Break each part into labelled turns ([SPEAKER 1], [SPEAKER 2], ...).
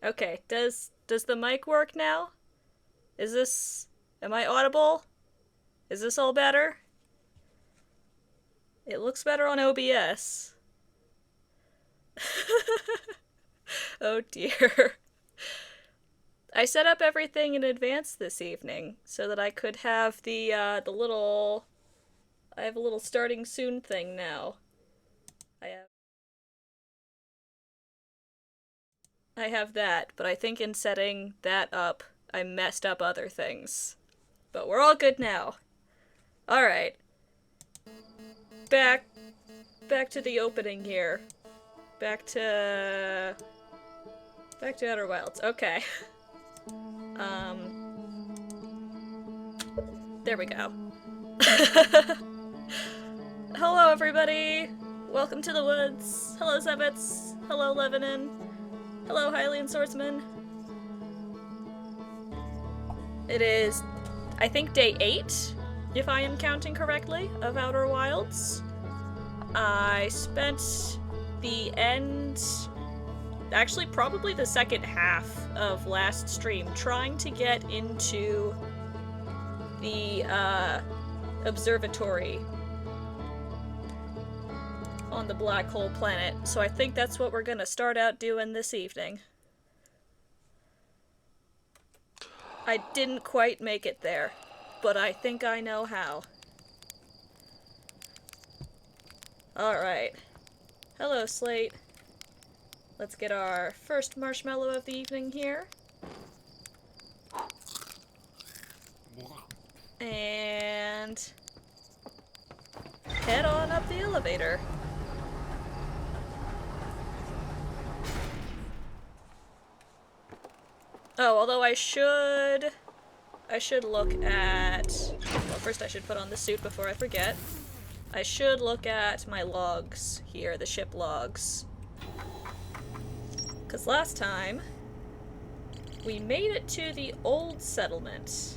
[SPEAKER 1] Okay, does the mic work now? Am I audible? Is this all better? It looks better on OBS. Oh dear. I set up everything in advance this evening so that I could have the little I have a little starting soon thing now. I have I have that, but I think in setting that up, I messed up other things. But we're all good now. All right. Back to the opening here. Back to Outer Wilds. Okay. Um there we go. Hello everybody. Welcome to the woods. Hello Zevitz. Hello Lebanon. Hello Hylian Swordsman. It is, I think, day 8, if I am counting correctly, of Outer Wilds. I spent the end, actually probably the second half of last stream, trying to get into the Observatory on the black hole planet, so I think that's what we're gonna start out doing this evening. I didn't quite make it there, but I think I know how. Alright. Hello, Slate. Let's get our first marshmallow of the evening here. And head on up the elevator. Oh, although I should look at, well, first I should put on the suit before I forget. I should look at my logs here, the ship logs. Because last time, we made it to the old settlement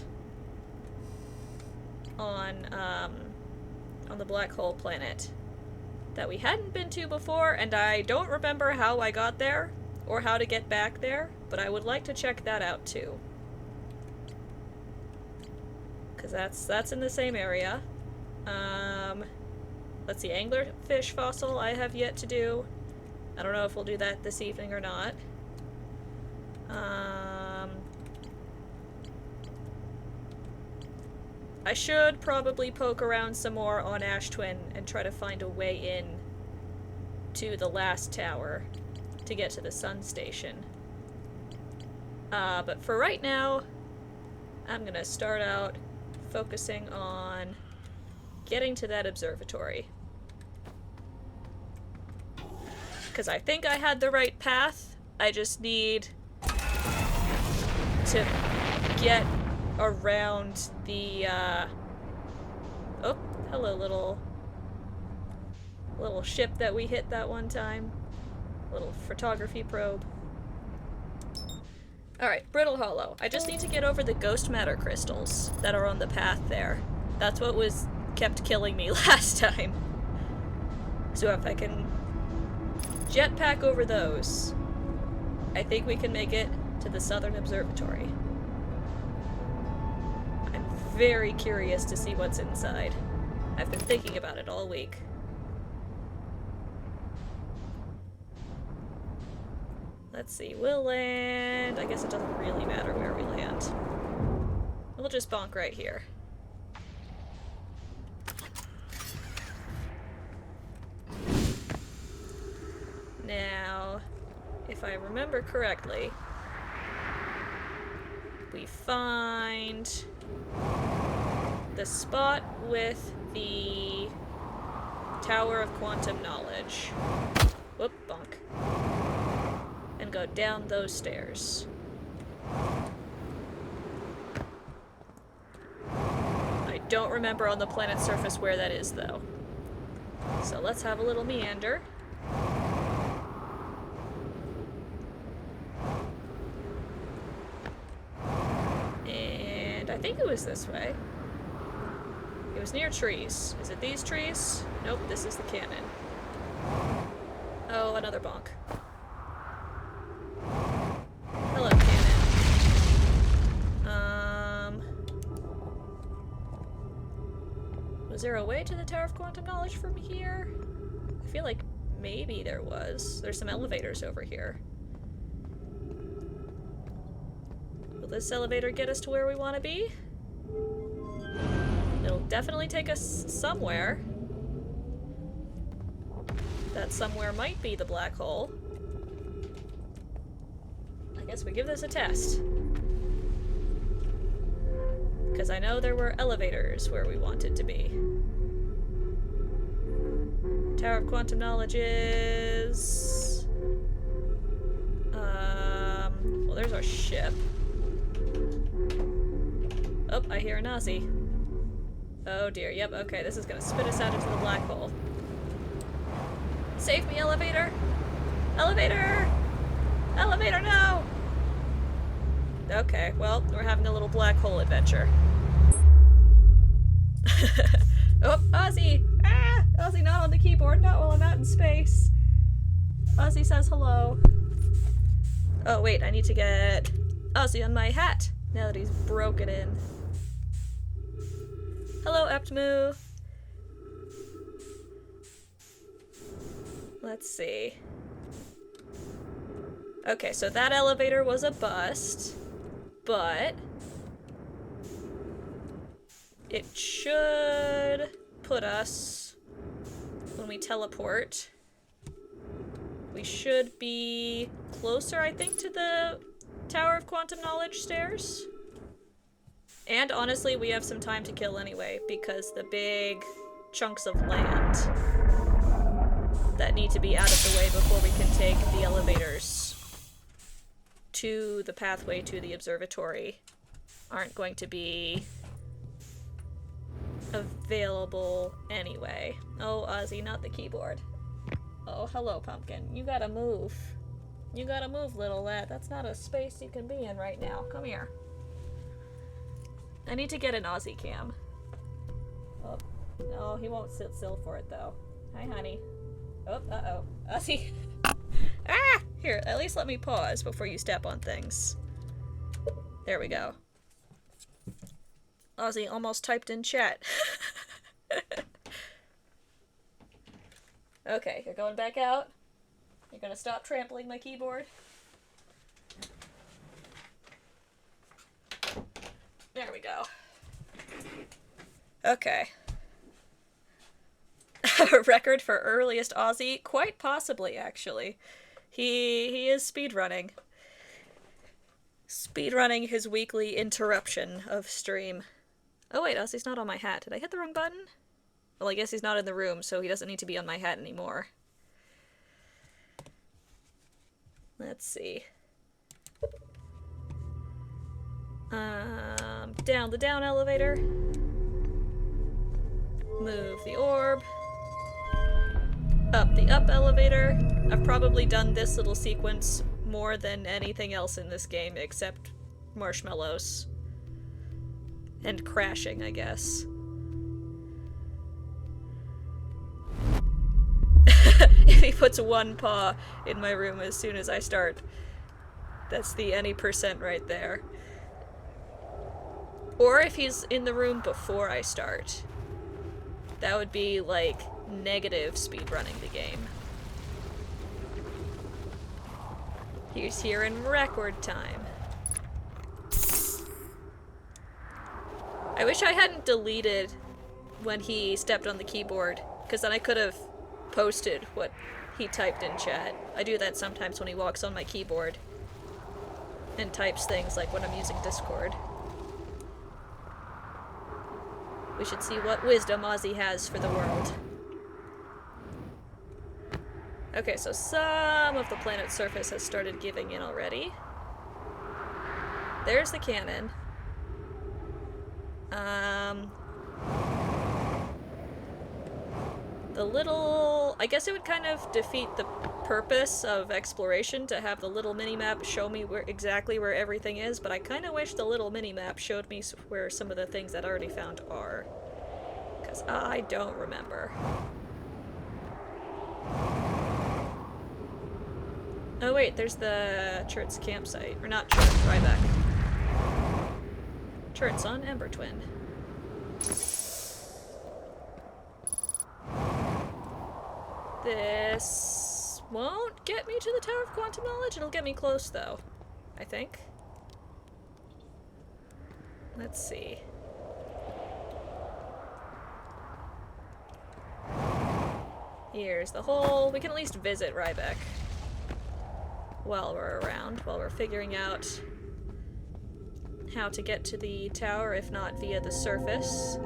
[SPEAKER 1] on the black hole planet that we hadn't been to before, and I don't remember how I got there or how to get back there, but I would like to check that out too. Because that's in the same area. Let's see, anglerfish fossil I have yet to do. I don't know if we'll do that this evening or not. I should probably poke around some more on Ash Twin and try to find a way in to the last tower to get to the sun station. But for right now, I'm gonna start out focusing on getting to that observatory. Because I think I had the right path, I just need to get around the, oh, hello little ship that we hit that one time. Little photography probe. Alright, Brittle Hollow. I just need to get over the ghost matter crystals that are on the path there. That's what kept killing me last time. So if I can jetpack over those, I think we can make it to the Southern Observatory. I'm very curious to see what's inside. I've been thinking about it all week. Let's see, we'll land... I guess it doesn't really matter where we land. We'll just bonk right here. Now, if I remember correctly, we find the spot with the Tower of Quantum Knowledge. Whoop, bonk. And go down those stairs. I don't remember on the planet's surface where that is, though. So let's have a little meander. And I think it was this way. It was near trees. Is it these trees? Nope, this is the cannon. Oh, another bonk. there a way to the Tower of Quantum Knowledge from here? I feel like maybe there was. There's some elevators over here. Will this elevator get us to where we want to be? It'll definitely take us somewhere. That somewhere might be the black hole. I guess we give this a test. Because I know there were elevators where we wanted to be. Tower of Quantum Knowledge is... well, there's our ship. Oh, I hear an Aussie. Oh dear, yep, okay, this is gonna spit us out into the black hole. Save me, elevator! Elevator! Elevator, no! Okay, well, we're having a little black hole adventure. Oh, Ozzy! Ah! Ozzy not on the keyboard, not while I'm out in space. Ozzy says hello. Oh wait, I need to get Ozzy on my hat, now that he's broken in. Hello, Eptmu! Let's see. Okay, so that elevator was a bust, but it should put us, when we teleport, we should be closer, I think, to the Tower of Quantum Knowledge stairs. And honestly, we have some time to kill anyway, because the big chunks of land that need to be out of the way before we can take the elevators to the pathway to the observatory aren't going to be available anyway. Oh, Ozzy, not the keyboard. Oh, hello, Pumpkin. You gotta move. You gotta move, little lad. That's not a space you can be in right now. Come here. I need to get an Aussie cam. Oh, no, he won't sit still for it, though. Hi, honey. Oh, uh-oh. Aussie. Ah! Here, at least let me pause before you step on things. There we go. Aussie almost typed in chat. Okay, you're going back out. You're gonna stop trampling my keyboard. There we go. Okay. A record for earliest Aussie? Quite possibly, actually. He is speedrunning. Speedrunning his weekly interruption of stream. Oh wait, Aussie's not on my hat. Did I hit the wrong button? Well, I guess he's not in the room, so he doesn't need to be on my hat anymore. Let's see. Down the down elevator. Move the orb. Up the up elevator. I've probably done this little sequence more than anything else in this game except marshmallows. And crashing, I guess. If he puts one paw in my room as soon as I start, that's the any percent right there. Or if he's in the room before I start. That would be, like, negative speedrunning the game. He's here in record time. I wish I hadn't deleted when he stepped on the keyboard, because then I could have posted what he typed in chat. I do that sometimes when he walks on my keyboard and types things like when I'm using Discord. We should see what wisdom Ozzy has for the world. Okay, so some of the planet's surface has started giving in already. There's the cannon. The little... I guess it would kind of defeat the purpose of exploration to have the little mini-map show me exactly where everything is, but I kind of wish the little mini-map showed me where some of the things I'd already found are. Because I don't remember. Oh wait, there's the Churt's campsite. Or not Churt, Ryback. Churt's on Ember Twin. This won't get me to the Tower of Quantum Knowledge. It'll get me close, though. I think. Let's see. Here's the hole. We can at least visit Rybeck while we're around, while we're figuring out how to get to the tower, if not via the surface.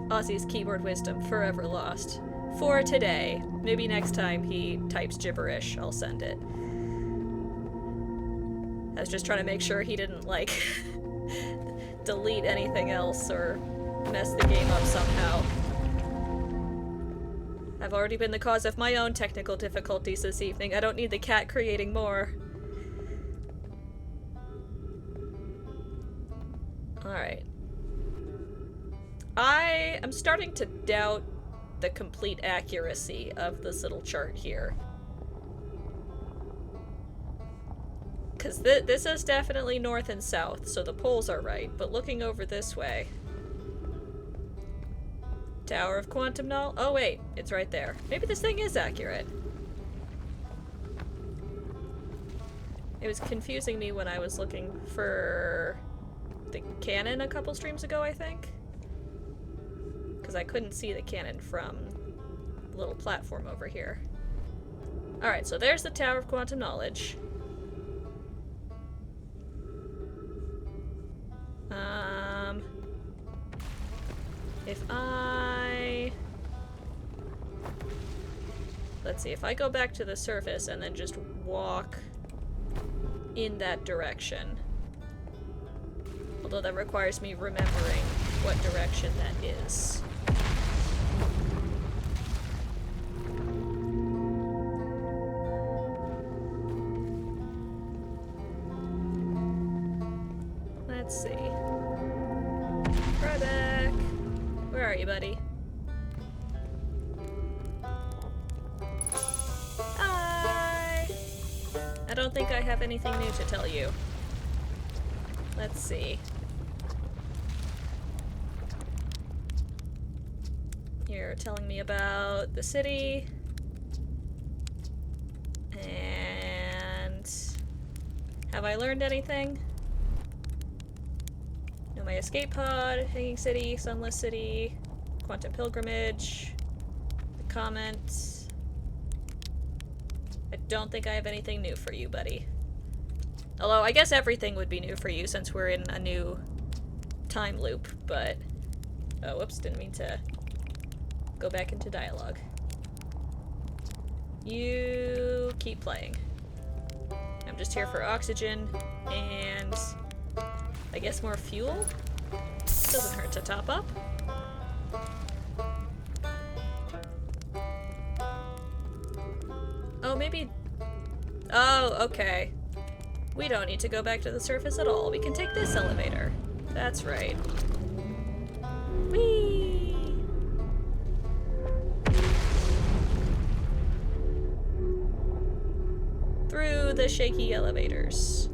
[SPEAKER 1] Ozzy's keyboard wisdom, forever lost. For today. Maybe next time he types gibberish, I'll send it. I was just trying to make sure he didn't, like, delete anything else or mess the game up somehow. I've already been the cause of my own technical difficulties this evening. I don't need the cat creating more. Alright. I am starting to doubt the complete accuracy of this little chart here. Because this is definitely north and south, so the poles are right, but looking over this way... Tower of Quantum Knowledge? Oh wait, it's right there. Maybe this thing is accurate. It was confusing me when I was looking for the cannon a couple streams ago, I think. Because I couldn't see the cannon from the little platform over here. Alright, so there's the Tower of Quantum Knowledge. If I... Let's see, if I go back to the surface and then just walk in that direction. Although that requires me remembering what direction that is. Let's see. Rybeck. Where are you, buddy? Hi! I don't think I have anything new to tell you. Let's see. You're telling me about the city. And... have I learned anything? Nomai Escape Pod, Hanging City, Sunless City, Quantum Pilgrimage, the comment. I don't think I have anything new for you, buddy. Although, I guess everything would be new for you since we're in a new time loop, but... oh, whoops, didn't mean to go back into dialogue. You keep playing. I'm just here for oxygen and... I guess more fuel? Doesn't hurt to top up. Oh, maybe... oh, okay. We don't need to go back to the surface at all. We can take this elevator. That's right. Whee! Through the shaky elevators.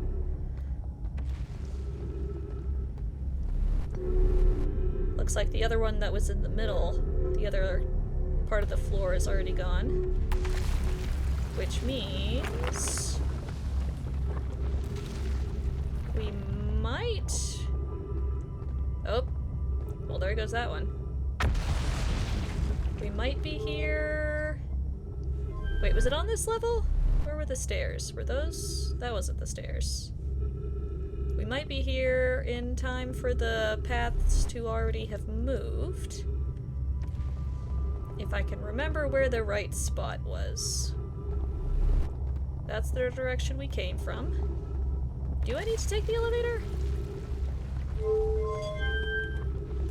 [SPEAKER 1] Looks like the other one that was in the middle, the other part of the floor is already gone. Which means... we might... oh. Well, there goes that one. We might be here... wait, was it on this level? Where were the stairs? Were those... that wasn't the stairs. We might be here in time for the paths to already have moved. If I can remember where the right spot was. That's the direction we came from. Do I need to take the elevator?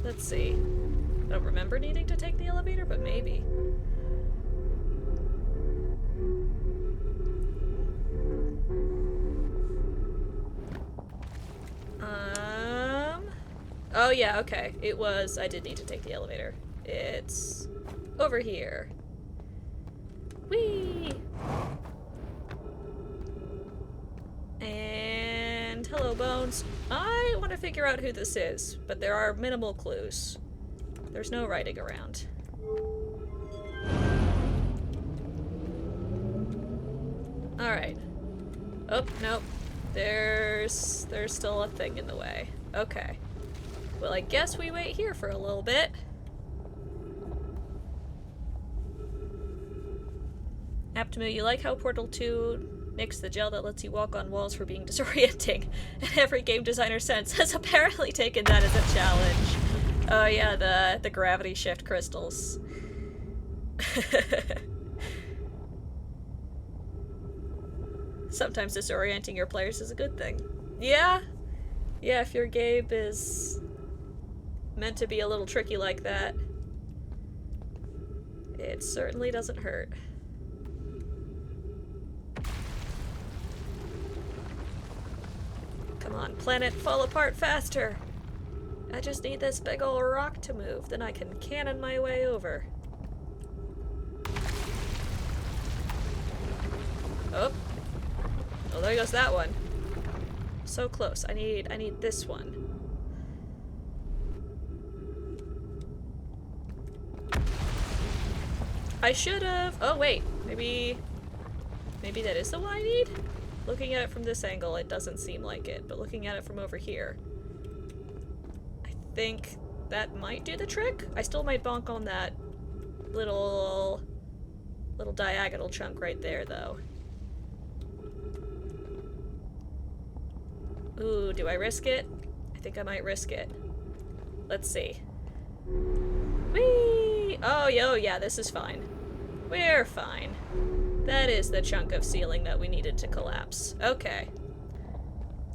[SPEAKER 1] Let's see. I don't remember needing to take the elevator, but maybe. Oh yeah, okay. It was... I did need to take the elevator. It's... over here. Whee! And... hello, Bones. I want to figure out who this is, but there are minimal clues. There's no writing around. Alright. Oh, nope. There's still a thing in the way. Okay. Well, I guess we wait here for a little bit. Aptimo, you like how Portal 2 nixed the gel that lets you walk on walls for being disorienting, and every game designer since has apparently taken that as a challenge. Oh yeah, the gravity shift crystals. Sometimes disorienting your players is a good thing. Yeah? Yeah, if your game is meant to be a little tricky like that, it certainly doesn't hurt. Come on, planet, fall apart faster! I just need this big ol' rock to move, then I can cannon my way over. Oh. Oh, there goes that one. So close. I need this one. I should have. Oh wait, maybe that is the one I need? Looking at it from this angle, it doesn't seem like it, but looking at it from over here, I think that might do the trick. I still might bonk on that little diagonal chunk right there, though. Ooh, do I risk it? I think I might risk it. Let's see. Whee! Oh, yeah, this is fine. We're fine. That is the chunk of ceiling that we needed to collapse. Okay.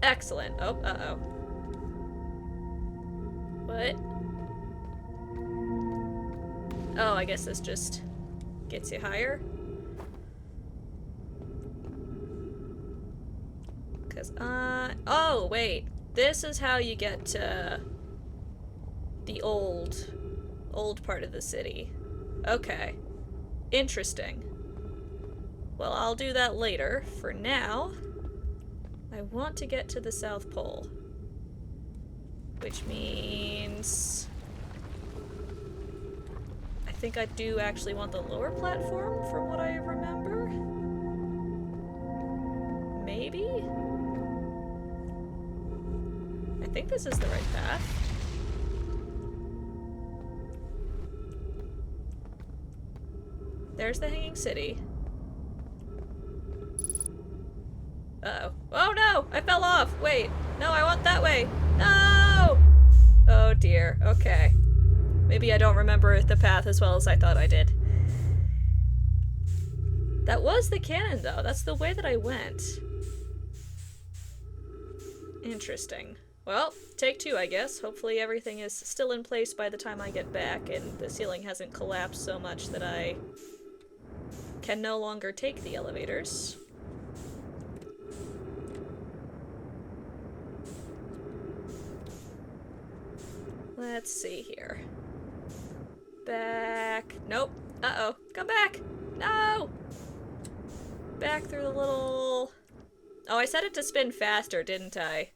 [SPEAKER 1] Excellent. Oh, uh-oh. What? Oh, I guess this just gets you higher? Oh, wait. This is how you get to the old part of the city. Okay. Interesting. Well, I'll do that later. For now, I want to get to the South Pole. Which means I think I do actually want the lower platform, from what I remember. Maybe? I think this is the right path. There's the Hanging City. Uh-oh. Oh no! I fell off! Wait. No, I want that way! No! Oh dear. Okay. Maybe I don't remember the path as well as I thought I did. That was the cannon, though. That's the way that I went. Interesting. Well, take two, I guess. Hopefully everything is still in place by the time I get back, and the ceiling hasn't collapsed so much that I can no longer take the elevators. Let's see here. Back. Nope. Uh-oh. Come back! No! Back through the little... Oh, I set it to spin faster, didn't I?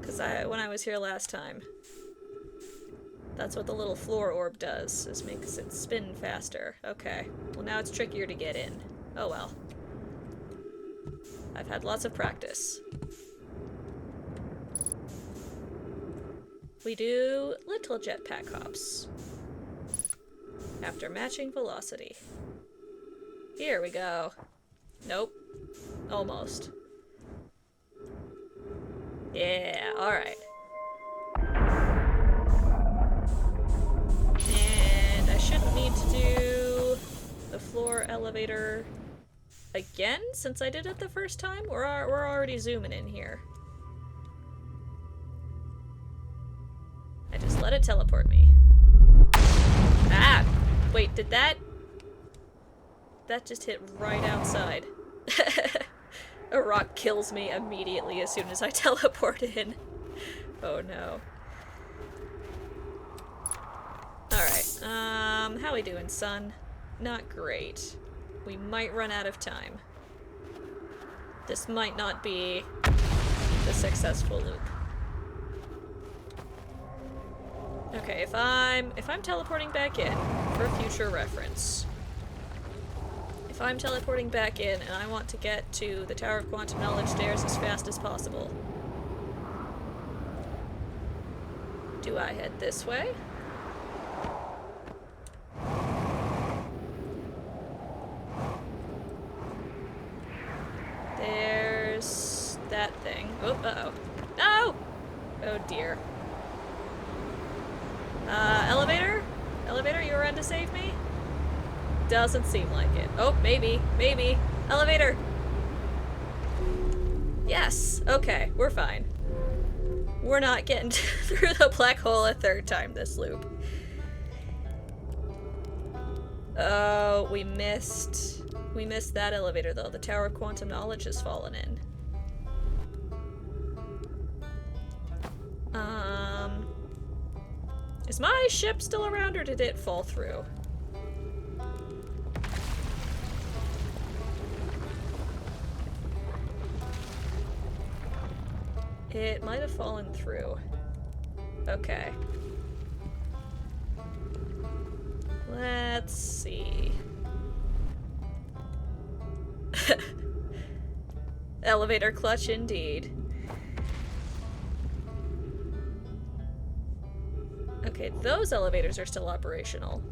[SPEAKER 1] Because when I was here last time. That's what the little floor orb does, is makes it spin faster. Okay. Well, now it's trickier to get in. Oh well. I've had lots of practice. We do little jetpack hops. After matching velocity. Here we go. Nope. Almost. Yeah, alright. And I shouldn't need to do the floor elevator again, since I did it the first time. We're already zooming in here. I just let it teleport me. Ah! Wait, did that... That just hit right outside. A rock kills me immediately as soon as I teleport in. Oh no. Alright, how we doing, son? Not great. We might run out of time. This might not be the successful loop. Okay, if I'm teleporting back in for future reference. If I'm teleporting back in and I want to get to the Tower of Quantum Knowledge stairs as fast as possible, do I head this way? There's that thing. Oh, uh-oh. No! Oh dear. Elevator? Elevator, you around to save me? Doesn't seem like it. Oh, maybe. Maybe. Elevator! Yes! Okay, we're fine. We're not getting through the black hole a third time this loop. Oh, we missed that elevator though. The Tower of Quantum Knowledge has fallen in. Is my ship still around or did it fall through? It might have fallen through. Okay. Let's see. Elevator clutch indeed. Okay, those elevators are still operational.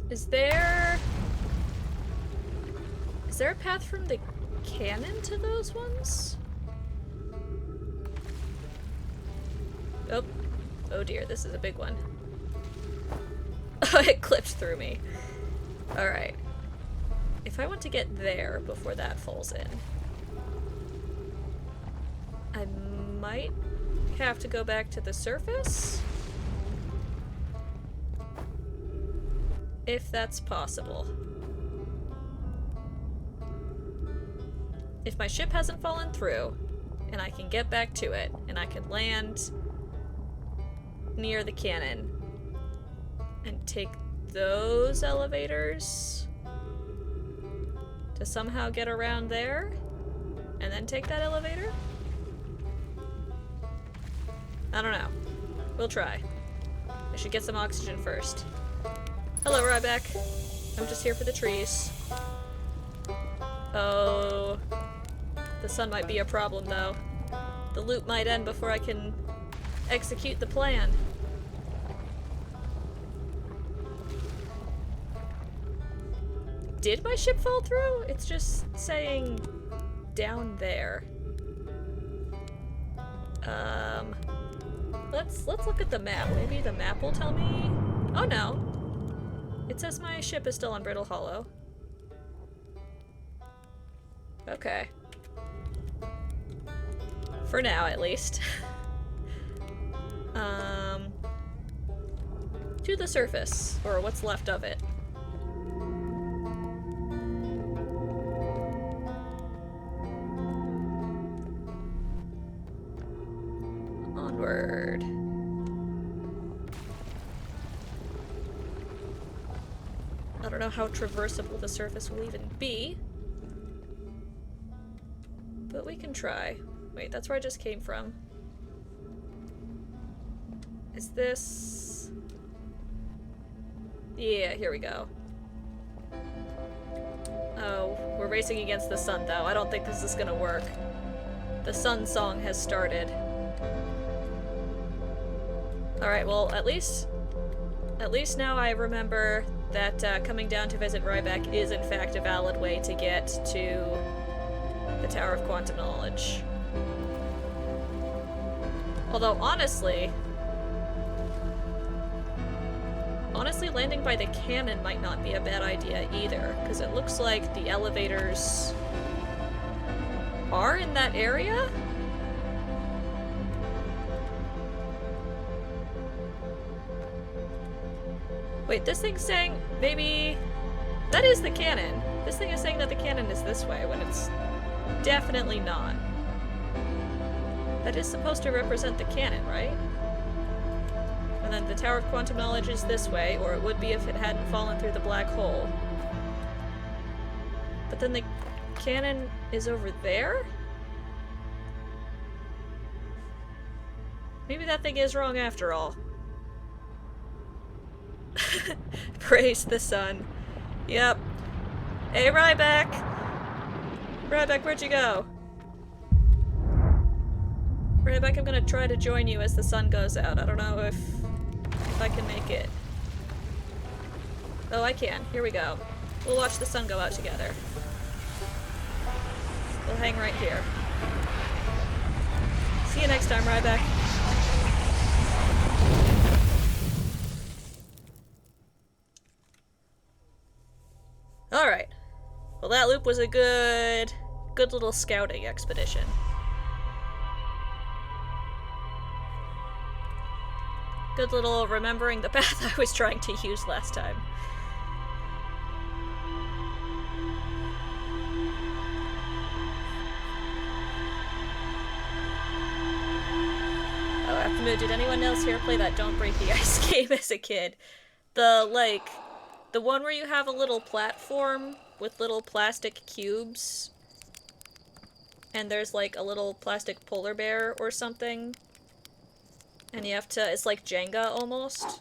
[SPEAKER 1] Is there a path from the cannon to those ones? Oh. Oh dear, this is a big one. Oh, it clipped through me. Alright. If I want to get there before that falls in, I might have to go back to the surface? If that's possible. If my ship hasn't fallen through, and I can get back to it, and I can land near the cannon, and take those elevators to somehow get around there, and then take that elevator? I don't know. We'll try. I should get some oxygen first. Hello, Ryback. I'm just here for the trees. Oh. The sun might be a problem, though. The loop might end before I can execute the plan. Did my ship fall through? It's just saying down there. Let's look at the map. Maybe the map will tell me. Oh no. It says my ship is still on Brittle Hollow. Okay. For now, at least. To the surface, or what's left of it. Onward. I don't know how traversable the surface will even be, but we can try. Wait, that's where I just came from. Is this... Yeah, here we go. Oh, we're racing against the sun, though. I don't think this is gonna work. The sun song has started. Alright, well, at least now I remember that coming down to visit Ryback is in fact a valid way to get to the Tower of Quantum Knowledge. Although, honestly, landing by the cannon might not be a bad idea either, because it looks like the elevators are in that area? Wait, this thing's saying maybe... That is the cannon. This thing is saying that the cannon is this way, when it's definitely not. That is supposed to represent the cannon, right? And then the Tower of Quantum Knowledge is this way, or it would be if it hadn't fallen through the black hole. But then the cannon is over there? Maybe that thing is wrong after all. Praise the sun. Yep. Hey, Ryback! Ryback, where'd you go? Ryback, I'm gonna try to join you as the sun goes out. I don't know if I can make it. Oh, I can. Here we go. We'll watch the sun go out together. We'll hang right here. See you next time, Ryback. Alright. Well, that loop was a good little scouting expedition. Good little remembering the path I was trying to use last time. Oh, afternoon. Did anyone else here play that Don't Break the Ice game as a kid? The one where you have a little platform with little plastic cubes, and there's like a little plastic polar bear or something, and you have to, it's like Jenga almost.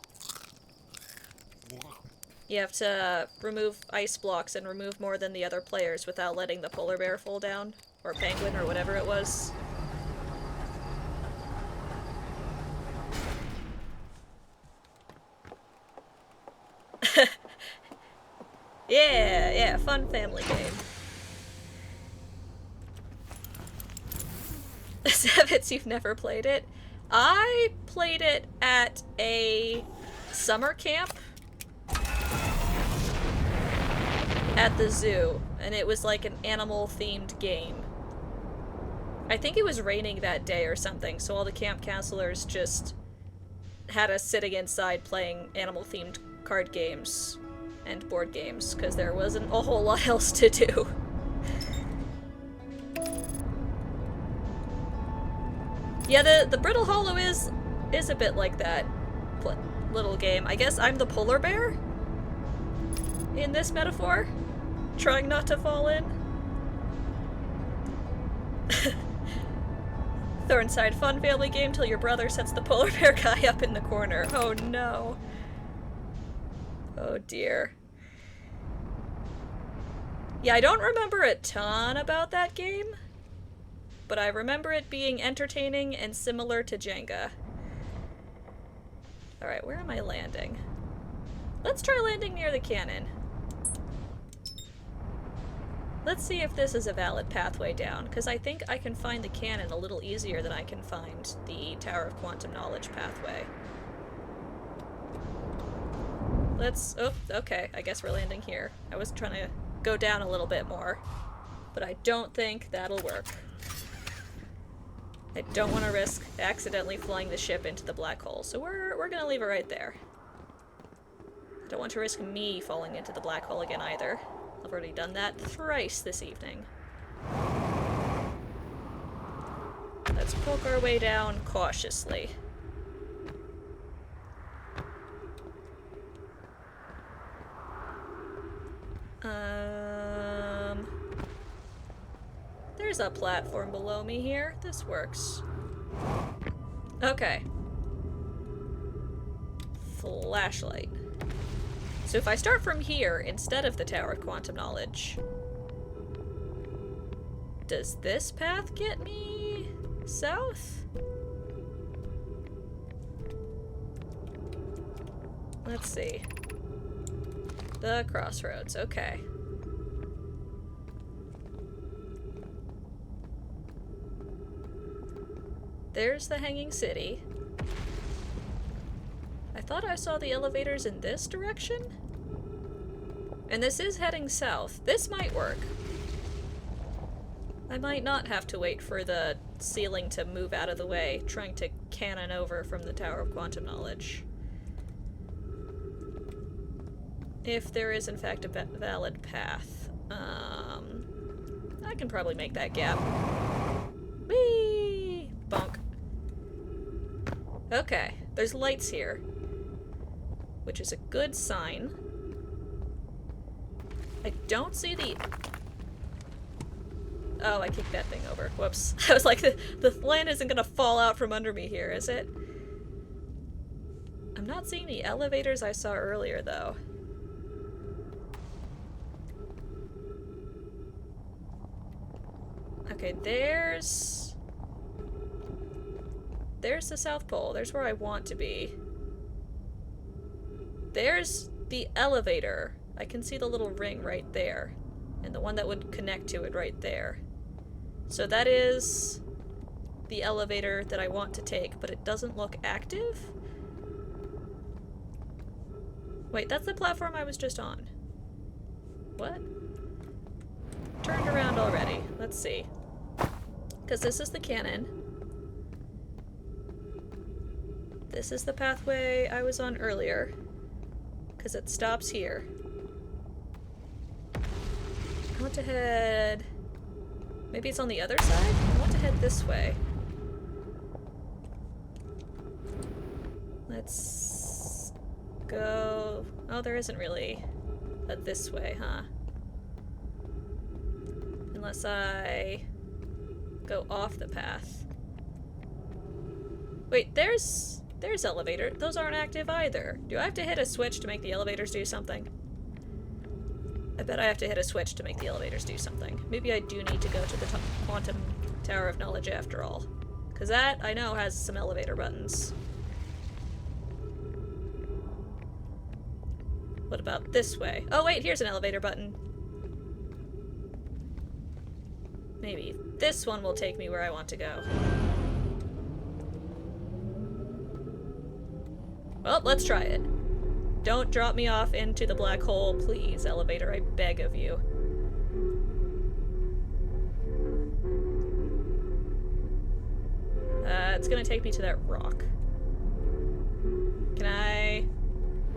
[SPEAKER 1] You have to remove ice blocks and remove more than the other players without letting the polar bear fall down, or penguin, or whatever it was. Yeah, fun family game. Savits, you've never played it? I played it at a summer camp at the zoo, and it was like an animal-themed game. I think it was raining that day or something, so all the camp counselors just had us sitting inside playing animal-themed card games and board games, because there wasn't a whole lot else to do. Yeah, the Brittle Hollow is a bit like that little game. I guess I'm the polar bear in this metaphor, trying not to fall in. Thornside, fun family game till your brother sets the polar bear guy up in the corner. Oh no. Oh dear. Yeah, I don't remember a ton about that game, but I remember it being entertaining and similar to Jenga. Alright, where am I landing? Let's try landing near the cannon. Let's see if this is a valid pathway down, because I think I can find the cannon a little easier than I can find the Tower of Quantum Knowledge pathway. Let's... oh, okay, I guess we're landing here. I was trying to go down a little bit more, but I don't think that'll work. I don't want to risk accidentally flying the ship into the black hole, so we're gonna leave it right there. I don't want to risk me falling into the black hole again either. I've already done that thrice this evening. Let's poke our way down cautiously. There's a platform below me here. This works. Okay. Flashlight. So if I start from here instead of the Tower of Quantum Knowledge, does this path get me south? Let's see. The crossroads, okay. There's the Hanging City. I thought I saw the elevators in this direction? And this is heading south. This might work. I might not have to wait for the ceiling to move out of the way, trying to cannon over from the Tower of Quantum Knowledge. If there is, in fact, a valid path. I can probably make that gap. Whee! Bonk. Okay, there's lights here, which is a good sign. I don't see the... Oh, I kicked that thing over. Whoops. I was like, the land isn't gonna fall out from under me here, is it? I'm not seeing the elevators I saw earlier, though. Okay, there's the South Pole. There's where I want to be. There's the elevator. I can see the little ring right there. And the one that would connect to it right there. So that is the elevator that I want to take, but it doesn't look active? Wait, that's the platform I was just on. What? Turned around already. Let's see. Because this is the cannon. This is the pathway I was on earlier. Because it stops here. I want to head... Maybe it's on the other side? I want to head this way. Let's go... Oh, there isn't really a this way, huh? Unless I go off the path. Wait, there's elevator. Those aren't active either. Do I have to hit a switch to make the elevators do something? I bet I have to hit a switch to make the elevators do something. Maybe I do need to go to the Quantum Tower of Knowledge after all. Because that, I know, has some elevator buttons. What about this way? Oh wait, here's an elevator button. Maybe this one will take me where I want to go. Well, let's try it. Don't drop me off into the black hole, please, elevator, I beg of you. It's gonna take me to that rock. Can I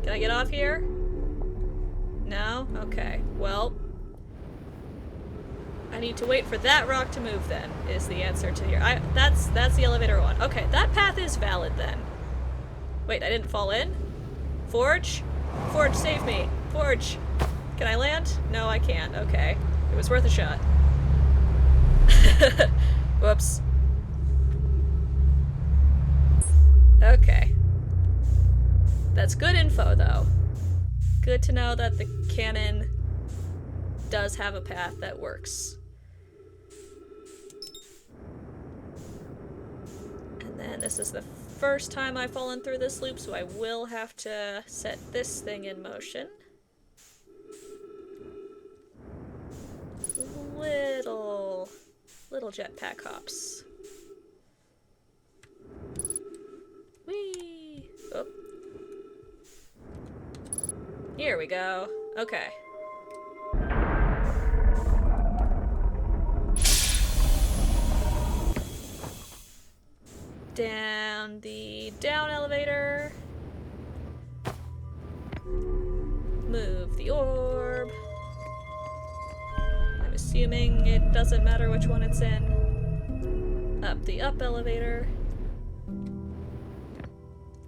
[SPEAKER 1] get off here? No? Okay. Well, I need to wait for that rock to move then, is the answer to your... That's the elevator one. Okay, that path is valid then. Wait, I didn't fall in? Forge? Forge, save me! Forge! Can I land? No, I can't. Okay. It was worth a shot. Whoops. Okay. That's good info, though. Good to know that the cannon does have a path that works. And then this is the first time I've fallen through this loop, so I will have to set this thing in motion. Little jetpack hops. Whee! Oh. Here we go. Okay. Down the down elevator. Move the orb. I'm assuming it doesn't matter which one it's in. Up the up elevator.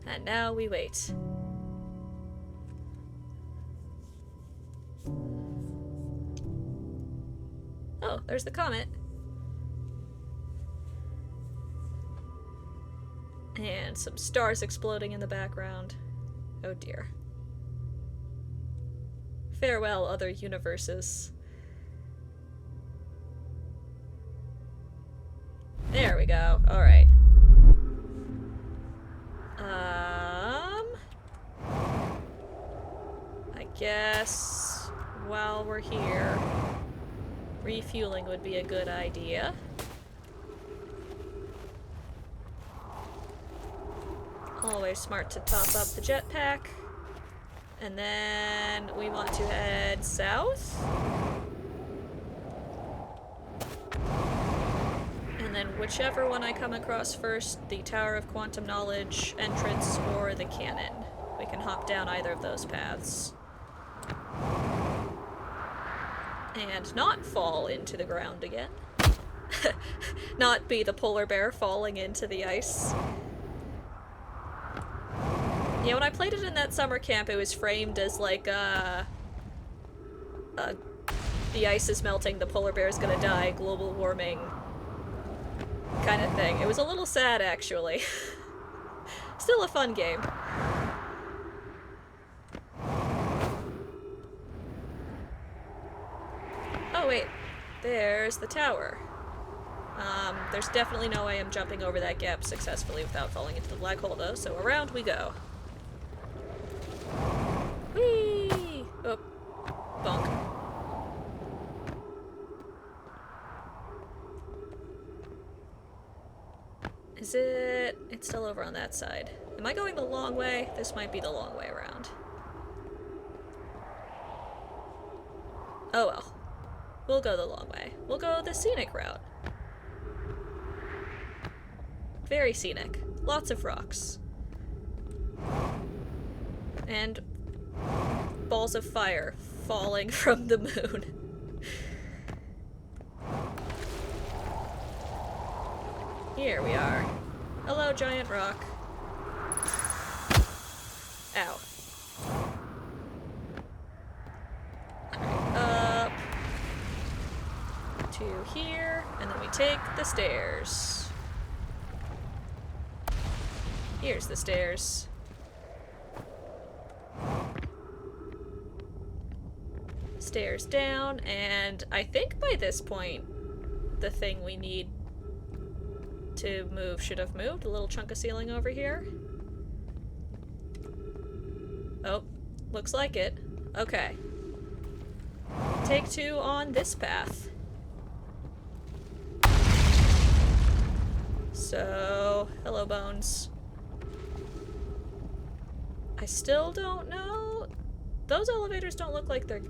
[SPEAKER 1] And now we wait. Oh, there's the comet. And some stars exploding in the background. Oh dear. Farewell, other universes. There we go. Alright. I guess while we're here, refueling would be a good idea. Always smart to top up the jetpack. And then we want to head south. And then whichever one I come across first, the Tower of Quantum Knowledge entrance or the cannon. We can hop down either of those paths. And not fall into the ground again. Not be the polar bear falling into the ice. Yeah, when I played it in that summer camp, it was framed as like a the ice is melting, the polar bear is gonna die, global warming kind of thing. It was a little sad, actually. Still a fun game. Oh wait, there's the tower. There's definitely no way I'm jumping over that gap successfully without falling into the black hole though, so around we go. Whee! Oh, bonk. Is it? It's still over on that side. Am I going the long way? This might be the long way around. Oh well. We'll go the long way. We'll go the scenic route. Very scenic. Lots of rocks. And balls of fire falling from the moon. Here we are. Hello, giant rock. Ow. Alright, up to here, and then we take the stairs. Here's the stairs. Stairs down, and I think by this point, the thing we need to move should have moved. A little chunk of ceiling over here. Oh, looks like it. Okay. Take two on this path. So, hello bones. I still don't know. Those elevators don't look like they're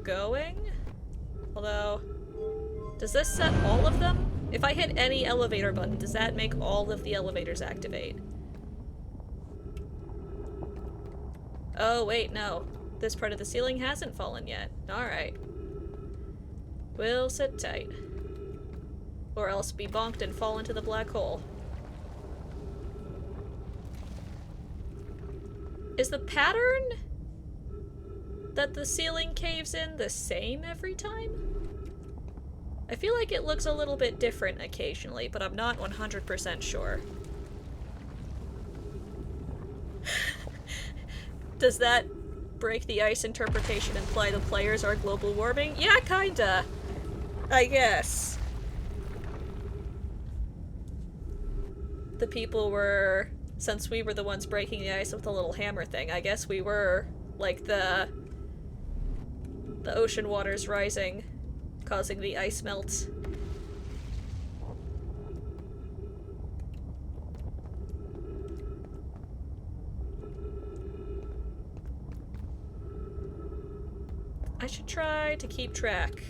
[SPEAKER 1] going. Although, does this set all of them? If I hit any elevator button, does that make all of the elevators activate? Oh, wait, no. This part of the ceiling hasn't fallen yet. Alright. We'll sit tight. Or else be bonked and fall into the black hole. Is the pattern that the ceiling caves in the same every time? I feel like it looks a little bit different occasionally, but I'm not 100% sure. Does that break the ice interpretation imply the players are global warming? Yeah, kinda. I guess. The people were, since we were the ones breaking the ice with the little hammer thing, I guess we were, like, the ocean waters rising, causing the ice melt. I should try to keep track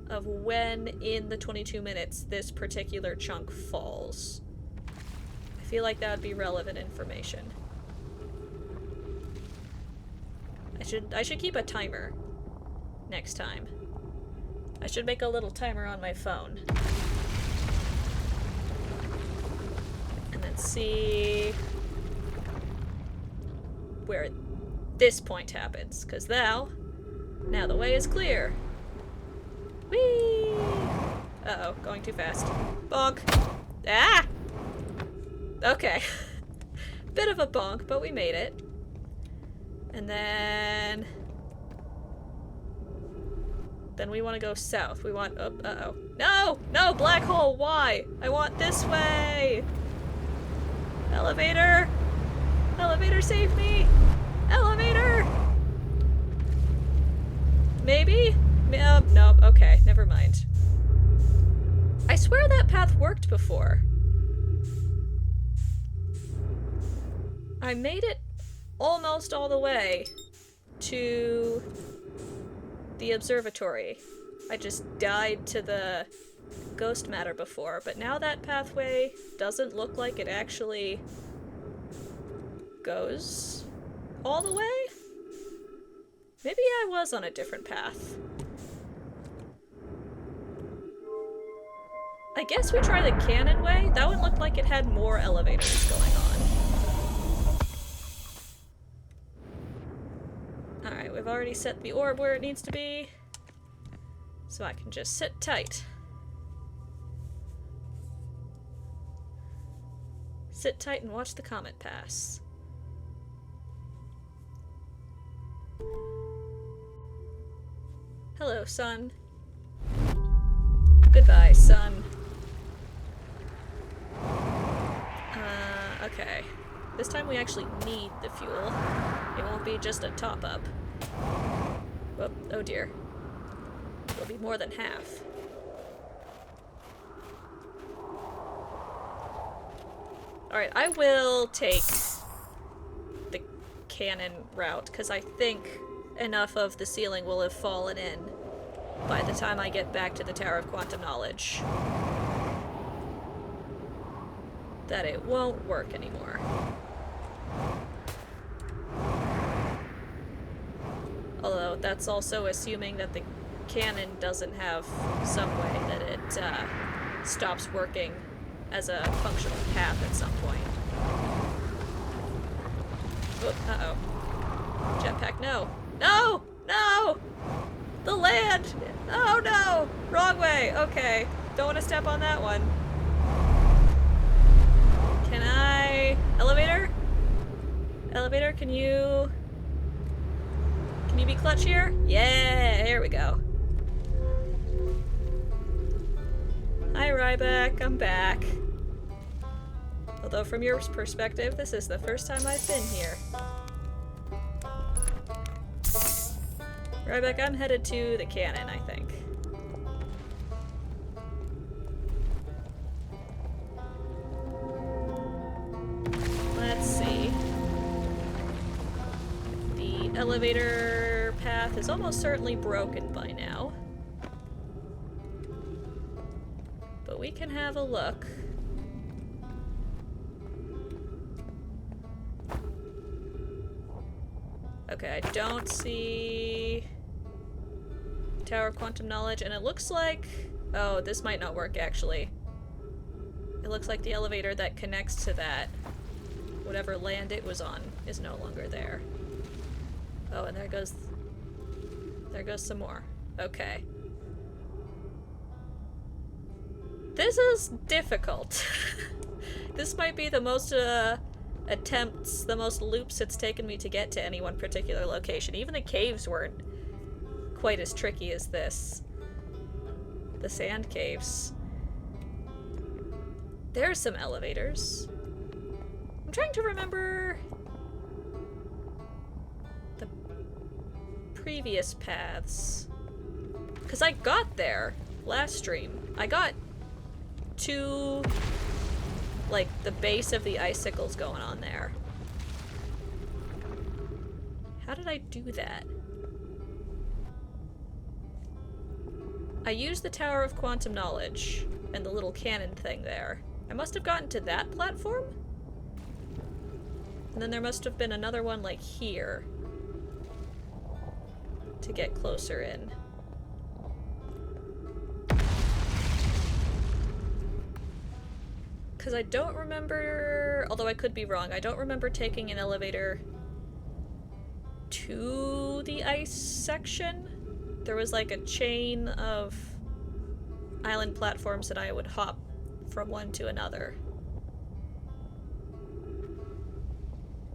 [SPEAKER 1] of when in the 22 minutes this particular chunk falls. I feel like that would be relevant information. I should keep a timer next time. I should make a little timer on my phone. And then see where this point happens, because now the way is clear. Whee! Uh-oh, going too fast. Bonk! Ah! Okay. Bit of a bonk, but we made it. And then we want to go south. We want up. Uh-oh. No! No! Black hole! Why? I want this way! Elevator! Elevator, save me! Elevator! Maybe? Nope. Okay, never mind. I swear that path worked before. I made it almost all the way to the observatory. I just died to the ghost matter before, but now that pathway doesn't look like it actually goes all the way? Maybe I was on a different path. I guess we try the cannon way. That one looked like it had more elevators going on. Alright, we've already set the orb where it needs to be. So I can just sit tight. Sit tight and watch the comet pass. Hello, sun. Goodbye, sun. Okay. This time we actually need the fuel. It won't be just a top-up. Whoop, oh dear. It'll be more than half. Alright, I will take the cannon route, because I think enough of the ceiling will have fallen in by the time I get back to the Tower of Quantum Knowledge that it won't work anymore. Although, that's also assuming that the cannon doesn't have some way that it stops working as a functional path at some point. Oh, uh-oh. Jetpack, no. No! No! The land! Oh no! Wrong way! Okay. Don't want to step on that one. Can I... Elevator? Elevator, can you... Can you be clutch here? Yeah! Here we go. Hi, Ryback. I'm back. Although from your perspective, this is the first time I've been here. Ryback, I'm headed to the cannon, I think. Let's see. The elevator path is almost certainly broken by now. But we can have a look. Okay, I don't see Tower of Quantum Knowledge, and it looks like... Oh, this might not work, actually. It looks like the elevator that connects to that, whatever land it was on, is no longer there. Oh, and there goes some more. Okay. This is difficult. This might be the most, attempts, the most loops it's taken me to get to any one particular location. Even the caves weren't quite as tricky as this. The sand caves. There's some elevators. I'm trying to remember the previous paths. Because I got there last stream. I got to, like, the base of the icicles going on there. How did I do that? I used the Tower of Quantum Knowledge and the little cannon thing there. I must have gotten to that platform? And then there must have been another one, like, here to get closer in. Because I don't remember, although I could be wrong, I don't remember taking an elevator to the ice section. There was like a chain of island platforms that I would hop from one to another.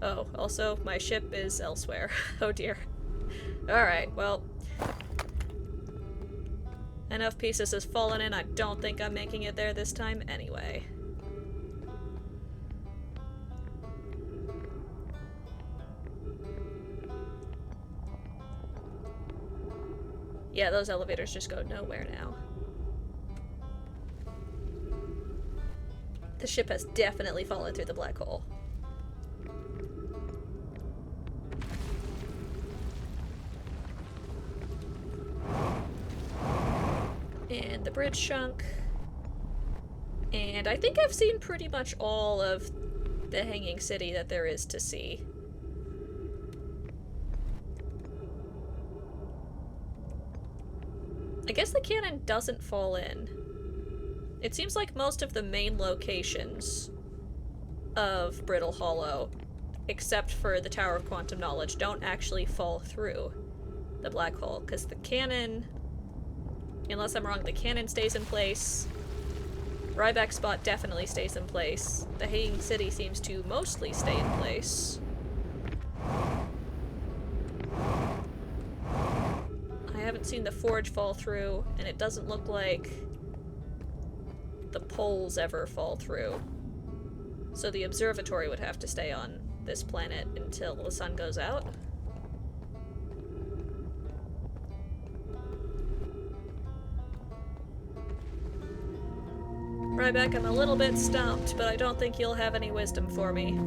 [SPEAKER 1] Oh, also, my ship is elsewhere. Oh dear. Alright, well. Enough pieces has fallen in, I don't think I'm making it there this time anyway. Yeah, those elevators just go nowhere now. The ship has definitely fallen through the black hole. And the bridge shrunk. And I think I've seen pretty much all of the hanging city that there is to see. I guess the cannon doesn't fall in. It seems like most of the main locations of Brittle Hollow, except for the Tower of Quantum Knowledge, don't actually fall through the black hole, because the cannon Unless I'm wrong, the cannon stays in place. Ryback's spot definitely stays in place. The Hanging City seems to mostly stay in place. I haven't seen the forge fall through, and it doesn't look like the poles ever fall through. So the observatory would have to stay on this planet until the sun goes out. Ryback, I'm a little bit stumped, but I don't think you'll have any wisdom for me.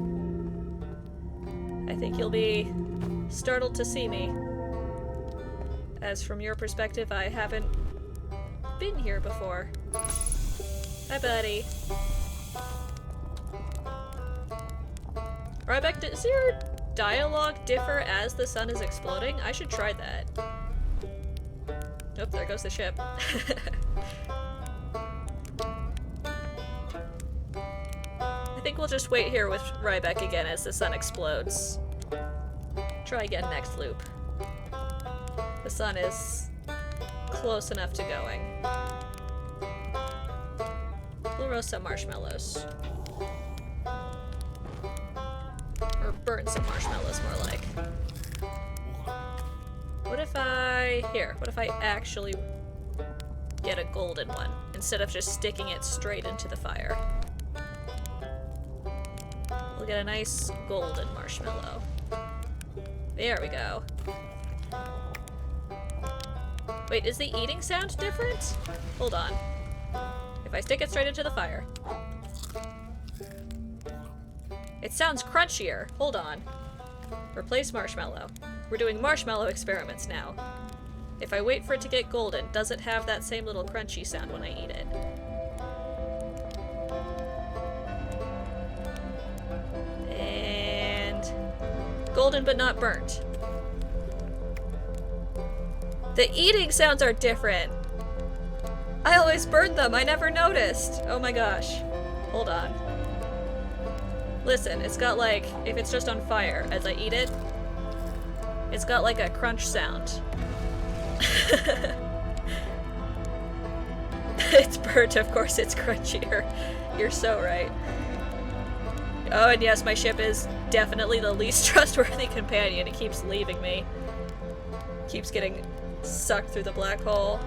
[SPEAKER 1] I think you'll be startled to see me. As from your perspective, I haven't been here before. Hi, buddy. Ryback, does your dialogue differ as the sun is exploding? I should try that. Nope, there goes the ship. I think we'll just wait here with Ryback again as the sun explodes. Try again next loop. The sun is close enough to going. We'll roast some marshmallows. Or burn some marshmallows, more like. What if I actually get a golden one, instead of just sticking it straight into the fire? We'll get a nice golden marshmallow. There we go. Wait, is the eating sound different? Hold on. If I stick it straight into the fire. It sounds crunchier. Hold on. Replace marshmallow. We're doing marshmallow experiments now. If I wait for it to get golden, does it have that same little crunchy sound when I eat it? And... golden but not burnt. The eating sounds are different. I always burned them. I never noticed. Oh my gosh. Hold on. Listen, it's got like, if it's just on fire as I eat it, it's got like a crunch sound. It's burnt, of course it's crunchier. You're so right. Oh, and yes, my ship is definitely the least trustworthy companion. It keeps leaving me. Keeps getting sucked through the black hole.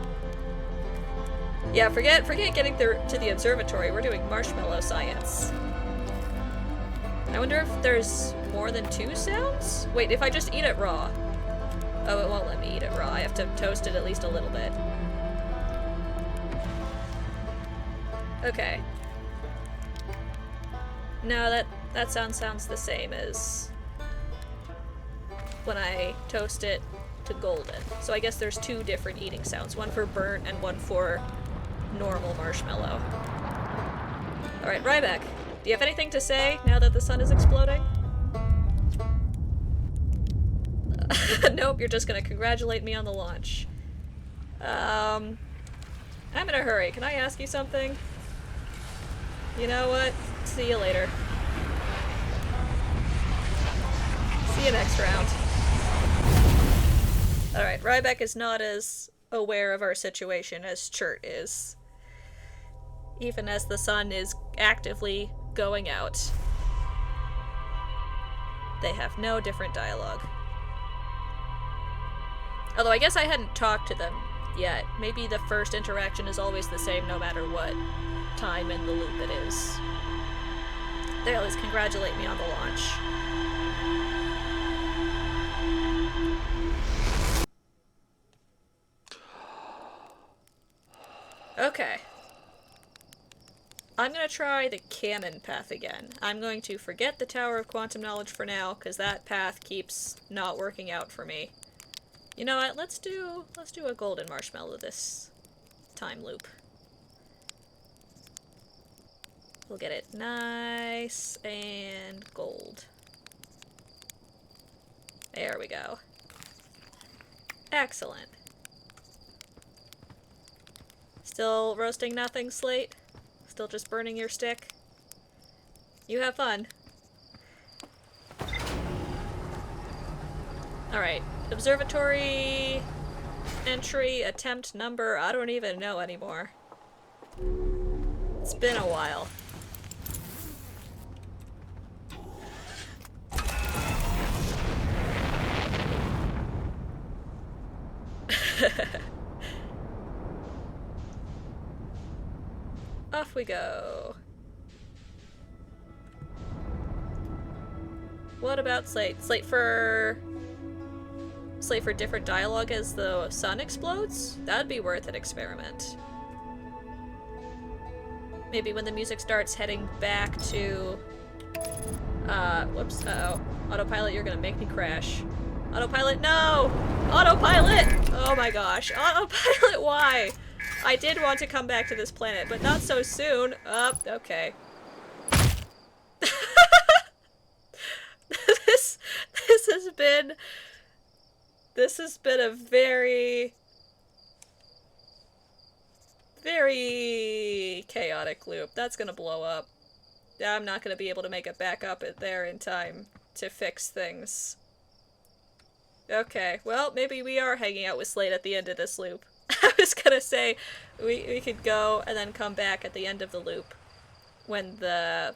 [SPEAKER 1] Yeah, forget getting to the observatory. We're doing marshmallow science. I wonder if there's more than 2 sounds? Wait, if I just eat it raw. Oh, it won't let me eat it raw. I have to toast it at least a little bit. Okay. No, that sound sounds the same as when I toast it to golden. So I guess there's 2 different eating sounds. One for burnt and one for normal marshmallow. Alright, Ryback. Do you have anything to say now that the sun is exploding? Nope, you're just gonna congratulate me on the launch. I'm in a hurry. Can I ask you something? You know what? See you later. See you next round. Alright, Ryback is not as aware of our situation as Chert is. Even as the sun is actively going out. They have no different dialogue. Although I guess I hadn't talked to them yet. Maybe the first interaction is always the same no matter what time in the loop it is. They always congratulate me on the launch. Okay. I'm gonna try the cannon path again. I'm going to forget the Tower of Quantum Knowledge for now, because that path keeps not working out for me. You know what? Let's do a golden marshmallow this time loop. We'll get it nice and gold. There we go. Excellent. Still roasting nothing, Slate? Still just burning your stick? You have fun. Alright. Observatory Entry, attempt number, I don't even know anymore. It's been a while. Off we go. What about slate? Slate for different dialogue as the sun explodes? That'd be worth an experiment. Maybe when the music starts heading back to... whoops, uh-oh. Autopilot, you're gonna make me crash. Autopilot, no! Autopilot! Oh my gosh. Autopilot, why? I did want to come back to this planet, but not so soon. Oh, okay. This has been a very chaotic loop. That's gonna blow up. I'm not gonna be able to make it back up there in time to fix things. Okay, well, maybe we are hanging out with Slate at the end of this loop. I was gonna say, we could go and then come back at the end of the loop when the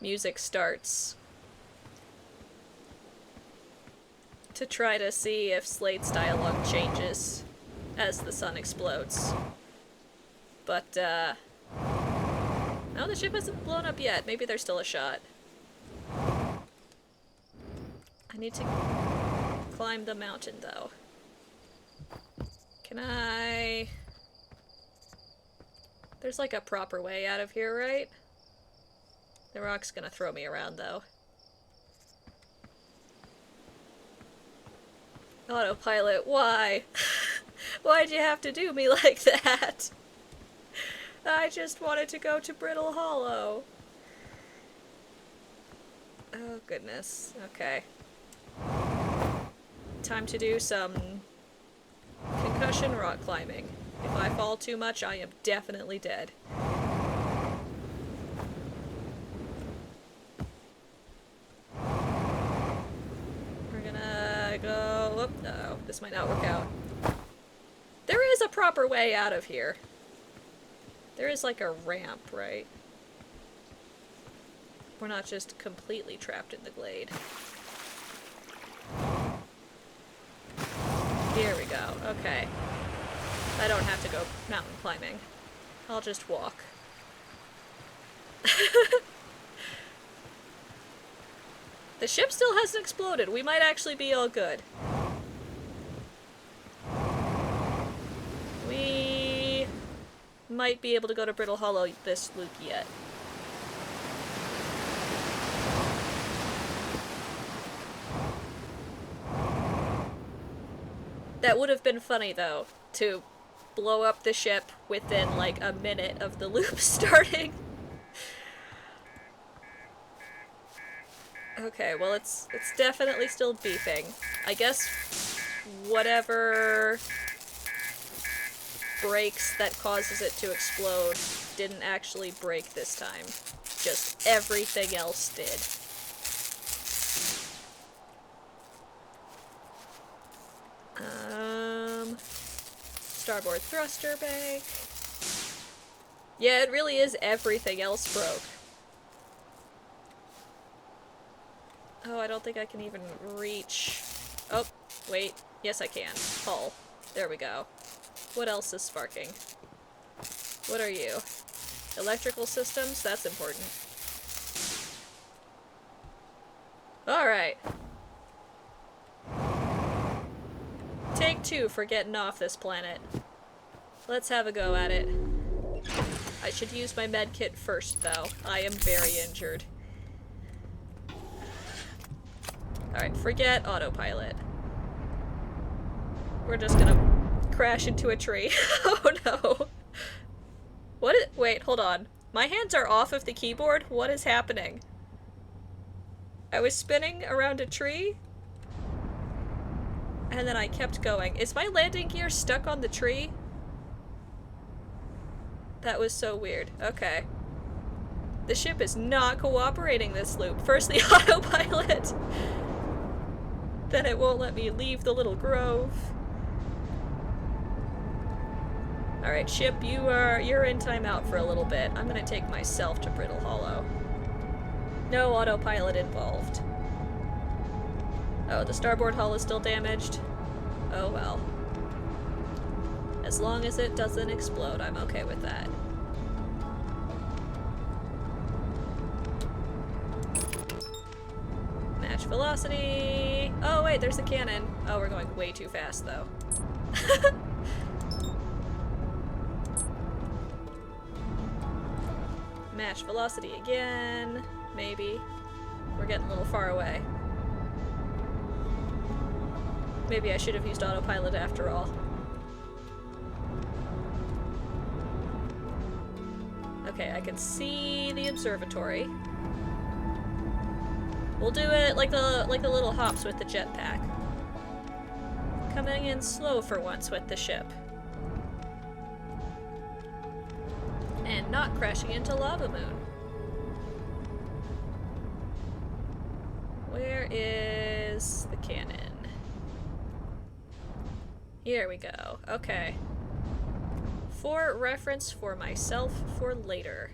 [SPEAKER 1] music starts to try to see if Slate's dialogue changes as the sun explodes. But, no, the ship hasn't blown up yet. Maybe there's still a shot. I need to climb the mountain, though. Can I... There's like a proper way out of here, right? The rock's gonna throw me around, though. Autopilot, why? Why'd you have to do me like that? I just wanted to go to Brittle Hollow. Oh, goodness. Okay. Time to do some concussion rock climbing. If I fall too much, I am definitely dead. We're gonna go... Whoop, no, this might not work out. There is a proper way out of here. There is like a ramp, right? We're not just completely trapped in the glade. Here we go. Okay. I don't have to go mountain climbing. I'll just walk. The ship still hasn't exploded. We might actually be all good. We might be able to go to Brittle Hollow this loop yet. That would have been funny, though, to blow up the ship within, like, a minute of the loop starting. Okay, well, it's definitely still beeping. I guess whatever breaks that causes it to explode didn't actually break this time. Just everything else did. Starboard thruster bank. Yeah, it really is everything else broke. Oh, I don't think I can even reach... Oh, wait. Yes, I can. Hull. There we go. What else is sparking? What are you? Electrical systems? That's important. Alright. Take 2 for getting off this planet. Let's have a go at it. I should use my med kit first, though. I am very injured. Alright, forget autopilot. We're just gonna crash into a tree. Oh no. Wait, hold on. My hands are off of the keyboard? What is happening? I was spinning around a tree? And then I kept going. Is my landing gear stuck on the tree? That was so weird. Okay. The ship is not cooperating this loop. First the autopilot. Then it won't let me leave the little grove. Alright, ship, you're in timeout for a little bit. I'm gonna take myself to Brittle Hollow. No autopilot involved. Oh, the starboard hull is still damaged? Oh well. As long as it doesn't explode, I'm okay with that. Match velocity! Oh wait, there's a cannon. Oh, we're going way too fast though. Match velocity again. Maybe. We're getting a little far away. Maybe I should have used autopilot after all. Okay, I can see the observatory. We'll do it like the little hops with the jetpack. Coming in slow for once with the ship. And not crashing into Lava Moon. Where is the cannon? Here we go. Okay. For reference for myself for later.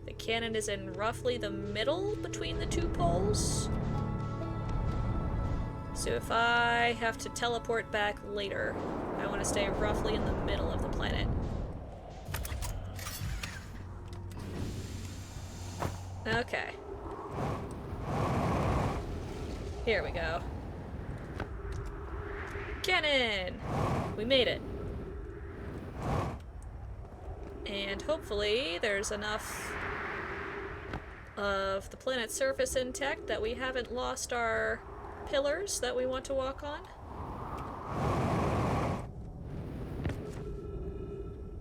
[SPEAKER 1] The cannon is in roughly the middle between the two poles. So if I have to teleport back later, I want to stay roughly in the middle of the planet. Okay. Here we go. Cannon! We made it. And hopefully there's enough of the planet's surface intact that we haven't lost our pillars that we want to walk on.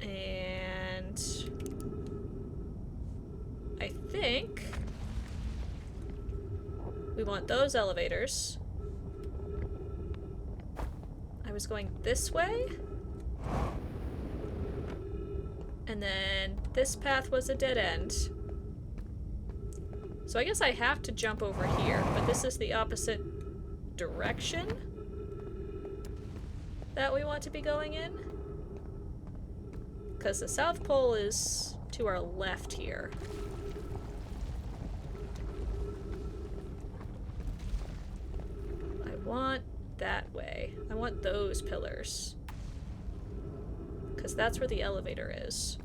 [SPEAKER 1] And I think we want those elevators. I was going this way. And then this path was a dead end. So I guess I have to jump over here, but this is the opposite direction that we want to be going in. Because the South Pole is to our left here. I want that way. I want those pillars. Because that's where the elevator is.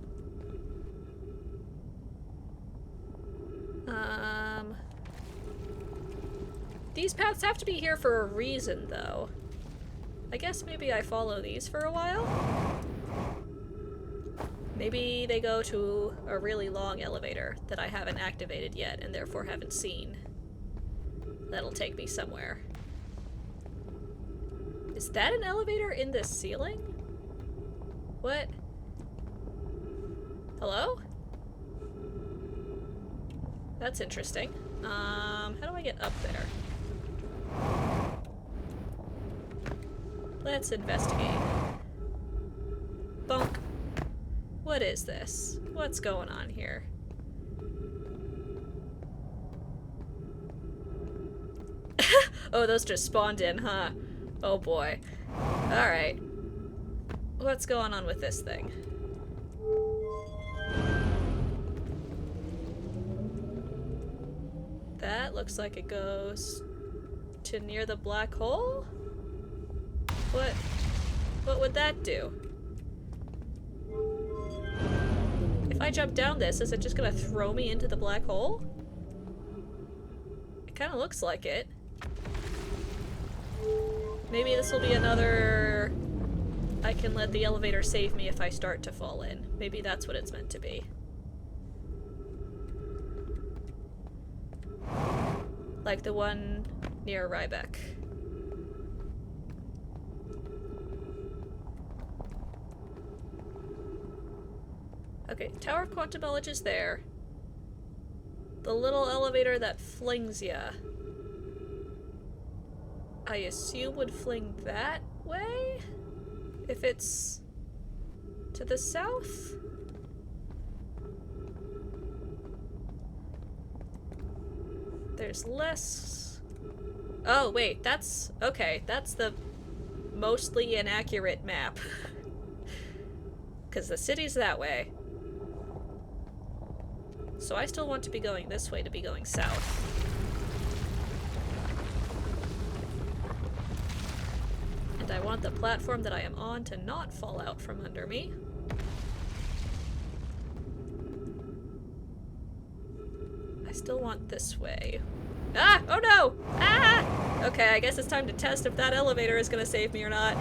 [SPEAKER 1] These paths have to be here for a reason, though. I guess maybe I follow these for a while? Maybe they go to a really long elevator that I haven't activated yet and therefore haven't seen. That'll take me somewhere. Is that an elevator in the ceiling? What? Hello? That's interesting. How do I get up there? Let's investigate. Bonk. What is this? What's going on here? Oh, those just spawned in, huh? Oh boy. Alright. What's going on with this thing? That looks like it goes to near the black hole? What would that do? If I jump down this, is it just gonna throw me into the black hole? It kinda looks like it. Maybe this will be another... I can let the elevator save me if I start to fall in. Maybe that's what it's meant to be. Like the one near Rybeck. Okay, Tower of Quantum Knowledge is there. The little elevator that flings ya, I assume would fling that way? If it's to the south? There's less... Oh, wait, that's... Okay, that's the mostly inaccurate map. Because the city's that way. So I still want to be going this way to be going south. And I want the platform that I am on to not fall out from under me. I still want this way. Ah! Oh no! Ah! Okay, I guess it's time to test if that elevator is gonna save me or not.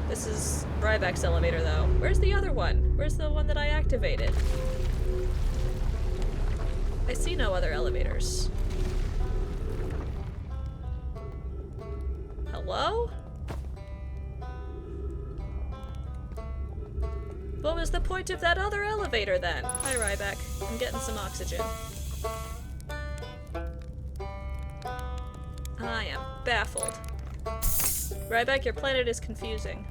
[SPEAKER 1] This is Ryback's elevator, though. Where's the other one? Where's the one that I activated? I see no other elevators. Hello? What was the point of that other elevator, then? Hi, Ryback. I'm getting some oxygen. I am baffled. Ryback, your planet is confusing.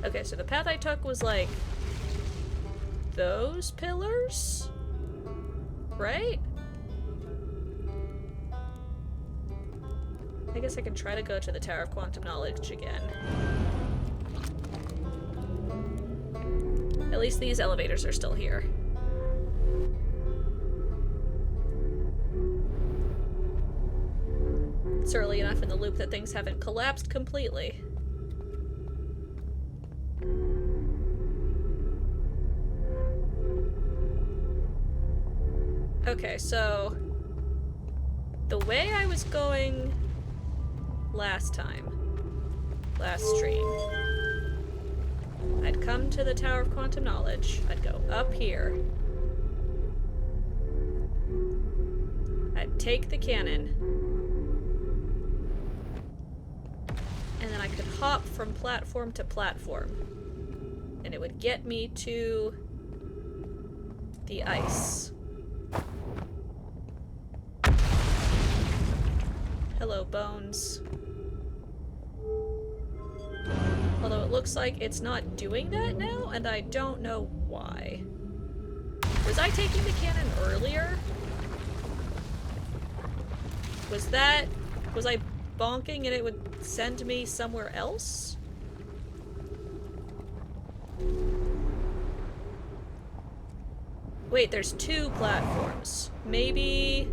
[SPEAKER 1] Okay, so the path I took was like those pillars? Right? I guess I can try to go to the Tower of Quantum Knowledge again. At least these elevators are still here. It's early enough in the loop that things haven't collapsed completely. Okay, so the way I was going last stream, I'd come to the Tower of Quantum Knowledge, I'd go up here, I'd take the cannon, and then I could hop from platform to platform, and it would get me to the ice. Hello, Bones. Although it looks like it's not doing that now, and I don't know why. Was I taking the cannon earlier? Was I bonking and it would send me somewhere else? Wait, there's two platforms. Maybe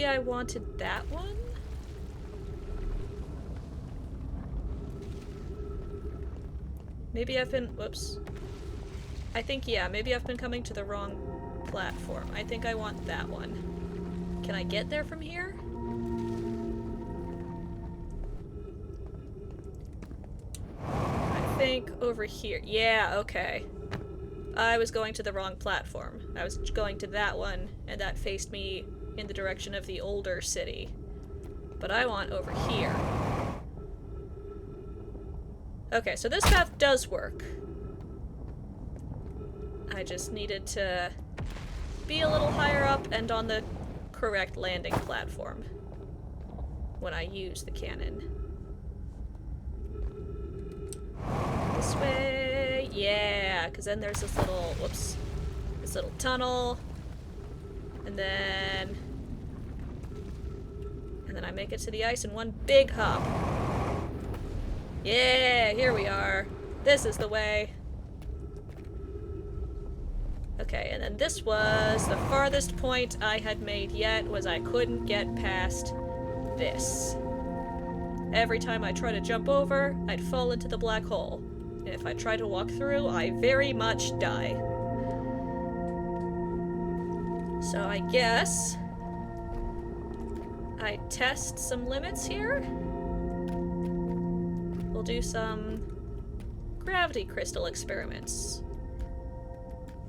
[SPEAKER 1] I wanted that one? Maybe I've been, whoops. I think, yeah, maybe I've been coming to the wrong platform. I think I want that one. Can I get there from here? I think over here. Yeah, okay. I was going to the wrong platform. I was going to that one, and that faced me in the direction of the older city. But I want over here. Okay, so this path does work. I just needed to be a little higher up and on the correct landing platform when I use the cannon. This way, yeah, because then there's this little, whoops, this little tunnel, and then I make it to the ice in one big hop. Yeah, here we are. This is the way. Okay, and then this was the farthest point I had made yet, was I couldn't get past this. Every time I try to jump over, I'd fall into the black hole. And if I try to walk through, I very much die. So I guess I test some limits here. We'll do some gravity crystal experiments.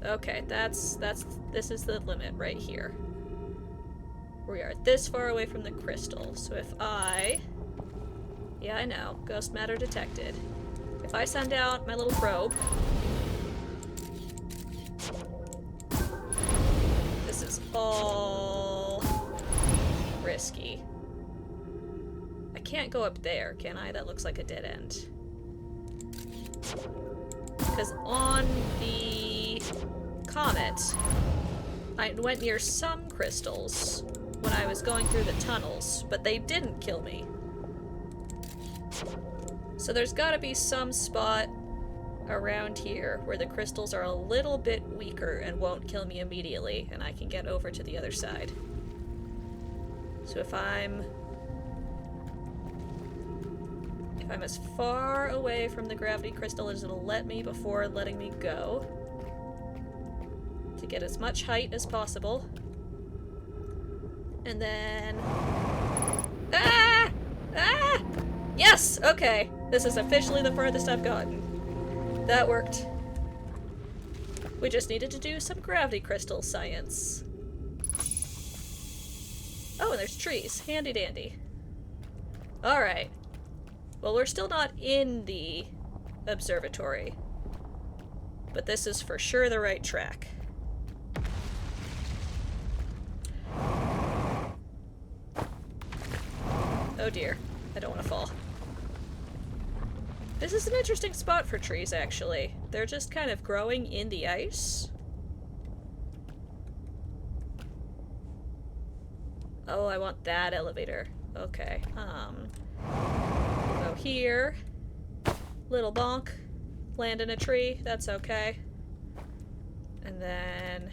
[SPEAKER 1] Okay, this is the limit right here. We are this far away from the crystal, so if yeah, I know, ghost matter detected. If I send out my little probe, this is all risky. I can't go up there, can I? That looks like a dead end. Because on the comet, I went near some crystals, when I was going through the tunnels, but they didn't kill me. So there's gotta be some spot around here where the crystals are a little bit weaker and won't kill me immediately, and I can get over to the other side. So if I'm as far away from the gravity crystal as it'll let me before letting me go, to get as much height as possible, and then... Ah! Ah! Yes! Okay. This is officially the farthest I've gotten. That worked. We just needed to do some gravity crystal science. Oh, and there's trees. Handy dandy. Alright. Well, we're still not in the observatory. But this is for sure the right track. Oh dear. I don't want to fall. This is an interesting spot for trees, actually. They're just kind of growing in the ice. Oh, I want that elevator. Okay. We'll go here. Little bonk. Land in a tree. That's okay. And then...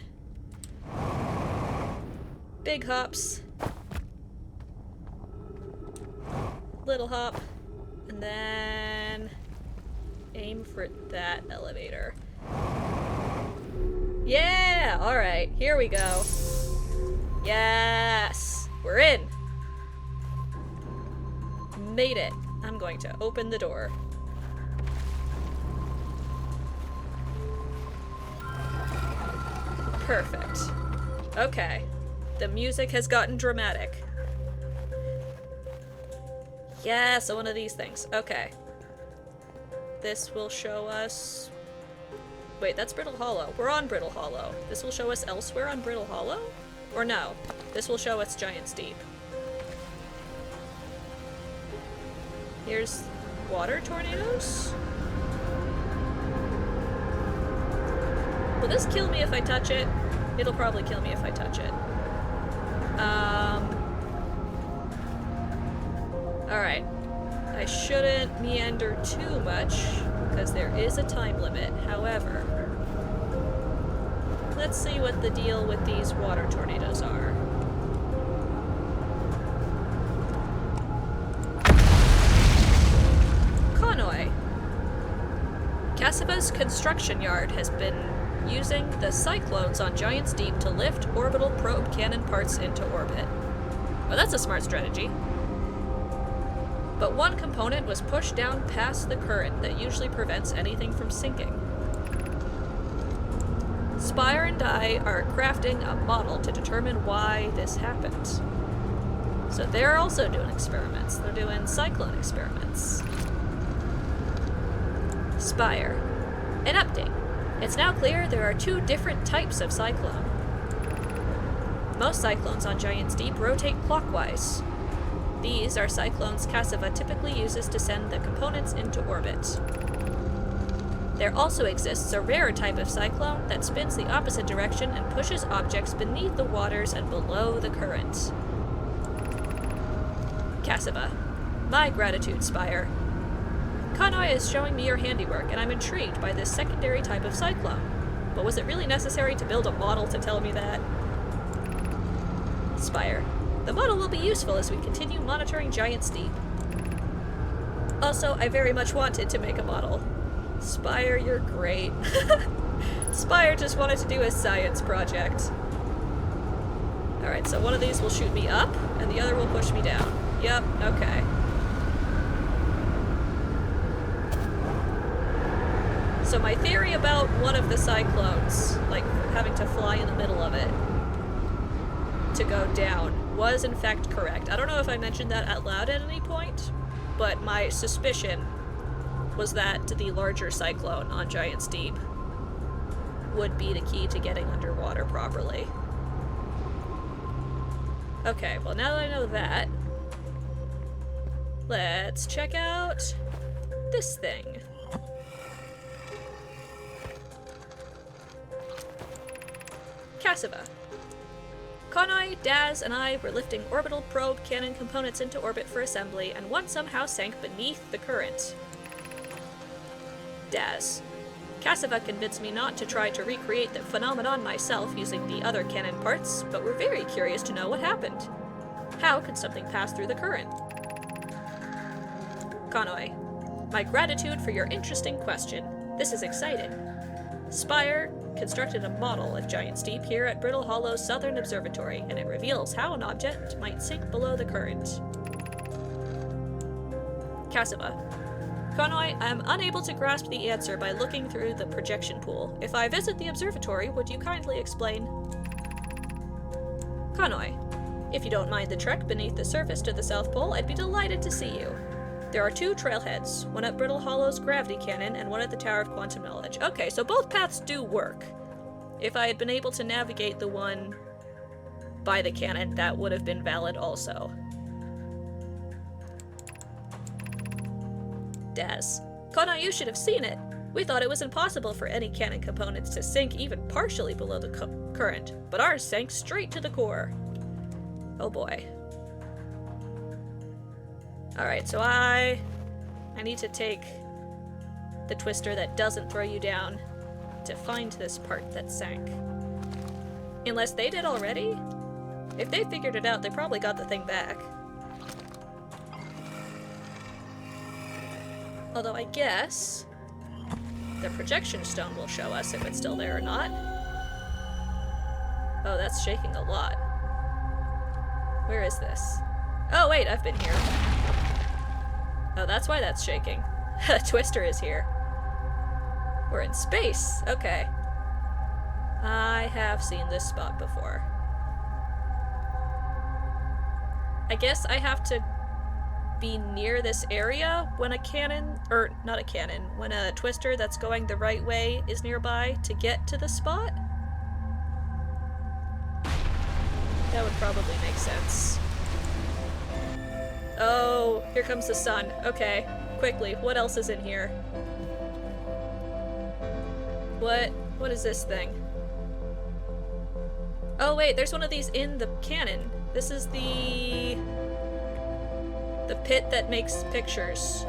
[SPEAKER 1] big hops. Little hop. And then... aim for that elevator. Yeah! Alright, here we go. Yes! We're in! Made it. I'm going to open the door. Perfect. Okay. The music has gotten dramatic. Yeah, so one of these things. Okay. This will show us... wait, that's Brittle Hollow. We're on Brittle Hollow. This will show us elsewhere on Brittle Hollow? Or no, this will show us Giant's Deep. Here's water tornadoes? Will this kill me if I touch it? It'll probably kill me if I touch it. Alright. I shouldn't meander too much, because there is a time limit. However, let's see what the deal with these water tornadoes are. Conoi. Cassiva's construction yard has been using the cyclones on Giant's Deep to lift orbital probe cannon parts into orbit. Well, that's a smart strategy. But one component was pushed down past the current that usually prevents anything from sinking. Spire and I are crafting a model to determine why this happened. So they're also doing experiments. They're doing cyclone experiments. Spire. An update. It's now clear there are two different types of cyclone. Most cyclones on Giant's Deep rotate clockwise. These are cyclones Cassiva typically uses to send the components into orbit. There also exists a rarer type of cyclone that spins the opposite direction and pushes objects beneath the waters and below the current. Cassiva. My gratitude, Spire. Conoi is showing me your handiwork, and I'm intrigued by this secondary type of cyclone. But was it really necessary to build a model to tell me that? Spire. The model will be useful as we continue monitoring Giant's Deep. Also, I very much wanted to make a model. Spire, you're great. Spire just wanted to do a science project. Alright, so one of these will shoot me up, and the other will push me down. Yep, okay. So my theory about one of the cyclones, like having to fly in the middle of it to go down, was in fact correct. I don't know if I mentioned that out loud at any point, but my suspicion was that the larger cyclone on Giant's Deep would be the key to getting underwater properly. Okay, well now that I know that, let's check out this thing. Cassiva. Konoi, Daz, and I were lifting orbital probe cannon components into orbit for assembly, and one somehow sank beneath the current. Daz. Cassava convinced me not to try to recreate the phenomenon myself using the other cannon parts, but we're very curious to know what happened. How could something pass through the current? Konoi. My gratitude for your interesting question. This is exciting. Spire constructed a model of Giant Steep here at Brittle Hollow's Southern Observatory, and it reveals how an object might sink below the current. Cassava. Konoi, I am unable to grasp the answer by looking through the projection pool. If I visit the observatory, would you kindly explain? Konoi. If you don't mind the trek beneath the surface to the South Pole, I'd be delighted to see you. There are 2 trailheads, one at Brittle Hollow's gravity cannon and one at the Tower of Quantum Knowledge. Okay, so both paths do work. If I had been able to navigate the one by the cannon, that would have been valid also. Daz. Konoi, you should have seen it. We thought it was impossible for any cannon components to sink even partially below the current, but ours sank straight to the core. Oh boy. Alright, so I need to take the twister that doesn't throw you down to find this part that sank. Unless they did already? If they figured it out, they probably got the thing back. Although I guess the projection stone will show us if it's still there or not. Oh, that's shaking a lot. Where is this? Oh wait, I've been here. Oh, that's why that's shaking. Twister is here. We're in space. Okay. I have seen this spot before. I guess I have to be near this area when a cannon, or not a cannon, when a twister that's going the right way is nearby to get to the spot? That would probably make sense. Oh, here comes the sun. Okay, quickly, what else is in here? What is this thing? Oh wait, there's one of these in the cannon. This is the pit that makes pictures.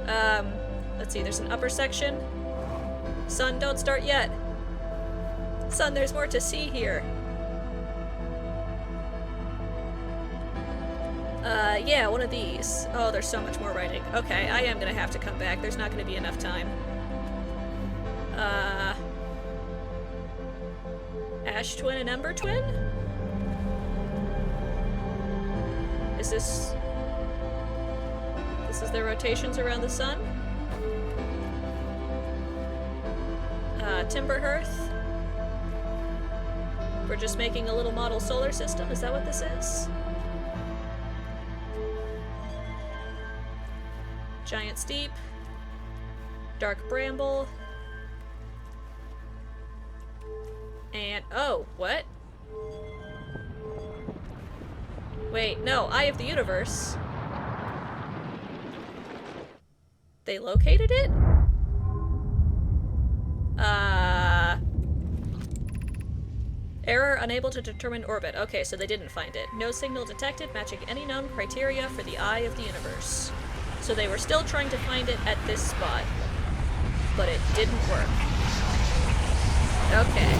[SPEAKER 1] Let's see, there's an upper section. Sun, don't start yet. Sun, there's more to see here. Yeah, one of these. Oh, there's so much more writing. Okay, I am gonna have to come back. There's not gonna be enough time. Ash Twin and Ember Twin? Is this... This is their rotations around the sun? Timber Hearth? We're just making a little model solar system? Is that what this is? Giant Steep, Dark Bramble, and oh, what? Wait, no, Eye of the Universe. They located it? Error, unable to determine orbit. Okay, so they didn't find it. No signal detected, matching any known criteria for the Eye of the Universe. So they were still trying to find it at this spot, but it didn't work. Okay.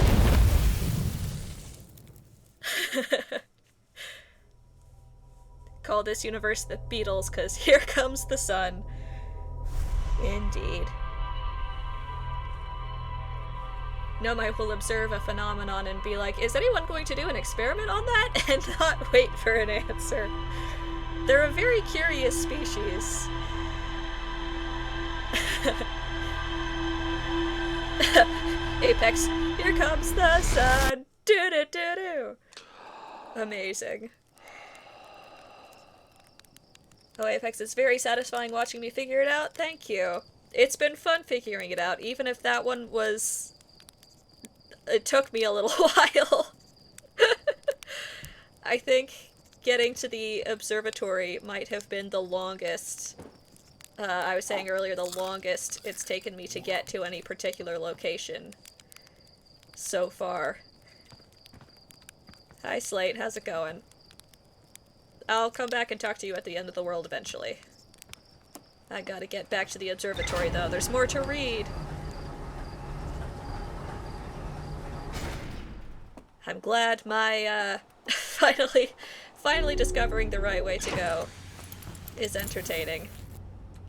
[SPEAKER 1] Call this universe the Beatles, 'cause here comes the sun. Indeed. Nomai will observe a phenomenon and be like, is anyone going to do an experiment on that? And not wait for an answer. They're a very curious species. Apex, here comes the sun. Do-do-do-do. Amazing. Oh, Apex, it's very satisfying watching me figure it out. Thank you. It's been fun figuring it out, even if that one was... It took me a little while. I think getting to the observatory might have been the longest. I was saying earlier, the longest it's taken me to get to any particular location so far. Hi, Slate. How's it going? I'll come back and talk to you at the end of the world eventually. I gotta get back to the observatory, though. There's more to read. I'm glad my, finally discovering the right way to go is entertaining.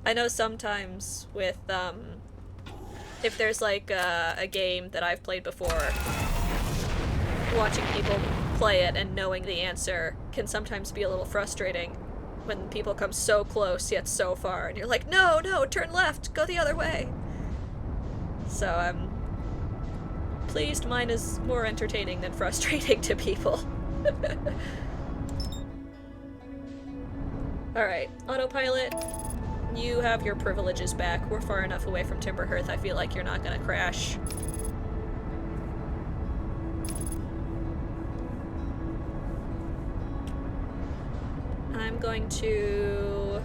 [SPEAKER 1] I know sometimes with, if there's like a game that I've played before, watching people play it and knowing the answer can sometimes be a little frustrating when people come so close yet so far, and you're like, no, turn left, go the other way. So I'm pleased mine is more entertaining than frustrating to people. Alright, autopilot, you have your privileges back. We're far enough away from Timberhearth, I feel like you're not gonna crash. I'm going to...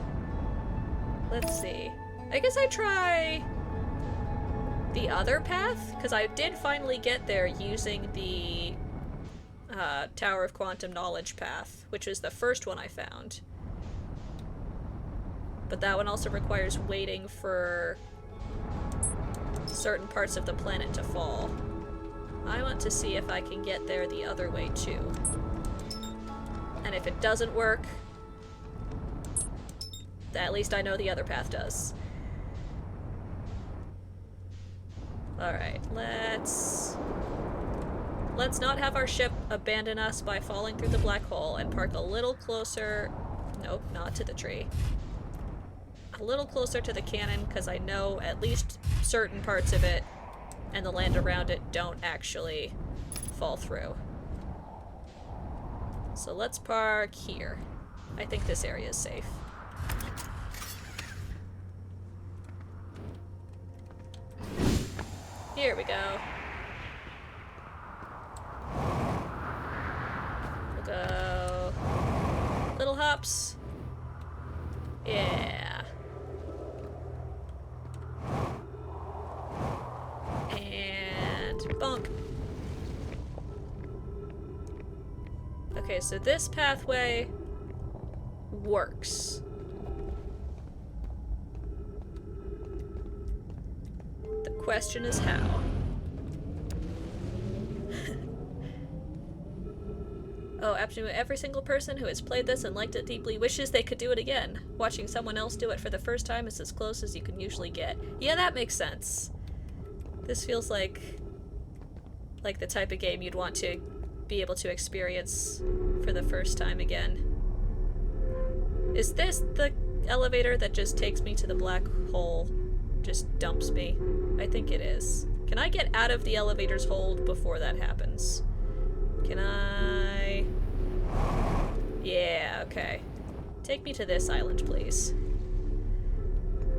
[SPEAKER 1] let's see. I guess I try the other path, because I did finally get there using the Tower of Quantum Knowledge path, which was the first one I found. But that one also requires waiting for certain parts of the planet to fall. I want to see if I can get there the other way too. And if it doesn't work, at least I know the other path does. Alright, let's not have our ship abandon us by falling through the black hole and park a little closer... Nope, not to the tree. A little closer to the cannon, because I know at least certain parts of it and the land around it don't actually fall through. So let's park here. I think this area is safe. Here we go. We'll go... little hops. Yeah. And bonk. Okay, so this pathway works. The question is how. Oh, absolutely every single person who has played this and liked it deeply wishes they could do it again. Watching someone else do it for the first time is as close as you can usually get. Yeah, that makes sense. This feels like the type of game you'd want to be able to experience for the first time again. Is this the elevator that just takes me to the black hole? Just dumps me? I think it is. Can I get out of the elevator's hold before that happens? Can I... Yeah, okay. Take me to this island, please.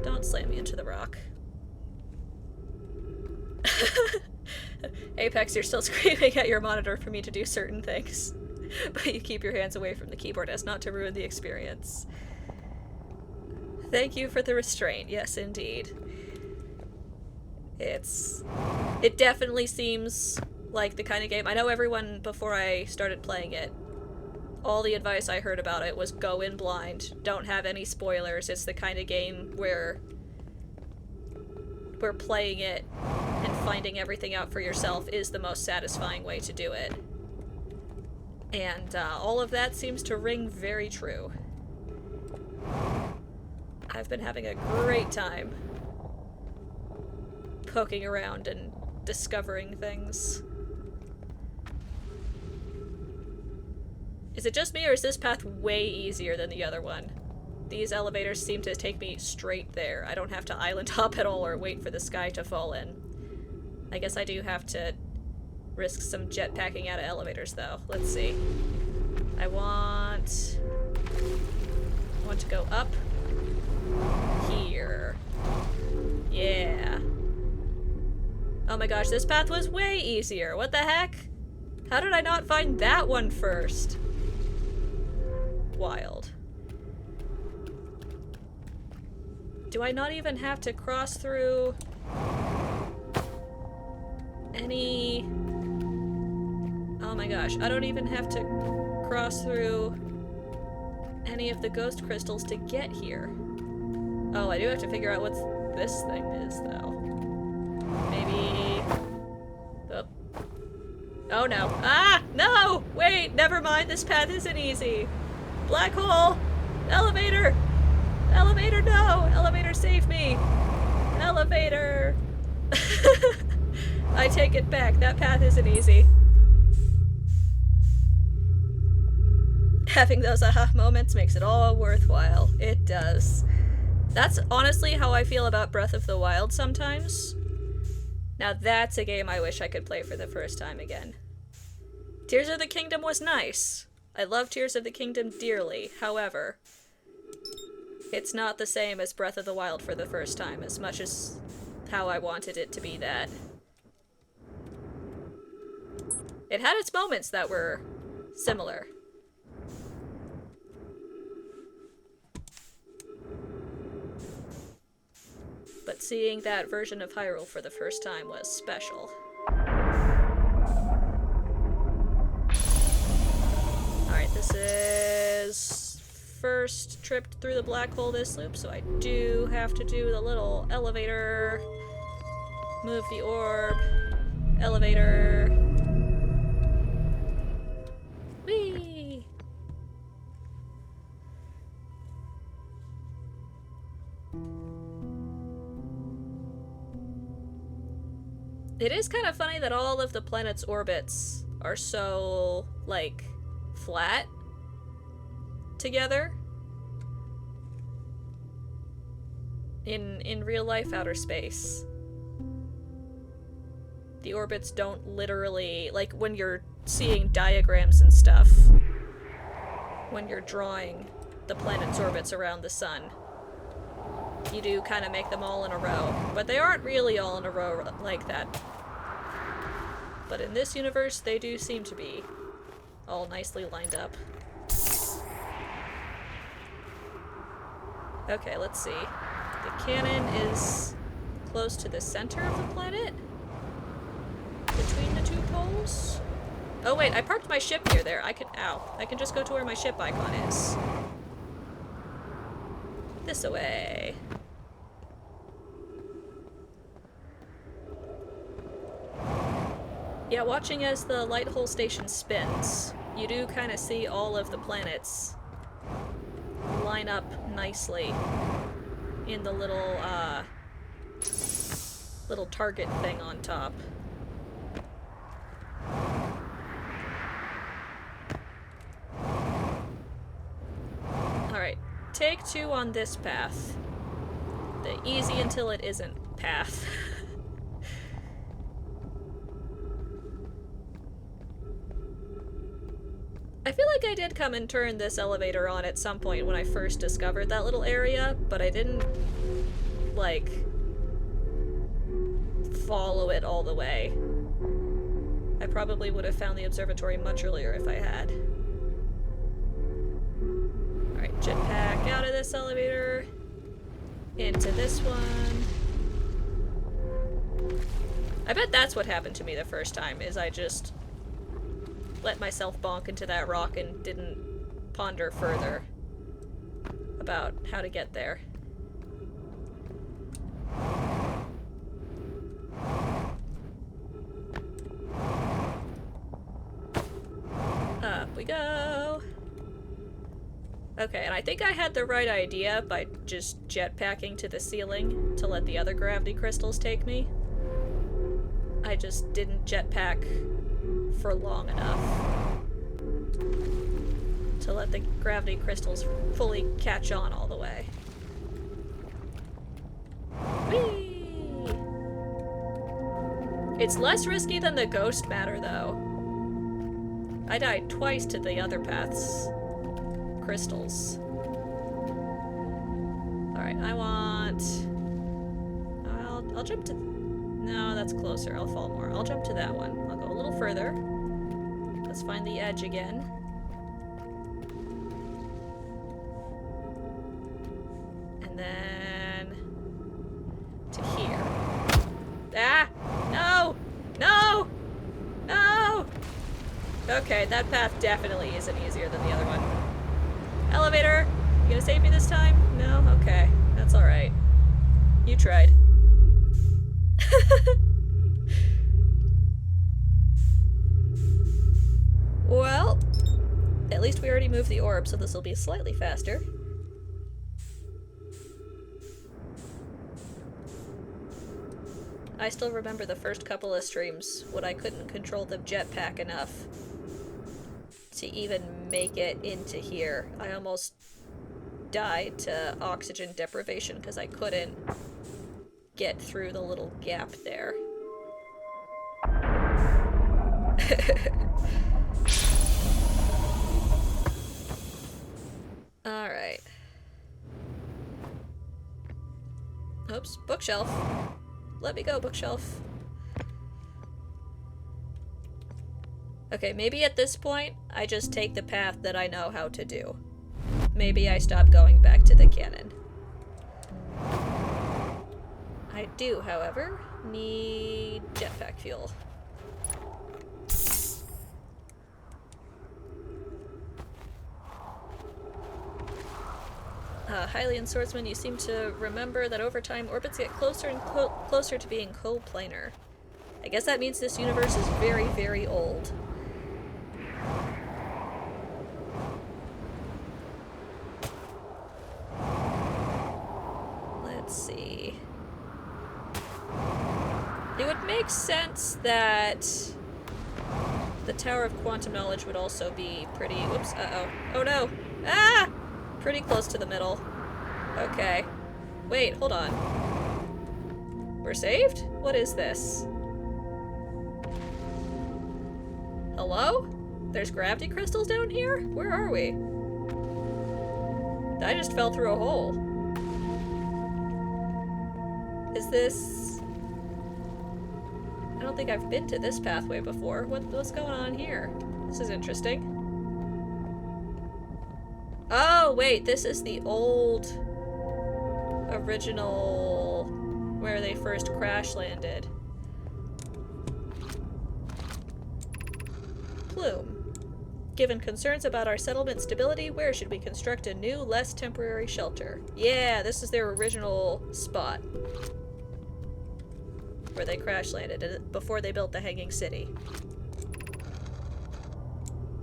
[SPEAKER 1] Don't slam me into the rock. Apex, you're still screaming at your monitor for me to do certain things. But you keep your hands away from the keyboard as not to ruin the experience. Thank you for the restraint. Yes, indeed. It definitely seems like the kind of game... I know everyone, before I started playing it, all the advice I heard about it was go in blind, don't have any spoilers. It's the kind of game where playing it and finding everything out for yourself is the most satisfying way to do it. And all of that seems to ring very true. I've been having a great time poking around and discovering things. Is it just me, or is this path way easier than the other one? These elevators seem to take me straight there. I don't have to island hop at all or wait for the sky to fall in. I guess I do have to risk some jetpacking out of elevators, though. Let's see. I want to go up here. Yeah. Oh my gosh, this path was way easier. What the heck? How did I not find that one first? Wild. Do I not even have to cross through any... Oh my gosh, I don't even have to cross through any of the ghost crystals to get here. Oh, I do have to figure out what this thing is, though. Maybe... Oh. Oh no. Ah! No! Wait, never mind, this path isn't easy. Black hole! Elevator! Elevator, no! Elevator, save me! Elevator! I take it back, that path isn't easy. Having those aha moments makes it all worthwhile. It does. That's honestly how I feel about Breath of the Wild sometimes. Now that's a game I wish I could play for the first time again. Tears of the Kingdom was nice. I love Tears of the Kingdom dearly. However, it's not the same as Breath of the Wild for the first time, as much as how I wanted it to be that. It had its moments that were similar. But seeing that version of Hyrule for the first time was special. Alright, this is first trip through the black hole this loop, so I do have to do the little elevator. Move the orb. Elevator. Whee! It is kind of funny that all of the planet's orbits are so, like, flat together. In real life outer space. The orbits don't literally, like when you're seeing diagrams and stuff, when you're drawing the planet's orbits around the sun, you do kind of make them all in a row, but they aren't really all in a row like that. But in this universe, they do seem to be all nicely lined up. Okay, let's see. The cannon is close to the center of the planet? Between the two poles? Oh wait, I parked my ship near there. I can just go to where my ship icon is. This away. Yeah, watching as the light hole station spins, you do kind of see all of the planets line up nicely in the little, little target thing on top. Alright, take 2 on this path. The easy until it isn't path. I feel like I did come and turn this elevator on at some point when I first discovered that little area, but I didn't, like, follow it all the way. I probably would have found the observatory much earlier if I had. Alright, jetpack out of this elevator. Into this one. I bet that's what happened to me the first time, is I just let myself bonk into that rock and didn't ponder further about how to get there. Up we go! Okay, and I think I had the right idea by just jetpacking to the ceiling to let the other gravity crystals take me. I just didn't jetpack for long enough to let the gravity crystals fully catch on all the way. Whee! It's less risky than the ghost matter, though. I died twice to the other path's crystals. Alright, I want... I'll jump to... No, that's closer. I'll fall more. I'll jump to that one. I'll go a little further. Let's find the edge again. And then... to here. Ah! No! No! No! Okay, that path definitely isn't easier than the other one. Elevator! You gonna save me this time? No? Okay. That's alright. You tried. Well, at least we already moved the orb, so this will be slightly faster. I still remember the first couple of streams when I couldn't control the jetpack enough to even make it into here. I almost died to oxygen deprivation because I couldn't get through the little gap there. Alright. Oops, bookshelf. Let me go, bookshelf. Okay, maybe at this point, I just take the path that I know how to do. Maybe I stop going back to the cannon. I do, however, need jetpack fuel. Hylian swordsman, you seem to remember that over time orbits get closer and closer to being coplanar. I guess that means this universe is very, very old. Let's see. It would make sense that the Tower of Quantum Knowledge would also be pretty... Whoops, uh-oh. Oh no! Ah! Pretty close to the middle. Okay. Wait, hold on. We're saved? What is this? Hello? There's gravity crystals down here? Where are we? I just fell through a hole. Is this... I don't think I've been to this pathway before. What's going on here? This is interesting. Oh, wait, this is the old original where they first crash landed. Plume. Given concerns about our settlement stability, where should we construct a new, less temporary shelter? Yeah, this is their original spot where they crash landed before they built the Hanging City.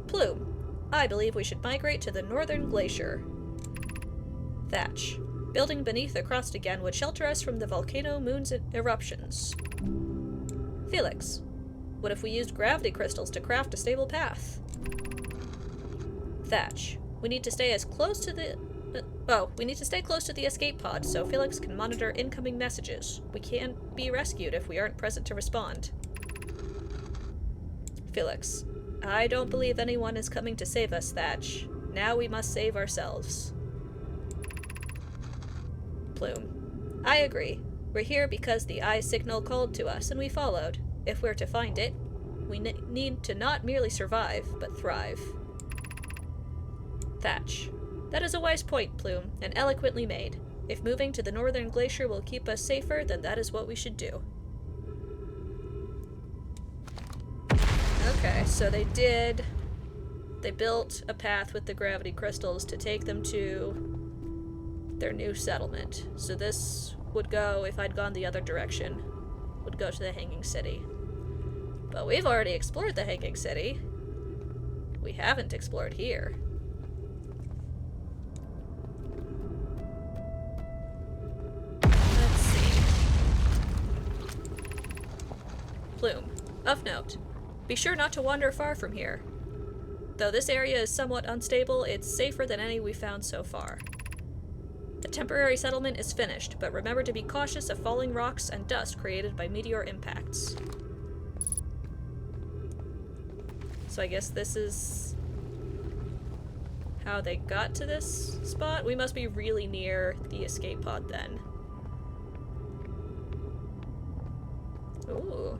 [SPEAKER 1] Plume. I believe we should migrate to the northern glacier. Thatch. Building beneath the crust again would shelter us from the volcano moon's eruptions. Felix. What if we used gravity crystals to craft a stable path? Thatch. We need to stay as close to the... we need to stay close to the escape pod so Felix can monitor incoming messages. We can't be rescued if we aren't present to respond. Felix. I don't believe anyone is coming to save us, Thatch. Now we must save ourselves. Plume. I agree. We're here because the eye signal called to us and we followed. If we're to find it, we need to not merely survive, but thrive. Thatch. That is a wise point, Plume, and eloquently made. If moving to the northern glacier will keep us safer, then that is what we should do. Okay, so they built a path with the gravity crystals to take them to their new settlement. So this would go, if I'd gone the other direction, would go to the Hanging City. But we've already explored the Hanging City. We haven't explored here. Let's see. Plume. Of note. Be sure not to wander far from here. Though this area is somewhat unstable, it's safer than any we've found so far. The temporary settlement is finished, but remember to be cautious of falling rocks and dust created by meteor impacts. So I guess this is how they got to this spot? We must be really near the escape pod then. Ooh.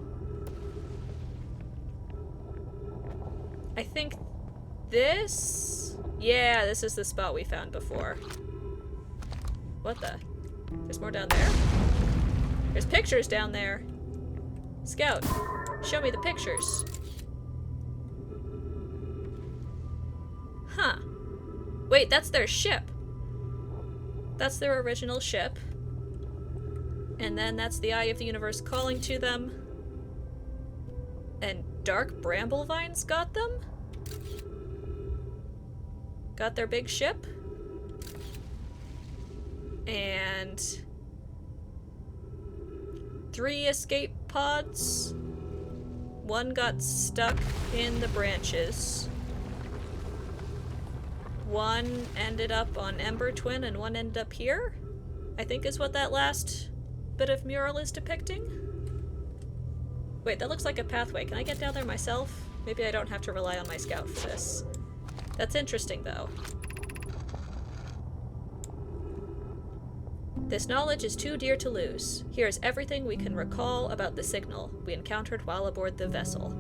[SPEAKER 1] I think this... Yeah, this is the spot we found before. What the? There's more down there? There's pictures down there! Scout, show me the pictures. Wait, that's their ship. That's their original ship. And then that's the Eye of the Universe calling to them. And dark bramble vines got them? Got their big ship? And 3 escape pods. 1 got stuck in the branches. 1 ended up on Ember Twin and 1 ended up here? I think is what that last bit of mural is depicting. Wait, that looks like a pathway. Can I get down there myself? Maybe I don't have to rely on my scout for this. That's interesting, though. This knowledge is too dear to lose. Here is everything we can recall about the signal we encountered while aboard the vessel.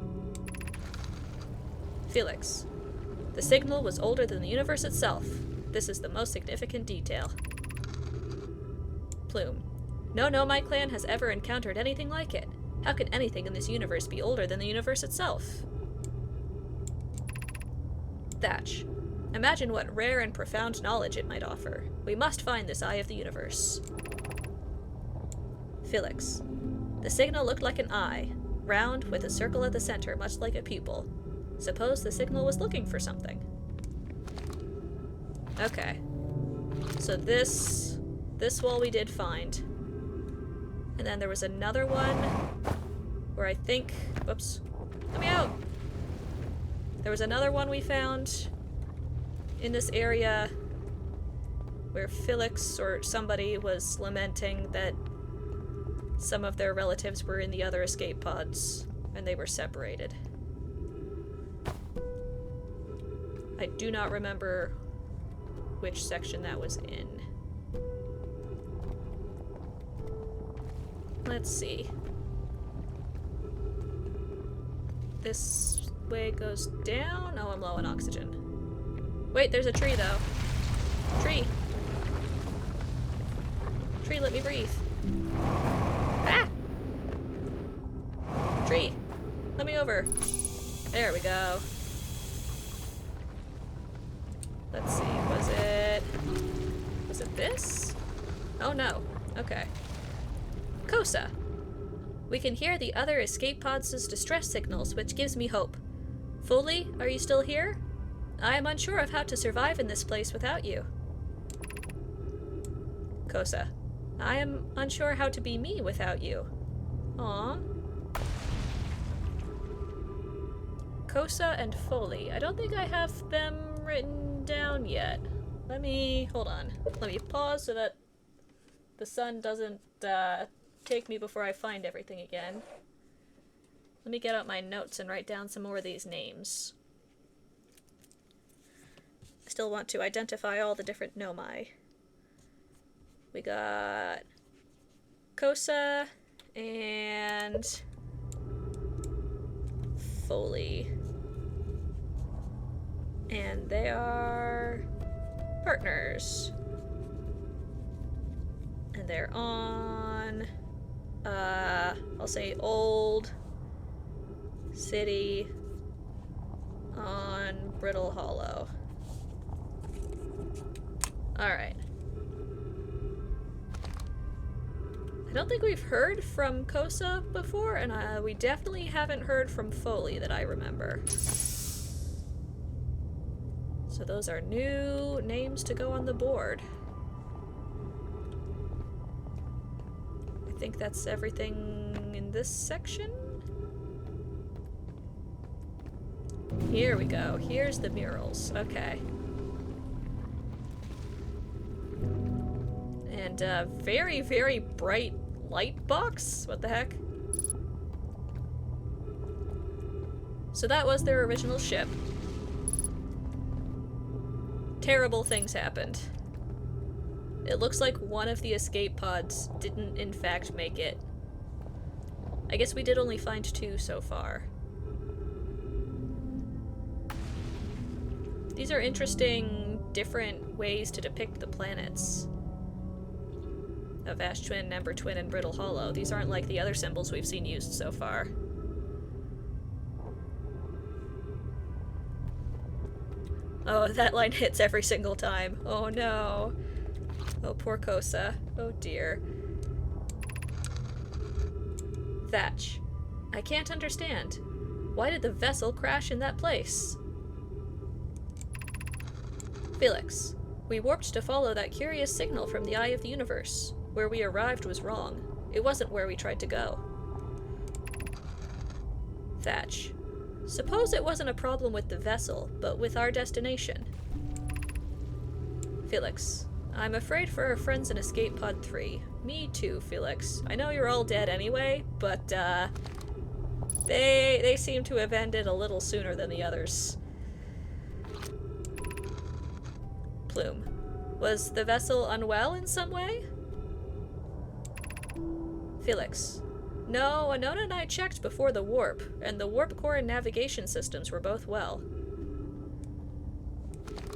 [SPEAKER 1] Felix. The signal was older than the universe itself. This is the most significant detail. Plume. No Nomai clan has ever encountered anything like it. How could anything in this universe be older than the universe itself? Thatch. Imagine what rare and profound knowledge it might offer. We must find this Eye of the Universe. Felix. The signal looked like an eye, round with a circle at the center, much like a pupil. Suppose the signal was looking for something. Okay. So this wall we did find. And then there was another one where I think... Whoops. Let me out! There was another one we found in this area where Felix or somebody was lamenting that some of their relatives were in the other escape pods and they were separated. I do not remember which section that was in. Let's see. This way goes down. Oh, I'm low on oxygen. Wait, there's a tree, though. Tree. Tree, let me breathe. Ah! Tree, let me over. There we go. Let's see, was it this? Oh no, okay. Kosa. We can hear the other escape pods' distress signals, which gives me hope. Foley, are you still here? I am unsure of how to survive in this place without you. Kosa. I am unsure how to be me without you. Aww. Kosa and Foley. I don't think I have them written down yet. Hold on. Let me pause so that the sun doesn't take me before I find everything again. Let me get out my notes and write down some more of these names. I still want to identify all the different Nomai. We got Kosa and Foley. And they are partners. And they're on, I'll say Old City on Brittle Hollow. Alright. I don't think we've heard from Kosa before, and we definitely haven't heard from Foley that I remember. So those are new names to go on the board. I think that's everything in this section. Here we go. Here's the murals. Okay. And a very, very bright light box? What the heck? So that was their original ship. Terrible things happened. It looks like one of the escape pods didn't in fact make it. I guess we did only find 2 so far. These are interesting, different ways to depict the planets of Ash Twin, Ember Twin, and Brittle Hollow. These aren't like the other symbols we've seen used so far. Oh, that line hits every single time. Oh no. Oh, poor Kosa. Oh dear. Thatch. I can't understand. Why did the vessel crash in that place? Felix. We warped to follow that curious signal from the eye of the universe. Where we arrived was wrong. It wasn't where we tried to go. Thatch. Suppose it wasn't a problem with the vessel, but with our destination. Felix. I'm afraid for our friends in Escape Pod 3. Me too, Felix. I know you're all dead anyway, but, they seem to have ended a little sooner than the others. Plume. Was the vessel unwell in some way? Felix. No, Anona and I checked before the warp, and the warp core and navigation systems were both well.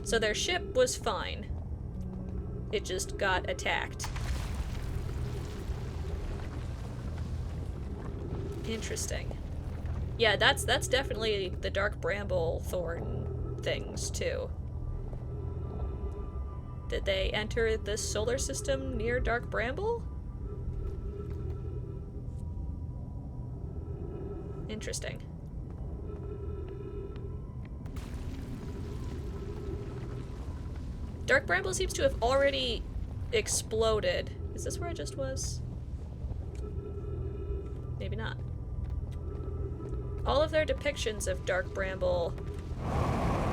[SPEAKER 1] So their ship was fine. It just got attacked. Interesting. Yeah, that's definitely the dark bramble thorn things, too. Did they enter the solar system near dark bramble? Interesting. Dark bramble seems to have already exploded. Is this where I just was? Maybe not. All of their depictions of dark bramble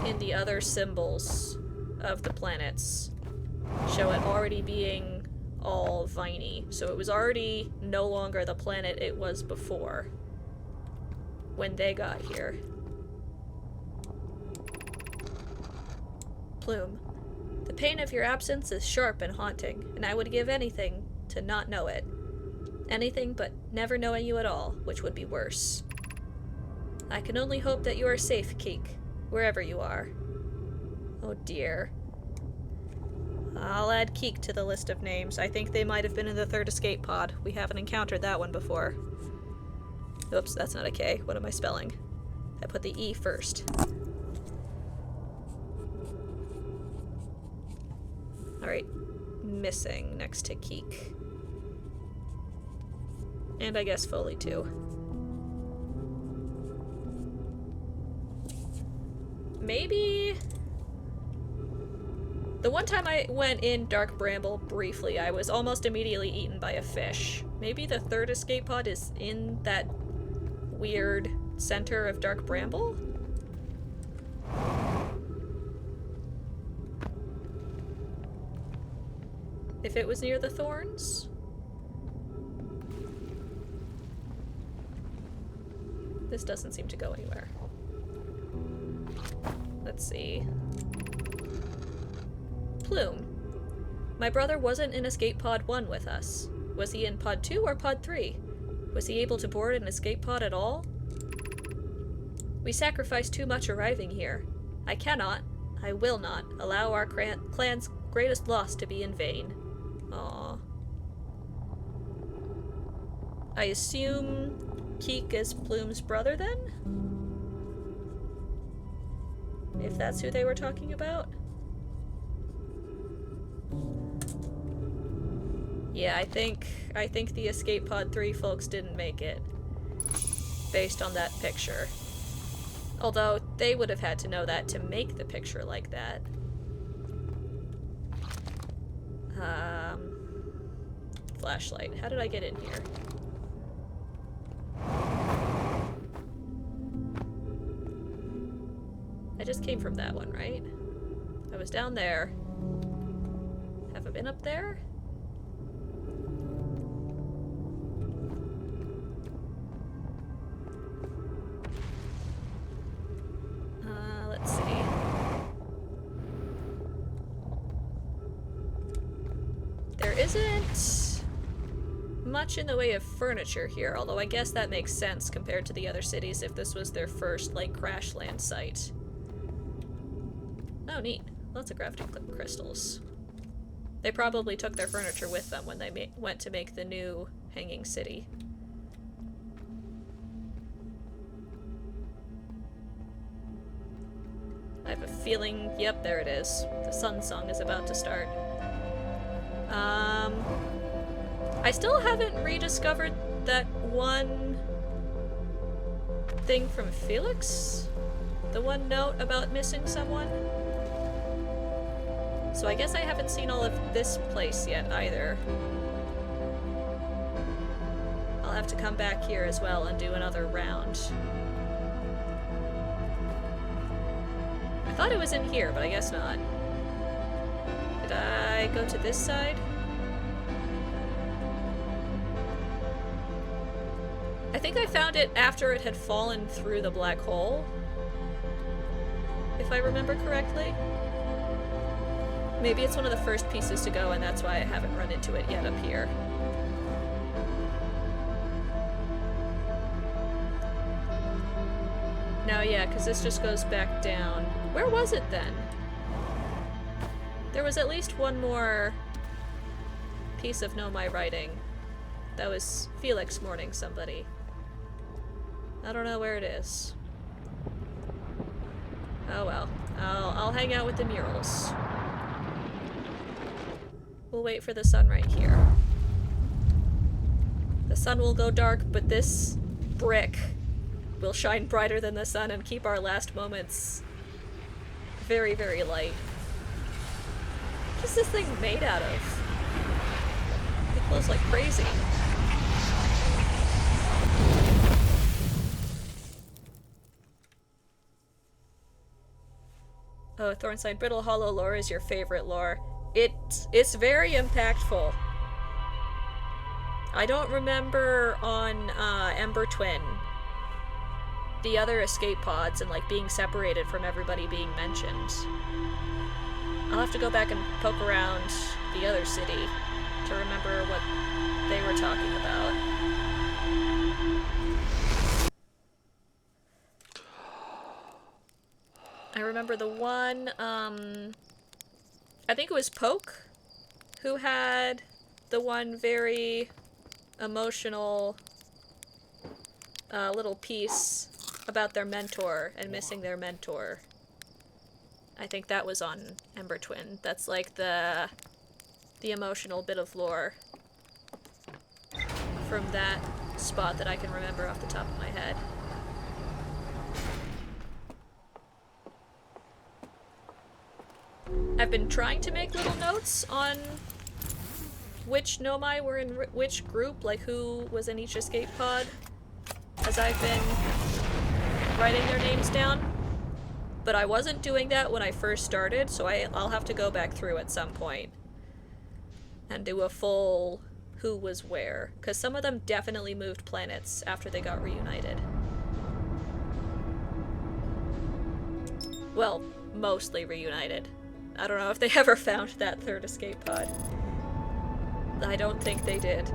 [SPEAKER 1] in the other symbols of the planets show it already being all viney. So it was already no longer the planet it was before when they got here. Plume. The pain of your absence is sharp and haunting, and I would give anything to not know it. Anything but never knowing you at all, which would be worse. I can only hope that you are safe, Keek, wherever you are. Oh dear. I'll add Keek to the list of names. I think they might have been in the third escape pod. We haven't encountered that one before. Oops, that's not a K. What am I spelling? I put the E first. Alright. Missing next to Keek. And I guess Foley too. Maybe... The one time I went in Dark Bramble briefly, I was almost immediately eaten by a fish. Maybe the third escape pod is in that weird center of Dark Bramble? If it was near the thorns? This doesn't seem to go anywhere. Let's see. Plume. My brother wasn't in Escape Pod 1 with us. Was he in Pod 2 or Pod 3? Was he able to board an escape pod at all? We sacrificed too much arriving here. I cannot, I will not, allow our clan's greatest loss to be in vain. Aww. I assume Keek is Plume's brother then? If that's who they were talking about? Yeah, I think the Escape Pod 3 folks didn't make it. Based on that picture. Although, they would have had to know that to make the picture like that. Flashlight. How did I get in here? I just came from that one, right? I was down there. Have I been up there? Let's see. There isn't much in the way of furniture here, although I guess that makes sense compared to the other cities if this was their first, like, crash land site. Oh, neat. Lots of gravity crystals. They probably took their furniture with them when they went to make the new hanging city. I have a feeling, yep, there it is. The sun song is about to start. I still haven't rediscovered that one thing from Felix? The one note about missing someone? So I guess I haven't seen all of this place yet either. I'll have to come back here as well and do another round. I thought it was in here, but I guess not. Did I go to this side? I think I found it after it had fallen through the black hole, if I remember correctly. Maybe it's one of the first pieces to go and that's why I haven't run into it yet up here. No, yeah, because this just goes back down. Where was it then? There was at least one more piece of Nomai writing. That was Felix mourning somebody. I don't know where it is. Oh well. I'll hang out with the murals. We'll wait for the sun right here. The sun will go dark, but this brick will shine brighter than the sun and keep our last moments very, very light. What is this thing made out of? It glows like crazy. Oh, Thornside, Brittle Hollow lore is your favorite lore. It's very impactful. I don't remember on Ember Twin the other escape pods and like being separated from everybody being mentioned. I'll have to go back and poke around the other city to remember what they were talking about. I remember the one, I think it was Poke, who had the one very emotional little piece about their mentor and missing their mentor. I think that was on Ember Twin. That's like the emotional bit of lore from that spot that I can remember off the top of my head. I've been trying to make little notes on which Nomai were in which group, like who was in each escape pod, as I've been writing their names down. But I wasn't doing that when I first started, so I'll have to go back through at some point and do a full who was where, because some of them definitely moved planets after they got reunited. Well, mostly reunited. I don't know if they ever found that third escape pod. I don't think they did.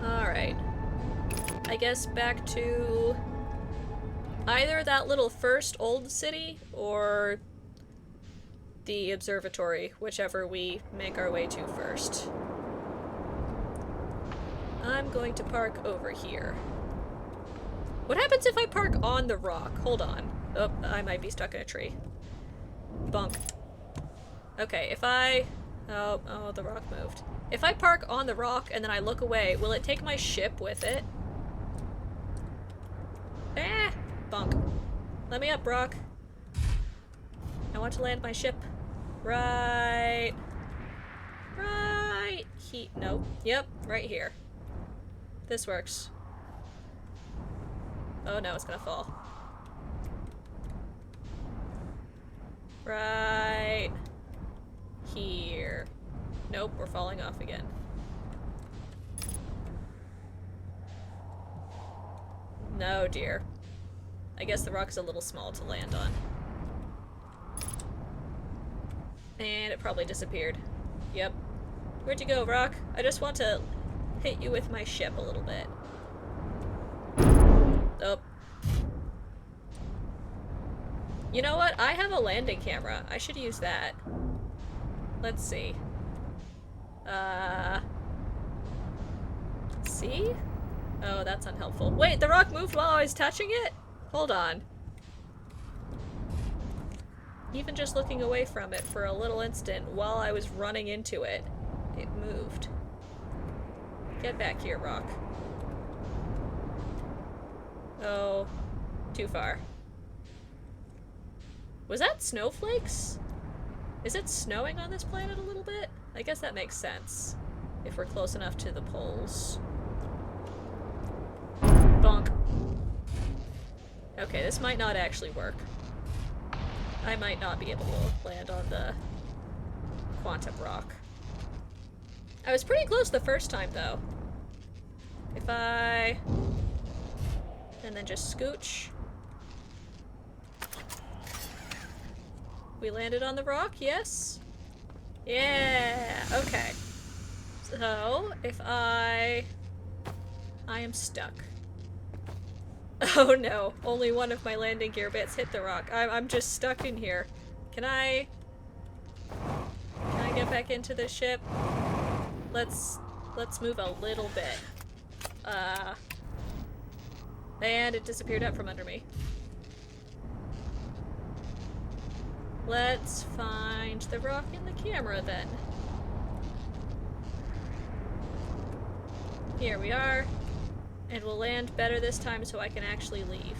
[SPEAKER 1] Alright. I guess back to either that little first old city or the Observatory, whichever we make our way to first. I'm going to park over here. What happens if I park on the rock? Hold on. Oh, I might be stuck in a tree. Bunk. Okay, if I... Oh, the rock moved. If I park on the rock and then I look away, will it take my ship with it? Ah! Bunk. Let me up, rock. I want to land my ship. Right. Nope. Yep, right here. This works. Oh no, it's gonna fall. Right here. Nope, we're falling off again. No, dear. I guess the rock's a little small to land on. And it probably disappeared. Yep. Where'd you go, rock? I just want to hit you with my ship a little bit. Oh. You know what? I have a landing camera. I should use that. Let's see. See? Oh, that's unhelpful. Wait, the rock moved while I was touching it? Hold on. Even just looking away from it for a little instant while I was running into it, it moved. Get back here, rock. Oh, too far. Was that snowflakes? Is it snowing on this planet a little bit? I guess that makes sense. If we're close enough to the poles. Bonk. Okay, this might not actually work. I might not be able to land on the quantum rock. I was pretty close the first time, though. If I... and then just scooch. We landed on the rock, yes? Yeah, okay. So, if I am stuck. Oh no, only one of my landing gear bits hit the rock. I'm just stuck in here. Can I get back into the ship? Let's move a little bit. And it disappeared out from under me. Let's find the rock in the camera then. Here we are. And we'll land better this time so I can actually leave.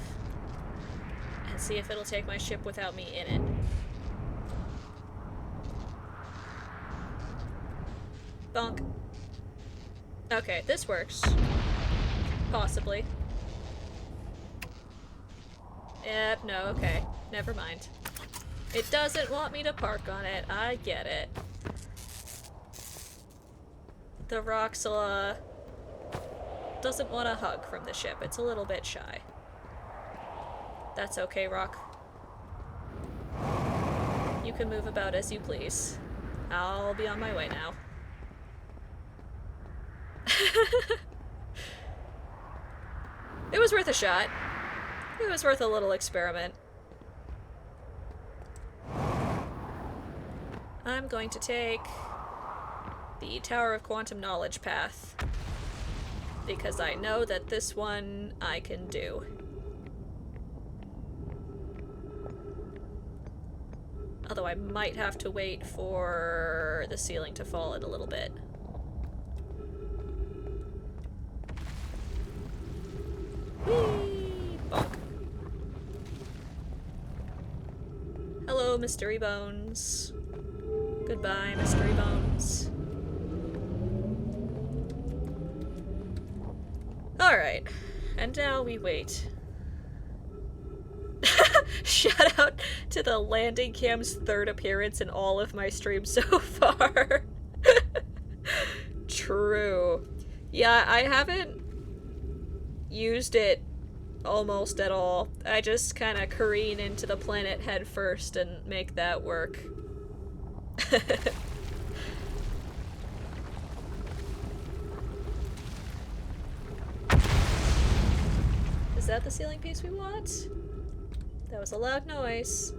[SPEAKER 1] And see if it'll take my ship without me in it. Bonk. Okay, this works. Possibly. Yep, no, okay. Never mind. It doesn't want me to park on it. I get it. The rock's doesn't want a hug from the ship. It's a little bit shy. That's okay, rock. You can move about as you please. I'll be on my way now. It was worth a shot. It was worth a little experiment. I'm going to take the Tower of Quantum Knowledge path, because I know that this one I can do. Although I might have to wait for the ceiling to fall in a little bit. Whee! Bonk. Hello, Mystery Bones. Goodbye, Mystery Bones. Alright, and now we wait. Shout out to the landing cam's third appearance in all of my streams so far. True. Yeah, I haven't used it almost at all. I just kind of careen into the planet head first and make that work. Is that the ceiling piece we want? That was a loud noise.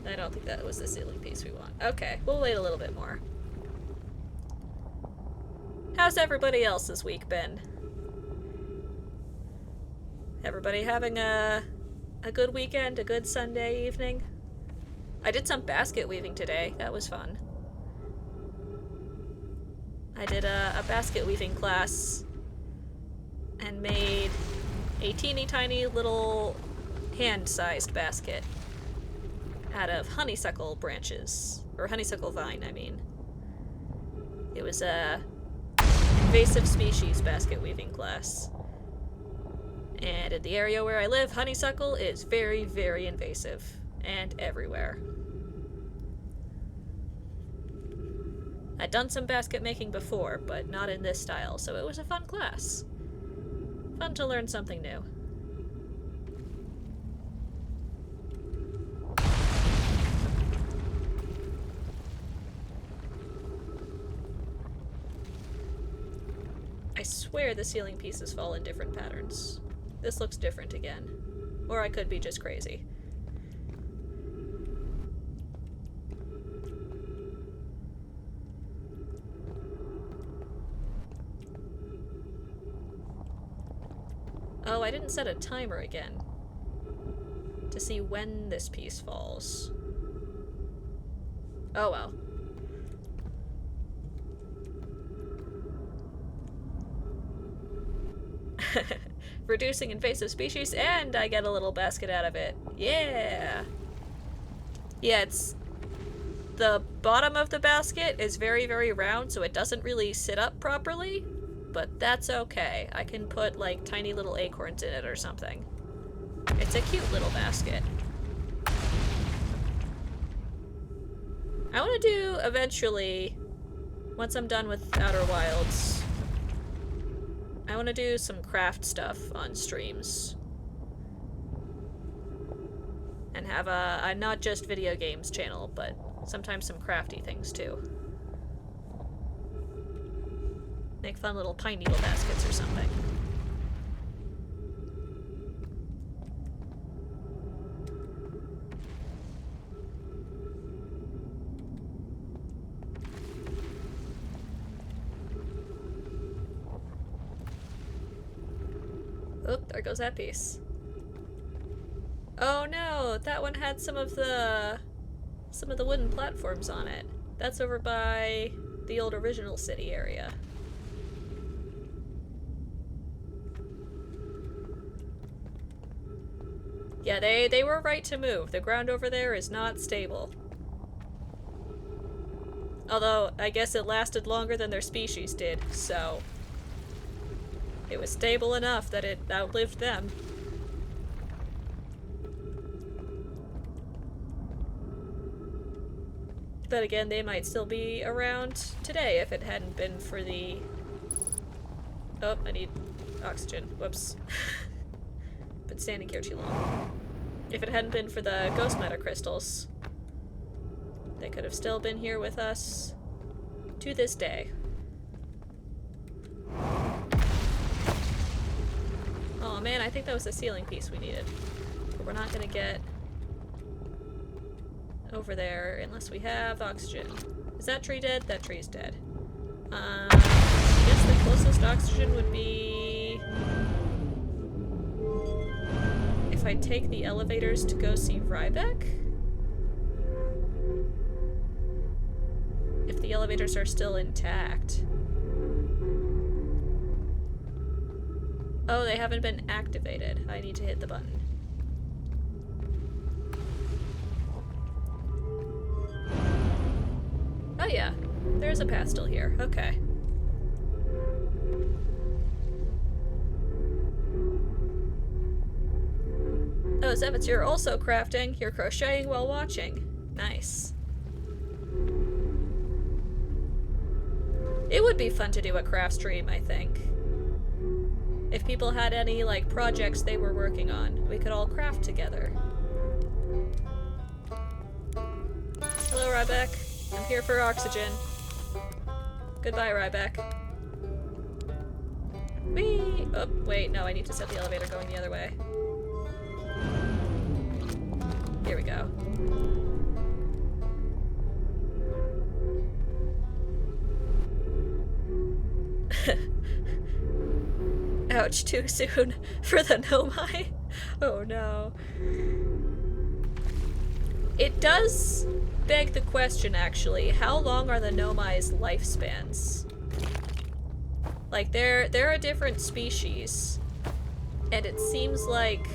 [SPEAKER 1] I don't think that was the ceiling piece we want. Okay, we'll wait a little bit more. How's everybody else's week been? Everybody having a good weekend, a good Sunday evening? I did some basket weaving today. That was fun. I did a basket weaving class and made a teeny tiny little hand-sized basket out of honeysuckle branches. Or honeysuckle vine, I mean. It was a invasive species basket weaving class. And in the area where I live, honeysuckle is very, very invasive. And everywhere. I'd done some basket making before, but not in this style, so it was a fun class. Fun to learn something new. I swear the ceiling pieces fall in different patterns. This looks different again. Or I could be just crazy. Oh, I didn't set a timer again to see when this piece falls. Oh well. Reducing invasive species, and I get a little basket out of it. Yeah! Yeah, it's... The bottom of the basket is very, very round, so it doesn't really sit up properly, but that's okay. I can put, like, tiny little acorns in it or something. It's a cute little basket. I want to do, eventually, once I'm done with Outer Wilds, I want to do some craft stuff on streams. And have a not just video games channel, but sometimes some crafty things too. Make fun little pine needle baskets or something. Oop, there goes that piece. Oh no, that one had some of the wooden platforms on it. That's over by the old original city area. Yeah, they were right to move. The ground over there is not stable. Although, I guess it lasted longer than their species did, so... It was stable enough that it outlived them. But again, they might still be around today if it hadn't been for the... Oh, I need oxygen. Whoops. Been standing here too long. If it hadn't been for the ghost matter crystals, they could have still been here with us to this day. Oh man, I think that was the ceiling piece we needed. But we're not gonna get over there unless we have oxygen. Is that tree dead? That tree's dead. I guess the closest oxygen would be... if I take the elevators to go see Rybeck? If the elevators are still intact. Oh, they haven't been activated. I need to hit the button. Oh yeah, there's a path still here. Okay. Oh, Zevitz, you're also crafting. You're crocheting while watching. Nice. It would be fun to do a craft stream, I think. If people had any, like, projects they were working on, we could all craft together. Hello, Rybeck. I'm here for oxygen. Goodbye, Rybeck. Whee! Oh, wait, no, I need to set the elevator going the other way. Here we go. Ouch, too soon for the Nomai. Oh no. It does beg the question, actually, how long are the Nomai's lifespans? Like, they're a different species, and it seems like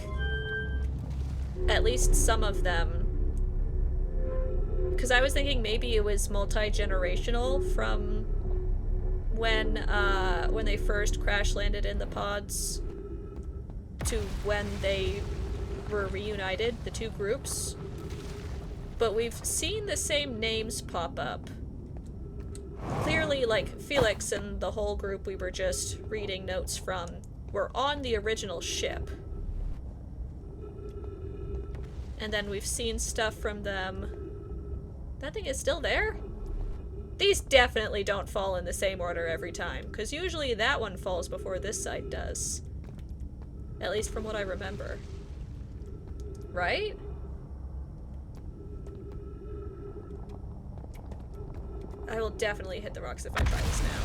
[SPEAKER 1] at least some of them, because I was thinking maybe it was multi-generational from when they first crash landed in the pods to when they were reunited, the two groups. But we've seen the same names pop up. Clearly, like, Felix and the whole group we were just reading notes from were on the original ship. And then we've seen stuff from them. That thing is still there? These definitely don't fall in the same order every time, because usually that one falls before this side does. At least from what I remember. Right? I will definitely hit the rocks if I try this now.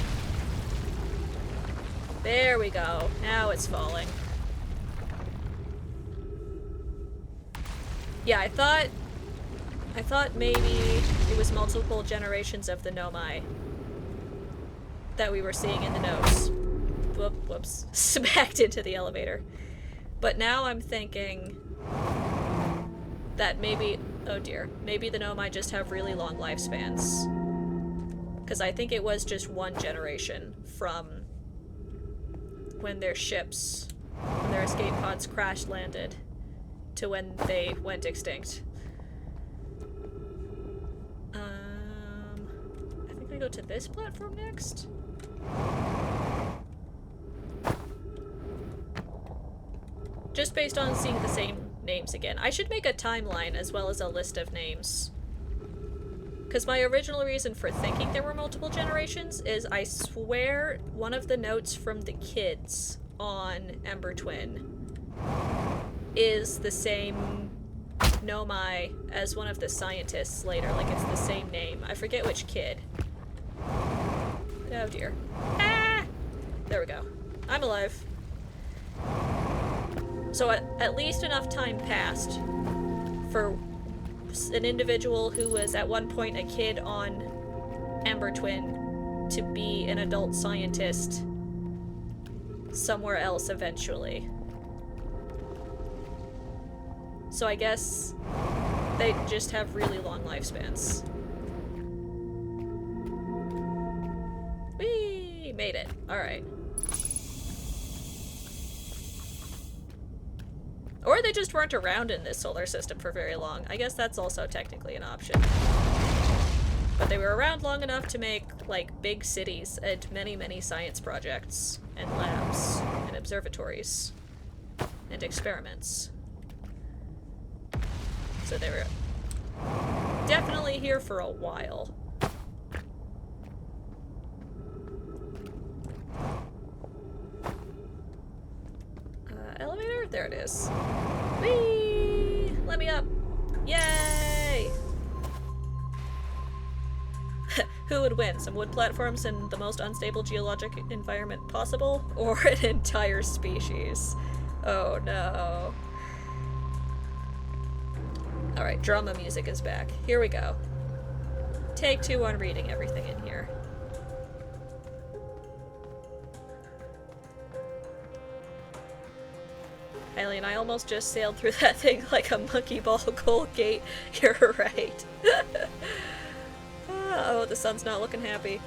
[SPEAKER 1] There we go. Now it's falling. Yeah, I thought maybe it was multiple generations of the Nomai that we were seeing in the notes. Whoops. Smacked into the elevator. But now I'm thinking that maybe, oh dear, maybe the Nomai just have really long lifespans. Because I think it was just one generation from when their ships, when their escape pods crash landed, to when they went extinct. I think I go to this platform next? Just based on seeing the same names again. I should make a timeline as well as a list of names. Because my original reason for thinking there were multiple generations is I swear one of the notes from the kids on Ember Twin is the same Nomai as one of the scientists later. Like, it's the same name. I forget which kid. Oh dear. Ah! There we go. I'm alive. So at least enough time passed for an individual who was at one point a kid on Ember Twin to be an adult scientist somewhere else eventually. So I guess they just have really long lifespans. Whee! Made it. Alright. Or they just weren't around in this solar system for very long. I guess that's also technically an option. But they were around long enough to make, like, big cities and many, many science projects, and labs, and observatories, and experiments. So they were definitely here for a while. Elevator? There it is. Whee! Let me up! Yay! Who would win? Some wood platforms in the most unstable geologic environment possible? Or an entire species? Oh no. Alright, drama music is back. Here we go. Take 2 on reading everything in here. Alien, I almost just sailed through that thing like a monkey ball Colgate. You're right. Oh, the sun's not looking happy.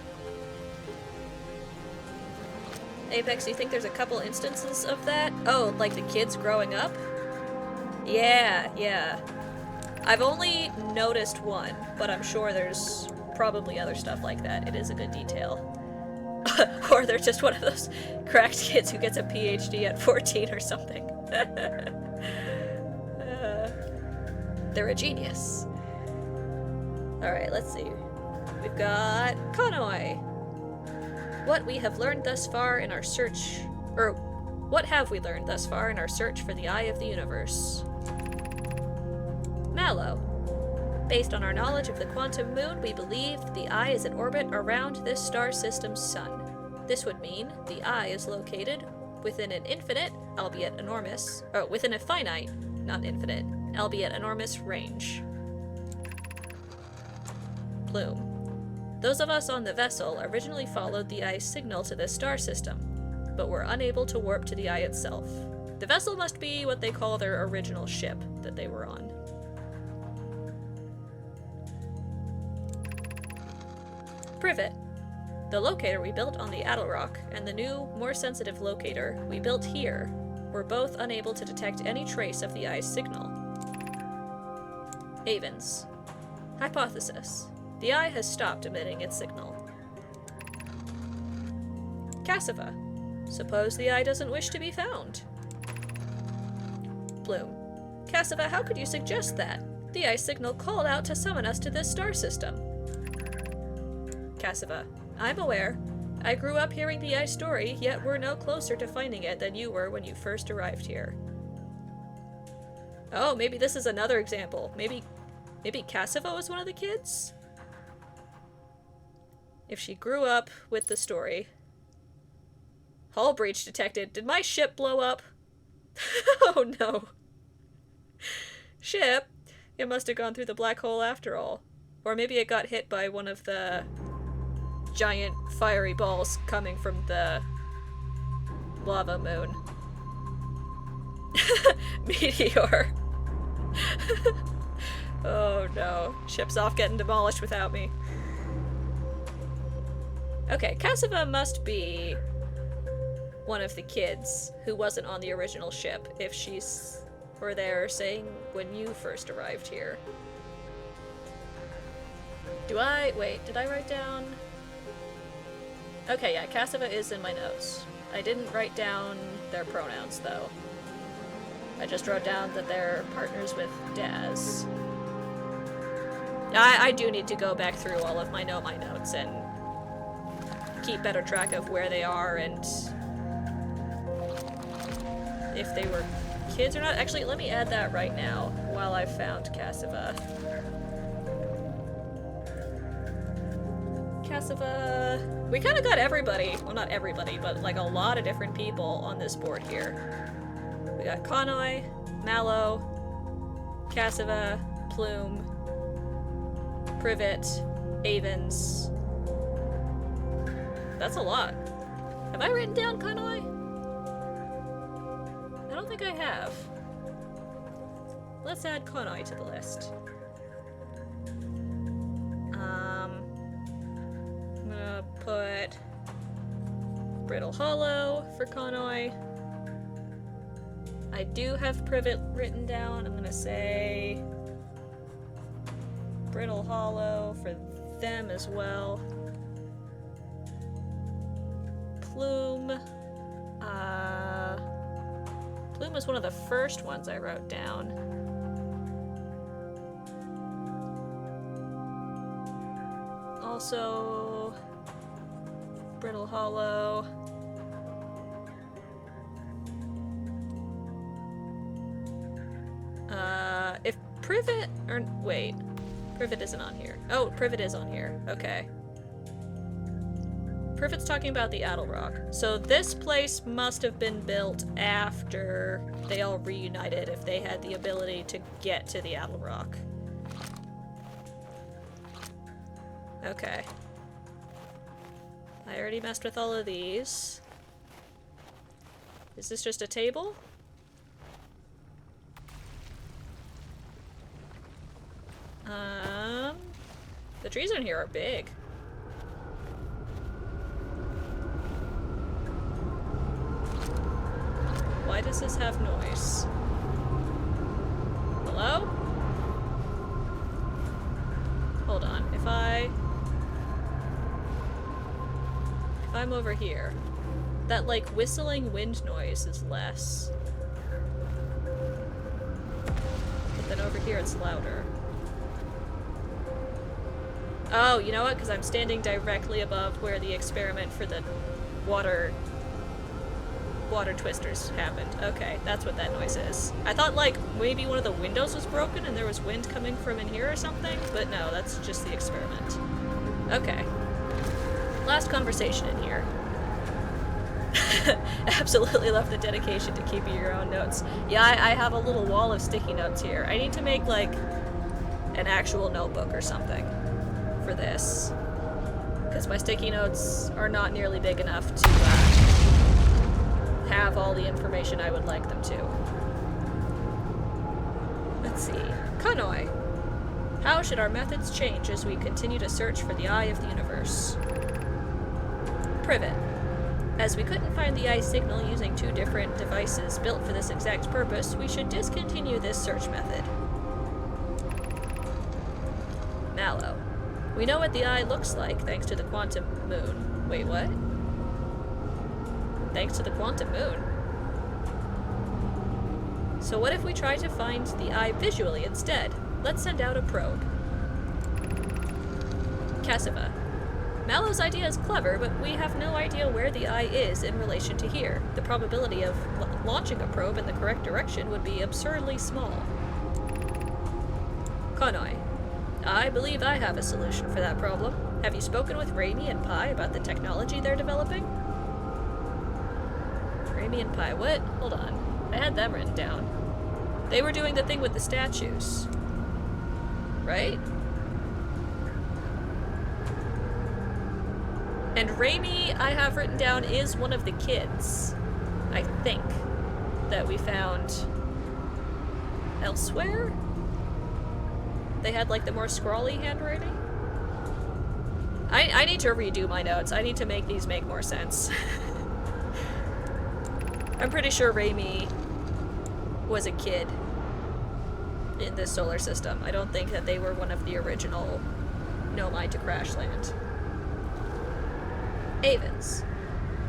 [SPEAKER 1] Apex, do you think there's a couple instances of that? Oh, like the kids growing up? Yeah. I've only noticed one, but I'm sure there's probably other stuff like that. It is a good detail. Or they're just one of those cracked kids who gets a PhD at 14 or something. They're a genius. Alright, let's see. We've got Konoi. What we have learned thus far in our search... Or, what have we learned thus far in our search for the eye of the universe? Mallow. Based on our knowledge of the quantum moon, we believe the eye is in orbit around this star system's sun. This would mean the eye is located within an infinite, albeit enormous, within a finite, not infinite, albeit enormous range. Plume. Those of us on the vessel originally followed the eye's signal to this star system, but were unable to warp to the eye itself. The vessel must be what they call their original ship that they were on. Privet. The locator we built on the Adelrock and the new, more sensitive locator we built here were both unable to detect any trace of the eye's signal. Avens. Hypothesis. The eye has stopped emitting its signal. Cassiva. Suppose the eye doesn't wish to be found. Bloom. Cassiva, how could you suggest that? The eye signal called out to summon us to this star system. Cassiva. I'm aware. I grew up hearing the eye story, yet we're no closer to finding it than you were when you first arrived here. Oh, maybe this is another example. Maybe Cassiva was one of the kids? If she grew up with the story. Hull breach detected. Did my ship blow up? Oh no. Ship, It must have gone through the black hole after all. Or maybe it got hit by one of the giant fiery balls coming from the lava moon. Meteor. Oh no. Ship's off getting demolished without me. Okay, Cassava must be one of the kids who wasn't on the original ship if she's were there saying when you first arrived here. Wait, did I write down? Okay, yeah, Cassava is in my notes. I didn't write down their pronouns though. I just wrote down that they're partners with Daz. I do need to go back through all of my Nomai notes and keep better track of where they are and if they were kids or not. Actually, let me add that right now while I've found Cassava. Cassava... We kind of got everybody. Well, not everybody, but like a lot of different people on this board here. We got Conoi, Mallow, Cassava, Plume, Privet, Avens. That's a lot. Have I written down Conoi? I don't think I have. Let's add Conoi to the list. I'm gonna put Brittle Hollow for Conoi. I do have Privet written down. I'm gonna say Brittle Hollow for them as well. Plume. Plume was one of the first ones I wrote down. Also, Brittle Hollow. If Privet, or wait, Privet isn't on here. Oh, Privet is on here. Okay. Privet's talking about the Addle Rock. So this place must have been built after they all reunited, if they had the ability to get to the Addle Rock. Okay. I already messed with all of these. Is this just a table? The trees in here are big. Why does this have noise? Hello? Hold on. If I'm over here, that like whistling wind noise is less. But then over here it's louder. Oh, you know what? Because I'm standing directly above where the experiment for the water twisters happened. Okay, that's what that noise is. I thought like maybe one of the windows was broken and there was wind coming from in here or something, but no, that's just the experiment. Okay. Last conversation in here. Absolutely love the dedication to keeping your own notes. Yeah, I have a little wall of sticky notes here. I need to make like an actual notebook or something for this, because my sticky notes are not nearly big enough to have all the information I would like them to. Let's see. Conoi. How should our methods change as we continue to search for the eye of the universe? Privet. As we couldn't find the eye signal using two different devices built for this exact purpose, we should discontinue this search method. Mallow. We know what the eye looks like thanks to the quantum moon. Wait, what? Thanks to the quantum moon. So what if we try to find the eye visually instead? Let's send out a probe. Cassava. Mallow's idea is clever, but we have no idea where the eye is in relation to here. The probability of launching a probe in the correct direction would be absurdly small. Conoi. I believe I have a solution for that problem. Have you spoken with Raimi and Pi about the technology they're developing? Raimi and Pi, what? Hold on. I had them written down. They were doing the thing with the statues. right? And Raimi, I have written down, is one of the kids, I think, that we found elsewhere? They had, like, the more scrawly handwriting? I need to redo my notes. I need to make these make more sense. I'm pretty sure Raimi was a kid in this solar system. I don't think that they were one of the original Nomai to crash land. Avens.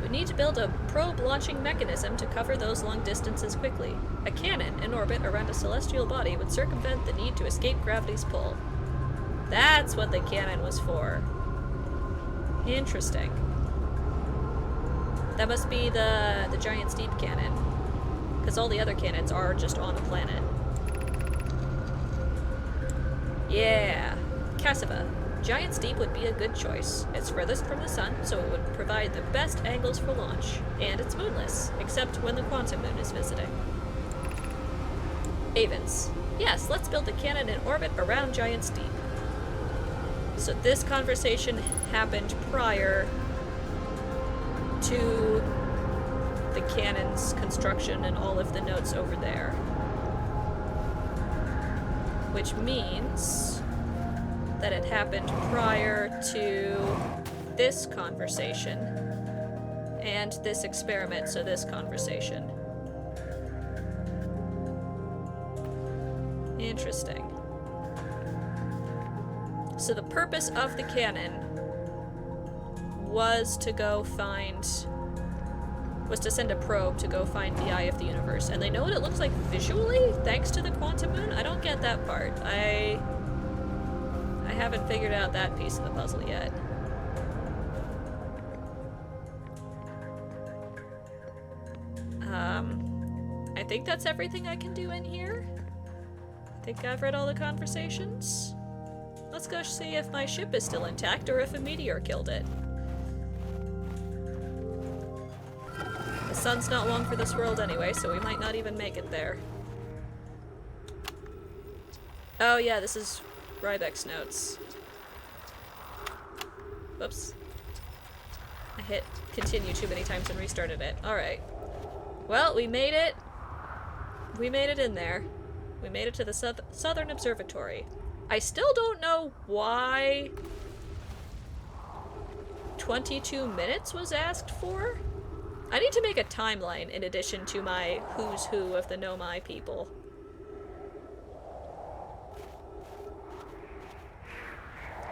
[SPEAKER 1] We need to build a probe launching mechanism to cover those long distances quickly. A cannon in orbit around a celestial body would circumvent the need to escape gravity's pull. That's what the cannon was for. Interesting. That must be the giant steep cannon. Because all the other cannons are just on the planet. Yeah. Cassava. Giant steep would be a good choice. It's furthest from the sun, so it would provide the best angles for launch. And it's moonless, except when the quantum moon is visiting. Avens. Yes, let's build the cannon in orbit around Giant Steep. So this conversation happened prior to the cannon's construction and all of the notes over there. Which means that it happened prior to this conversation and this experiment, so this conversation. Interesting. So the purpose of the cannon was to send a probe to go find the Eye of the Universe. And they know what it looks like visually, thanks to the quantum moon? I don't get that part. I haven't figured out that piece of the puzzle yet. I think that's everything I can do in here. I think I've read all the conversations. Let's go see if my ship is still intact or if a meteor killed it. The sun's not long for this world anyway, so we might not even make it there. Oh yeah, this is Rybek's notes. Whoops. I hit continue too many times and restarted it. Alright. Well, we made it. We made it in there. We made it to the Southern Observatory. I still don't know why 22 minutes was asked for. I need to make a timeline in addition to my who's who of the Nomai people.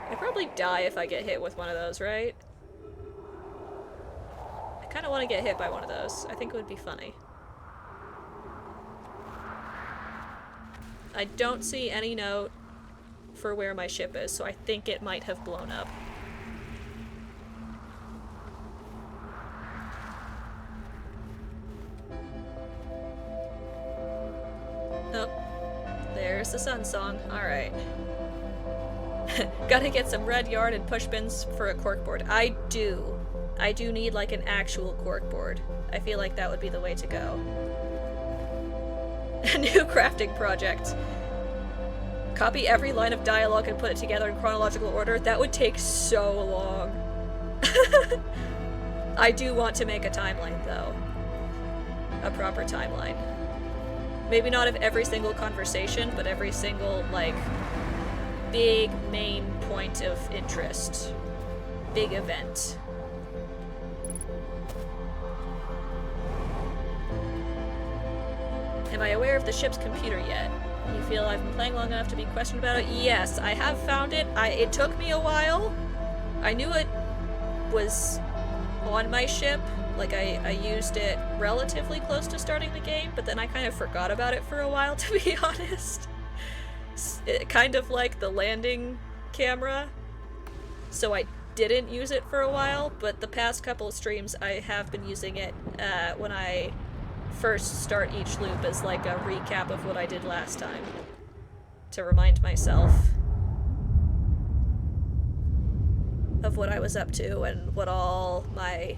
[SPEAKER 1] I'd probably die if I get hit with one of those, right? I kind of want to get hit by one of those. I think it would be funny. I don't see any note for where my ship is, so I think it might have blown up. Oh, there's the sun song. Alright. Gotta get some red yarn and push bins for a corkboard. I do need like an actual corkboard. I feel like that would be the way to go. A new crafting project. Copy every line of dialogue and put it together in chronological order. That would take so long. I do want to make a timeline, though. A proper timeline. Maybe not of every single conversation, but every single, like, big main point of interest. Big event. Am I aware of the ship's computer yet? You feel I've been playing long enough to be questioned about it? Yes, I have found it. It took me a while. I knew it was on my ship. Like, I used it relatively close to starting the game, but then I kind of forgot about it for a while, to be honest. Kind of like the landing camera. So I didn't use it for a while, but the past couple of streams I have been using it when I first start each loop as like a recap of what I did last time, to remind myself of what I was up to and what all my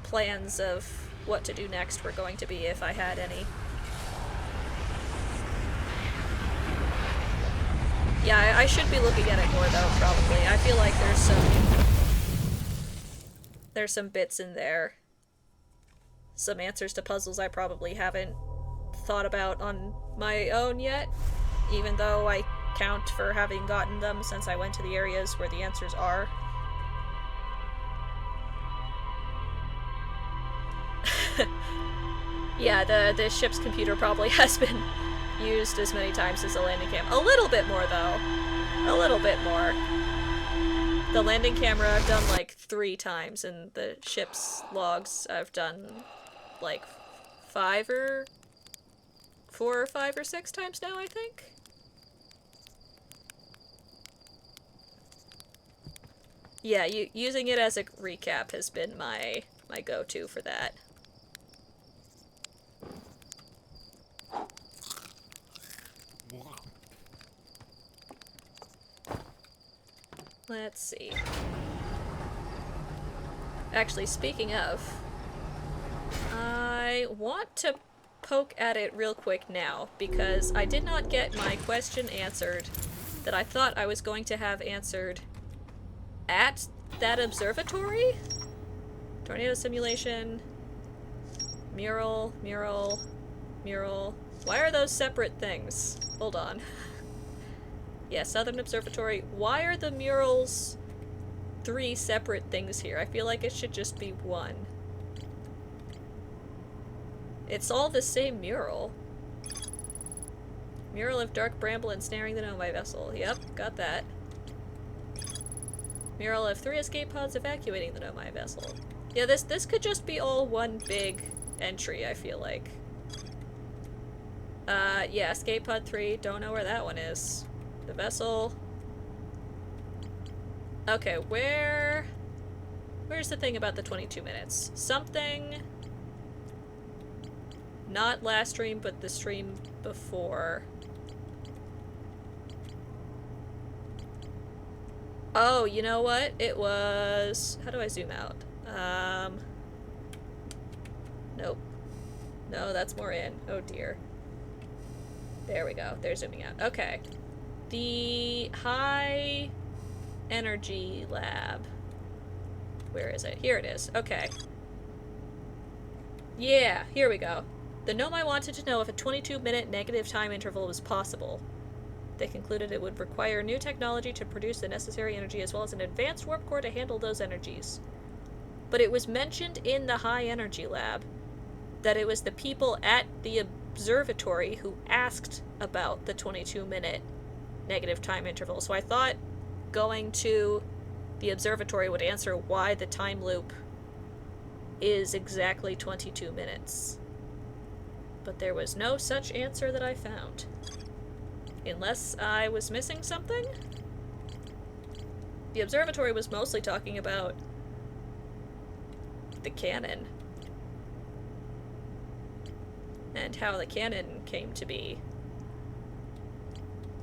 [SPEAKER 1] plans of what to do next were going to be, if I had any. Yeah, I should be looking at it more though, probably. I feel like there's some bits in there. Some answers to puzzles I probably haven't thought about on my own yet, even though I count for having gotten them since I went to the areas where the answers are. Yeah, the ship's computer probably has been used as many times as the landing cam. A little bit more, though. A little bit more. The landing camera I've done like 3 times, and the ship's logs I've done like 4 or 5 or 6 times now, I think. Yeah, using it as a recap has been my go-to for that. Let's see. Actually, speaking of, I want to poke at it real quick now, because I did not get my question answered that I thought I was going to have answered at that observatory? Tornado simulation. Mural, mural, mural. Why are those separate things? Hold on. Yeah, Southern Observatory. Why are the murals 3 separate things here? I feel like it should just be 1. It's all the same mural. Mural of dark bramble ensnaring the Nomai vessel. Yep, got that. Mural of 3 escape pods evacuating the Nomai vessel. Yeah, this could just be all one big entry, I feel like. Yeah, escape pod 3. Don't know where that one is. The vessel. Okay, where's the thing about the 22 minutes? Something... Not last stream, but the stream before. Oh, you know what? It was... How do I zoom out? Nope. No, that's more in. Oh dear. There we go. They're zooming out. Okay. The high energy lab. Where is it? Here it is. Okay. Yeah, here we go. The Nomai wanted to know if a 22-minute negative time interval was possible. They concluded it would require new technology to produce the necessary energy as well as an advanced warp core to handle those energies. But it was mentioned in the high energy lab that it was the people at the observatory who asked about the 22-minute negative time interval. So I thought going to the observatory would answer why the time loop is exactly 22 minutes. But there was no such answer that I found. Unless I was missing something? The observatory was mostly talking about the cannon. And how the cannon came to be.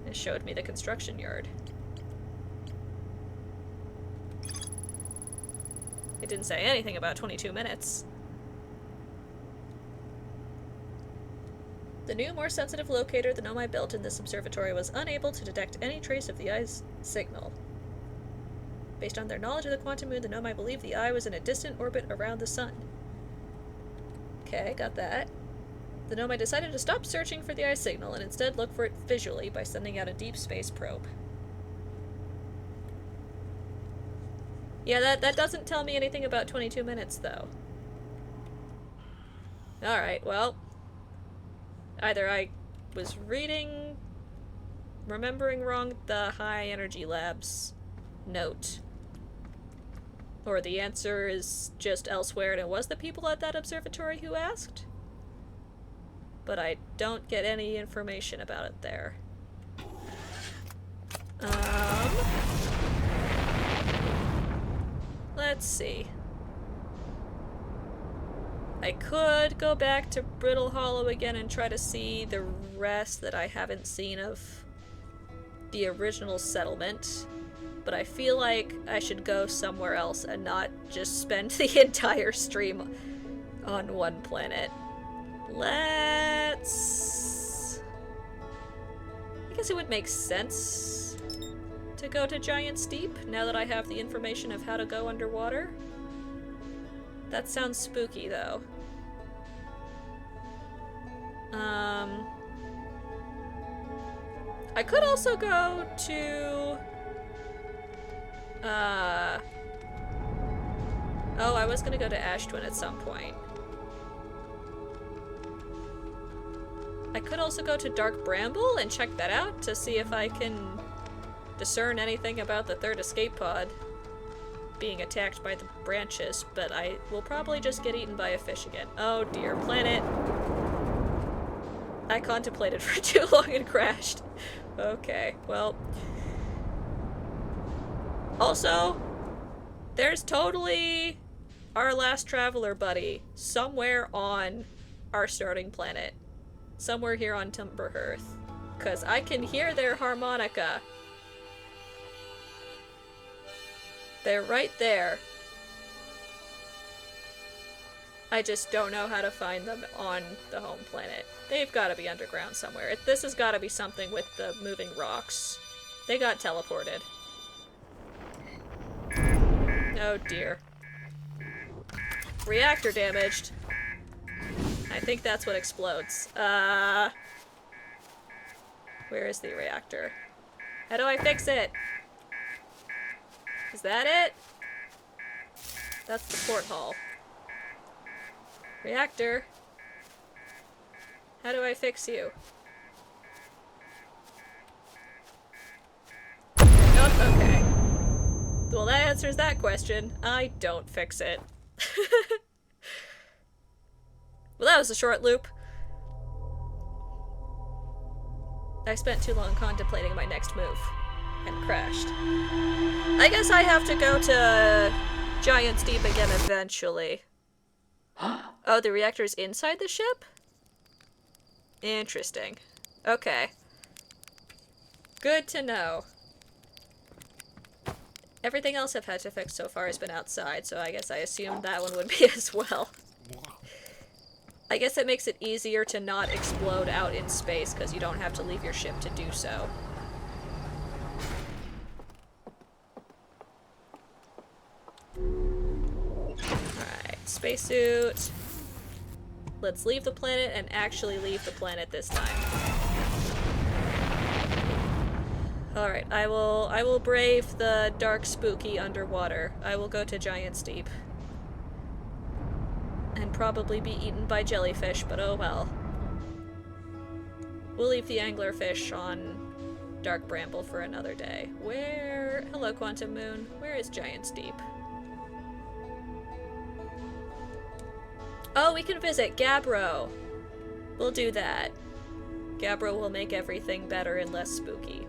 [SPEAKER 1] It showed me the construction yard. It didn't say anything about 22 minutes. The new, more sensitive locator the Nomai built in this observatory was unable to detect any trace of the eye's signal. Based on their knowledge of the quantum moon, the Nomai believed the eye was in a distant orbit around the sun. Okay, got that. The Nomai decided to stop searching for the eye signal and instead look for it visually by sending out a deep space probe. Yeah, that doesn't tell me anything about 22 minutes, though. Alright, well... Either I was remembering wrong the high energy lab's note, or the answer is just elsewhere and it was the people at that observatory who asked. But I don't get any information about it there. Let's see. I could go back to Brittle Hollow again and try to see the rest that I haven't seen of the original settlement, but I feel like I should go somewhere else and not just spend the entire stream on one planet. I guess it would make sense to go to Giant Steep, now that I have the information of how to go underwater. That sounds spooky, though. I could also go to... Oh, I was gonna go to Ashtwin at some point. I could also go to Dark Bramble and check that out to see if I can discern anything about the third escape pod being attacked by the branches, but I will probably just get eaten by a fish again. Oh dear, planet. I contemplated for too long and crashed. Okay, well. Also, there's totally our last traveler buddy somewhere on our starting planet. Somewhere here on Timberhearth. Because I can hear their harmonica. They're right there. I just don't know how to find them on the home planet. They've got to be underground somewhere. This has got to be something with the moving rocks. They got teleported. Oh dear. Reactor damaged. I think that's what explodes. Where is the reactor? How do I fix it? Is that it? That's the porthole. Reactor. How do I fix you? Nope, okay. Well, that answers that question. I don't fix it. Well, that was a short loop. I spent too long contemplating my next move and crashed. I guess I have to go to Giant Steep again eventually. Oh, the reactor's inside the ship? Interesting. Okay. Good to know. Everything else I've had to fix so far has been outside, so I guess I assumed that one would be as well. I guess it makes it easier to not explode out in space because you don't have to leave your ship to do so. Alright, spacesuit. Let's leave the planet and actually leave the planet this time. Alright, I will brave the dark, spooky underwater. I will go to Giant Steep. And probably be eaten by jellyfish, but oh well. We'll leave the anglerfish on Dark Bramble for another day. Where... Hello, Quantum Moon. Where is Giant Steep? Oh, we can visit Gabbro. We'll do that. Gabbro will make everything better and less spooky.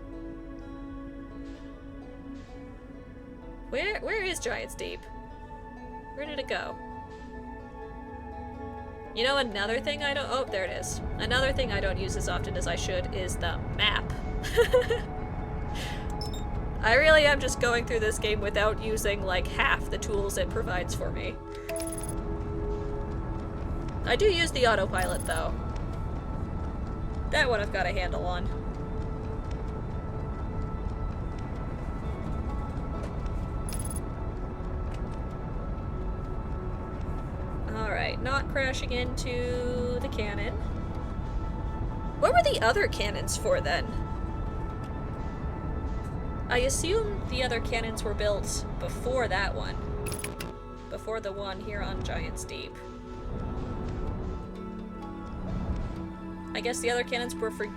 [SPEAKER 1] Where is Giant Steep? Where did it go? You know, another thing I don't- oh, there it is. Another thing I don't use as often as I should is the map. I really am just going through this game without using, like, half the tools it provides for me. I do use the autopilot, though. That one I've got a handle on. Alright, not crashing into the cannon. What were the other cannons for, then? I assume the other cannons were built before that one. Before the one here on Giant Steep. I guess the other cannons were for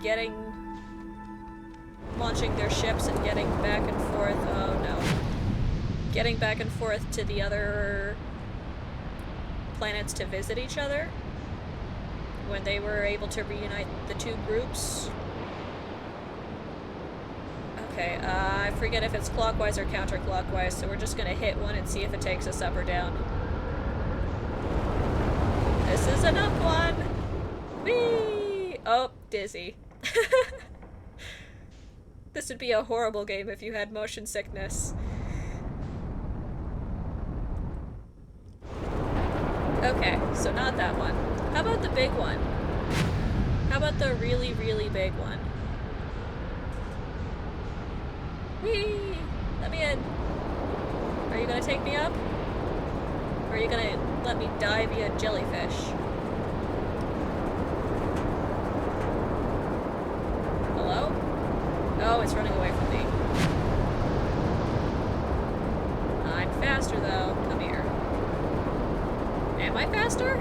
[SPEAKER 1] launching their ships and getting back and forth. Oh no. Getting back and forth to the other planets to visit each other. When they were able to reunite the two groups. Okay, I forget if it's clockwise or counterclockwise, so we're just gonna hit one and see if it takes us up or down. This is an up one! Whee! Oh, dizzy. This would be a horrible game if you had motion sickness. Okay, so not that one. How about the big one? How about the really, really big one? Whee! Let me in. Are you gonna take me up? Or are you gonna let me die via jellyfish? Hello? Oh, it's running away from me. I'm faster though. Come here. Am I faster?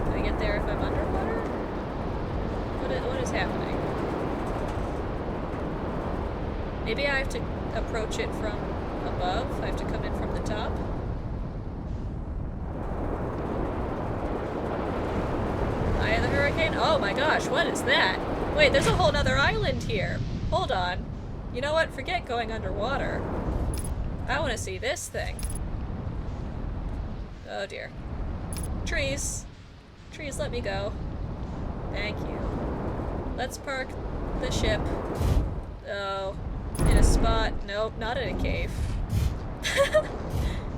[SPEAKER 1] Can I get there if I'm underwater? What is happening? Maybe I have to approach it from above? I have to come in from the top? Eye of the hurricane? Oh my gosh, what is that? Wait, there's a whole nother island here. Hold on. You know what? Forget going underwater. I want to see this thing. Oh dear. Trees. Trees, let me go. Thank you. Let's park the ship. Oh. In a spot. Nope, not in a cave.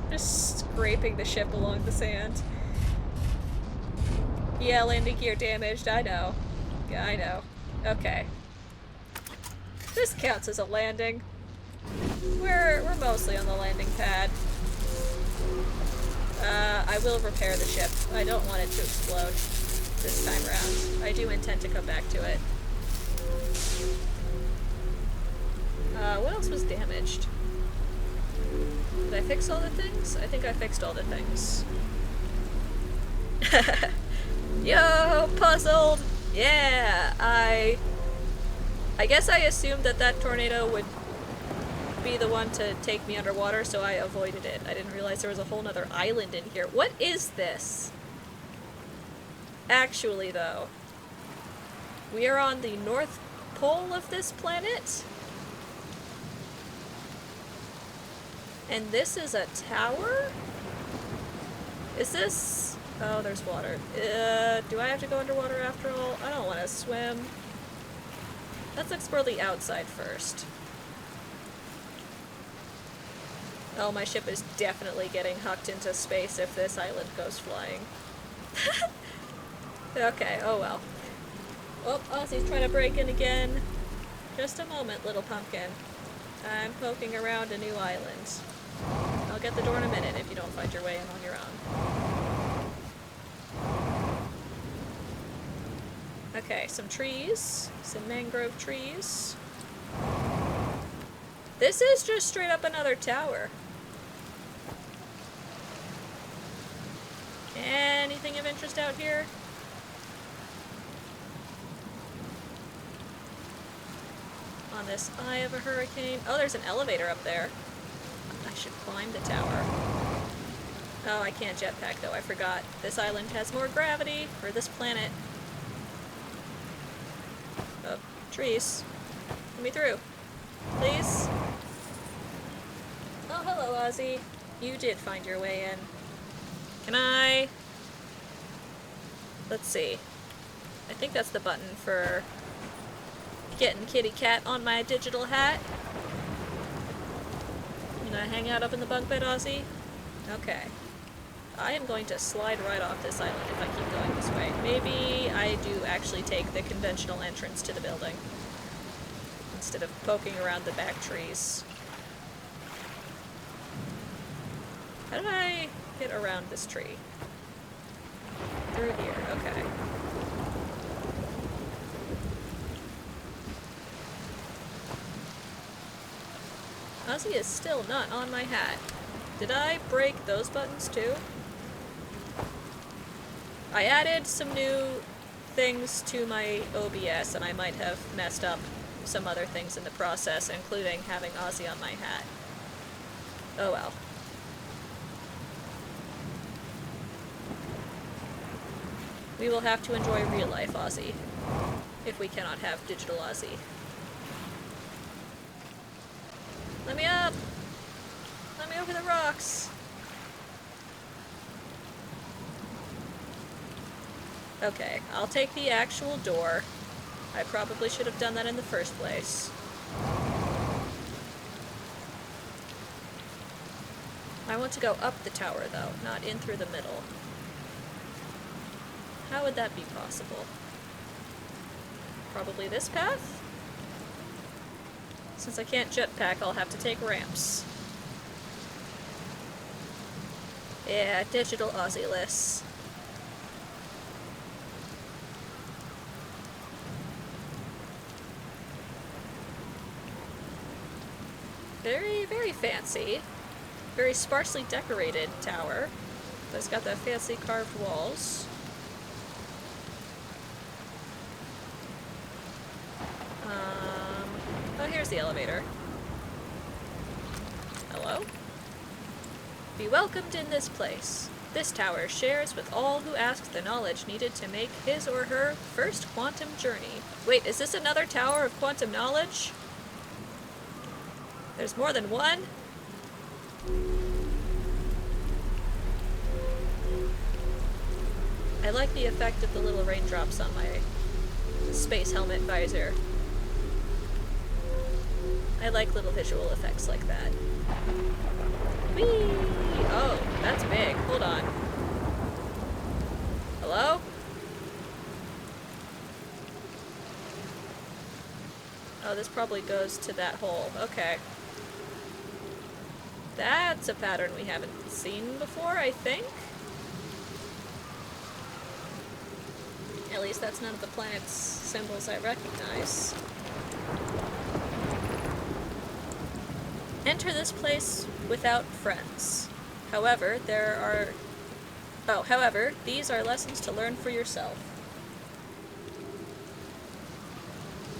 [SPEAKER 1] Just scraping the ship along the sand. Yeah, landing gear damaged. I know. Yeah, I know. Okay. This counts as a landing. We're mostly on the landing pad. I will repair the ship. I don't want it to explode this time around. I do intend to come back to it. What else was damaged? Did I fix all the things? I think I fixed all the things. Yo, puzzled! Yeah, I guess I assumed that that tornado would be the one to take me underwater, so I avoided it. I didn't realize there was a whole nother island in here. What is this? Actually, though, we are on the North Pole of this planet? And this is a tower? Is this... Oh, there's water. Do I have to go underwater after all? I don't want to swim. Let's explore the outside first. Oh, my ship is definitely getting hucked into space if this island goes flying. Okay, oh well. Oh, Ozzy's trying to break in again. Just a moment, little pumpkin. I'm poking around a new island. I'll get the door in a minute if you don't find your way in on your own. Okay, some trees. Some mangrove trees. This is just straight up another tower. Anything of interest out here? On this eye of a hurricane. Oh, there's an elevator up there. I should climb the tower. Oh, I can't jetpack though, I forgot. This island has more gravity, or this planet. Oh, trees. Let me through. Please? Oh, hello, Ozzy. You did find your way in. Can I... Let's see. I think that's the button for getting kitty cat on my digital hat. You gonna hang out up in the bunk bed, Ozzy? Okay. I am going to slide right off this island if I keep going this way. Maybe I do actually take the conventional entrance to the building instead of poking around the back trees. How do I get around this tree? Through here, okay. Ozzy is still not on my hat. Did I break those buttons too? I added some new things to my OBS and I might have messed up some other things in the process, including having Ozzy on my hat. Oh well. We will have to enjoy real life Ozzy, if we cannot have digital Ozzy. Let me up! Let me over the rocks! Okay, I'll take the actual door. I probably should have done that in the first place. I want to go up the tower, though, not in through the middle. How would that be possible? Probably this path? Since I can't jetpack, I'll have to take ramps. Yeah, digital Aussie-less. Very, very fancy. Very sparsely decorated tower. But it's got the fancy carved walls. Oh, here's the elevator. Hello? Be welcomed in this place. This tower shares with all who ask the knowledge needed to make his or her first quantum journey. Wait, is this another tower of quantum knowledge? There's more than one? I like the effect of the little raindrops on my space helmet visor. I like little visual effects like that. Whee! Oh, that's big. Hold on. Hello? Oh, this probably goes to that hole. Okay. That's a pattern we haven't seen before, I think. At least that's none of the planet's symbols I recognize. Enter this place without friends. However, these are lessons to learn for yourself.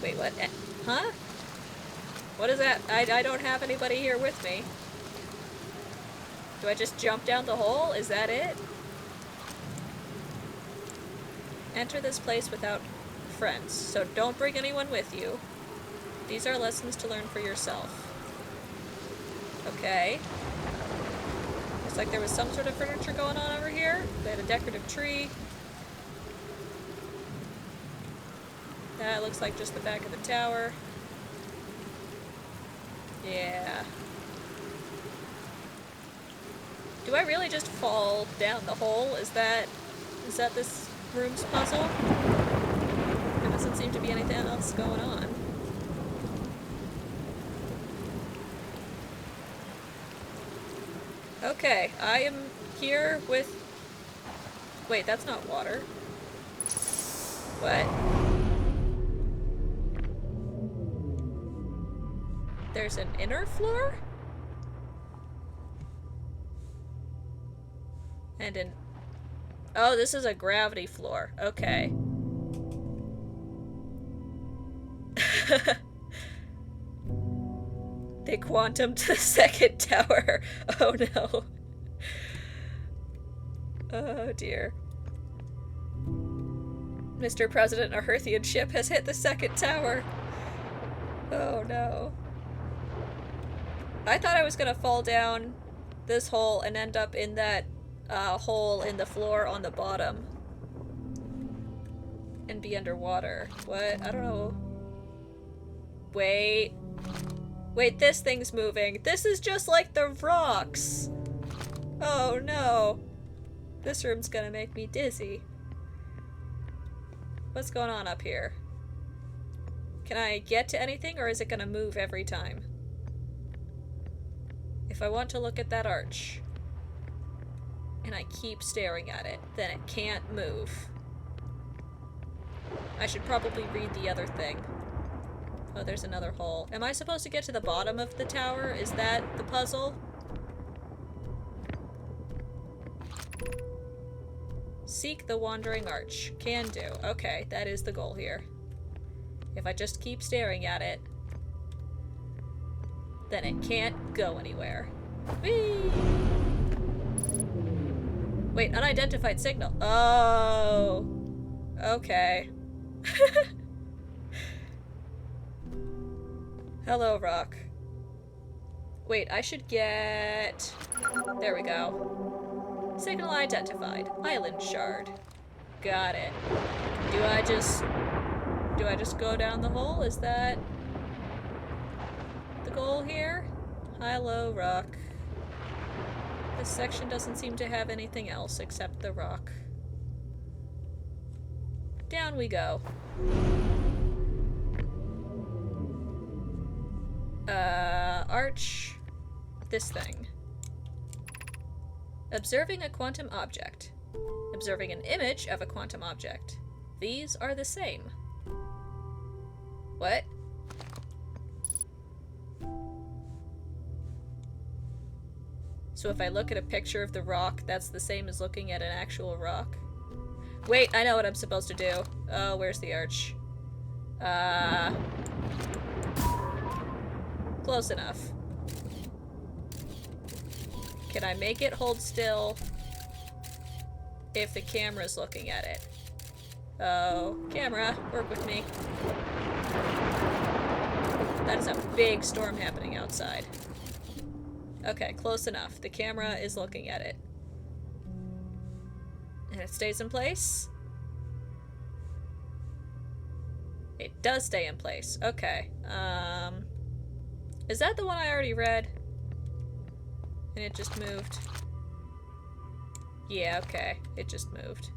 [SPEAKER 1] Wait, what? Huh? What is that? I don't have anybody here with me. Do I just jump down the hole? Is that it? Enter this place without friends, so don't bring anyone with you. These are lessons to learn for yourself. Okay. Looks like there was some sort of furniture going on over here. They had a decorative tree. That looks like just the back of the tower. Yeah. Do I really just fall down the hole? Is that this room's puzzle? There doesn't seem to be anything else going on. Okay, I am here with... Wait, that's not water. What? There's an inner floor? And an... Oh, this is a gravity floor. Okay. They quantumed the second tower. Oh no. Oh dear. Mr. President, a Hearthian ship has hit the second tower. Oh no. I thought I was gonna fall down this hole and end up in that hole in the floor on the bottom. And be underwater. What? I don't know. Wait. Wait, this thing's moving. This is just like the rocks. Oh no. This room's gonna make me dizzy. What's going on up here? Can I get to anything, or is it gonna move every time? If I want to look at that arch, and I keep staring at it, then it can't move. I should probably read the other thing. Oh, there's another hole. Am I supposed to get to the bottom of the tower? Is that the puzzle? Seek the wandering arch. Can do. Okay, that is the goal here. If I just keep staring at it, then it can't go anywhere. Whee! Wait, unidentified signal. Oh. Okay. Hello, rock. Wait, I should get... There we go. Signal identified. Island shard. Got it. Do I just go down the hole? Is that the goal here? Hello, rock. This section doesn't seem to have anything else except the rock. Down we go. arch, this thing. Observing a quantum object. Observing an image of a quantum object. These are the same. What? So if I look at a picture of the rock, that's the same as looking at an actual rock? Wait, I know what I'm supposed to do. Oh, where's the arch? Close enough. Can I make it hold still if the camera's looking at it? Oh, camera, work with me. That is a big storm happening outside. Okay, close enough. The camera is looking at it. And it stays in place? It does stay in place. Okay. Is that the one I already read? And it just moved? Yeah, okay. It just moved.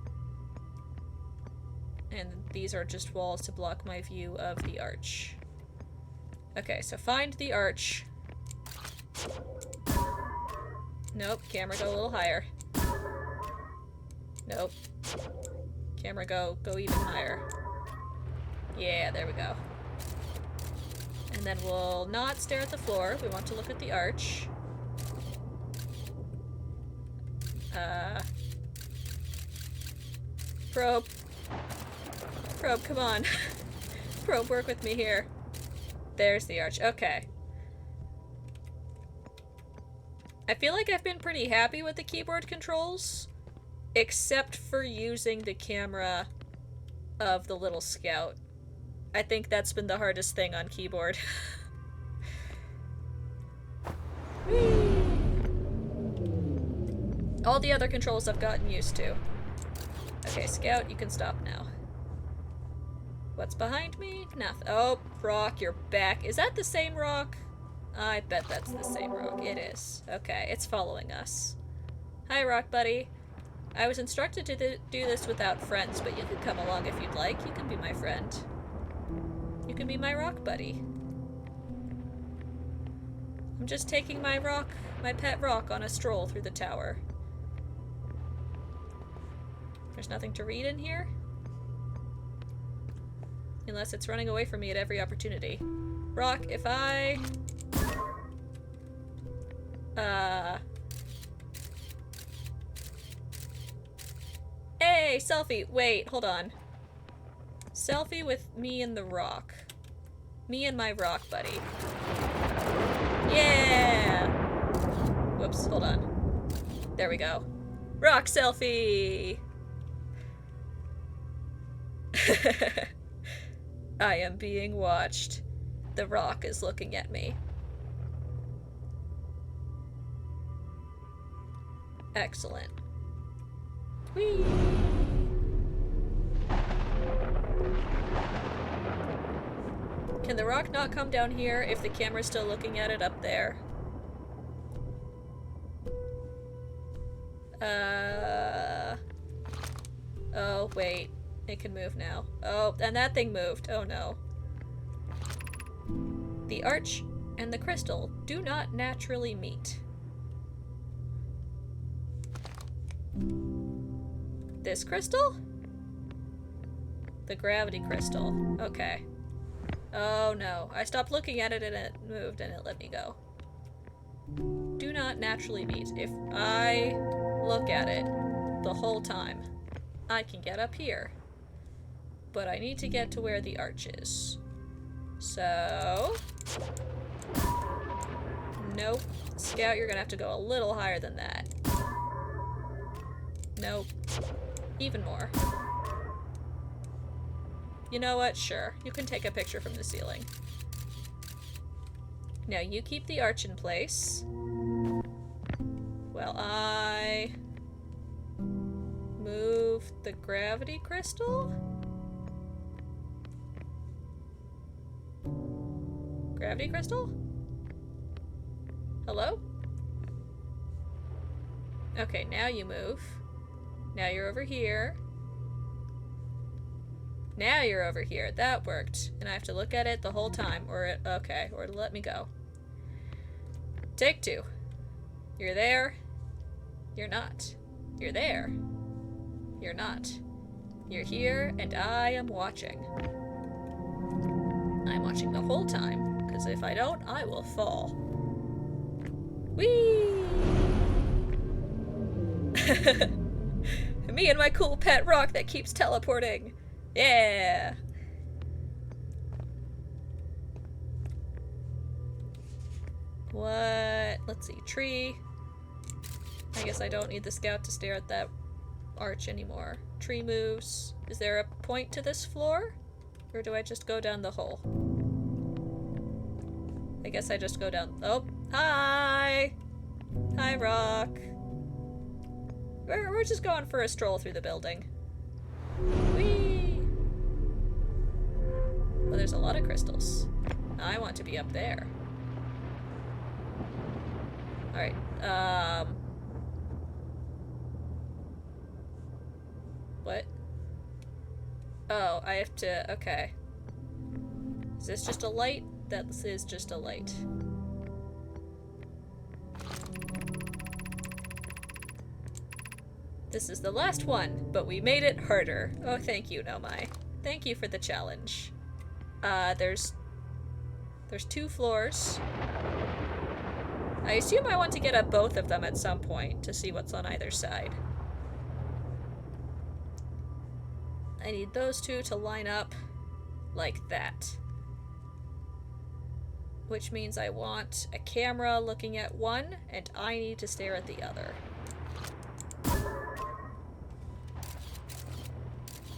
[SPEAKER 1] And these are just walls to block my view of the arch. Okay, so find the arch. Nope, camera go a little higher. Nope. Camera go even higher. Yeah, there we go. And then we'll not stare at the floor. We want to look at the arch. Probe. Probe, come on. Probe, work with me here. There's the arch. Okay. I feel like I've been pretty happy with the keyboard controls, except for using the camera of the little scout. I think that's been the hardest thing on keyboard. All the other controls I've gotten used to. Okay, Scout, you can stop now. What's behind me? Nothing. Oh, rock, you're back. Is that the same rock? I bet that's the same rock. It is. Okay, it's following us. Hi, rock buddy. I was instructed to do this without friends, but you can come along if you'd like. You can be my friend. You can be my rock buddy. I'm just taking my rock, my pet rock, on a stroll through the tower. There's nothing to read in here? Unless it's running away from me at every opportunity. Rock, if I... Hey, selfie! Wait, hold on. Selfie with me and the rock. Me and my rock buddy. Yeah! Whoops, hold on. There we go. Rock selfie! I am being watched. The rock is looking at me. Excellent. Whee! Can the rock not come down here if the camera's still looking at it up there? Oh, wait. It can move now. Oh, and that thing moved. Oh no. The arch and the crystal do not naturally meet. This crystal? The gravity crystal. Okay. Oh no. I stopped looking at it and it moved and it let me go. Do not naturally meet. If I look at it the whole time, I can get up here. But I need to get to where the arch is. So... Nope. Scout, you're gonna have to go a little higher than that. Nope. Even more. You know what? Sure. You can take a picture from the ceiling. Now you keep the arch in place. While I... move the gravity crystal? Gravity crystal? Hello? Okay, now you move. Now you're over here. Now you're over here. That worked. And I have to look at it the whole time, or it, okay, or let me go. Take two. You're there. You're not. You're there. You're not. You're here, and I am watching. I'm watching the whole time, because if I don't, I will fall. Whee! Me and my cool pet rock that keeps teleporting. Yeah! What? Let's see. Tree. I guess I don't need the scout to stare at that arch anymore. Tree moves. Is there a point to this floor? Or do I just go down the hole? I guess I just go down. Oh, hi! Hi, rock. We're just going for a stroll through the building. Whee! Well, there's a lot of crystals. I want to be up there. Alright, what? Oh, I have to, okay. Is this just a light? That is just a light. This is the last one, but we made it harder. Oh, thank you, Nomai. Thank you for the challenge. There's 2 floors. I assume I want to get up both of them at some point to see what's on either side. I need those 2 to line up like that. Which means I want a camera looking at one, and I need to stare at the other.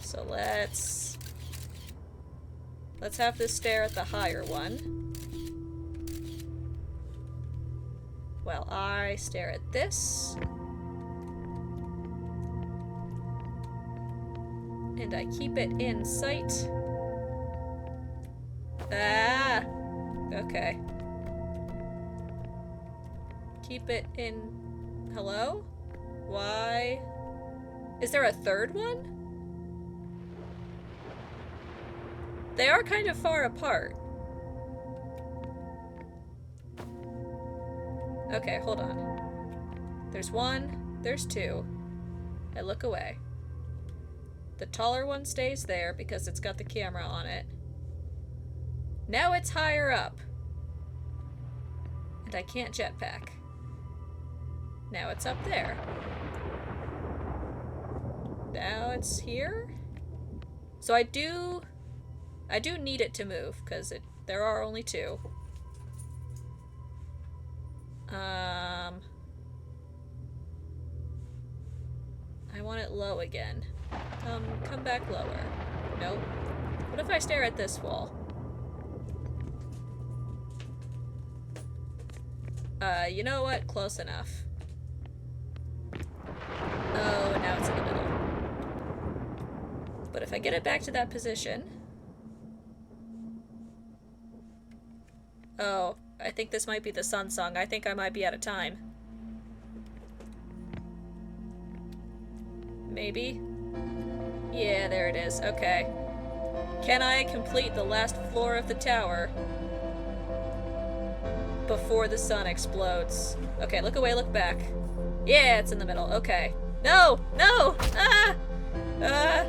[SPEAKER 1] So let's have this stare at the higher one. While I stare at this. And I keep it in sight. Ah! Okay. Keep it in... Hello? Why? Is there a third one? They are kind of far apart. Okay, hold on. There's 1, there's 2. I look away. The taller one stays there because it's got the camera on it. Now it's higher up. And I can't jetpack. Now it's up there. Now it's here? So I do need it to move, because there are only 2. I want it low again. Come back lower. Nope. What if I stare at this wall? You know what? Close enough. Oh, now it's in the middle. But if I get it back to that position... Oh, I think this might be the sun song. I think I might be out of time. Maybe? Yeah, there it is. Okay. Can I complete the last floor of the tower before the sun explodes? Okay, look away, look back. Yeah, it's in the middle. Okay. No! No! Ah! Ah!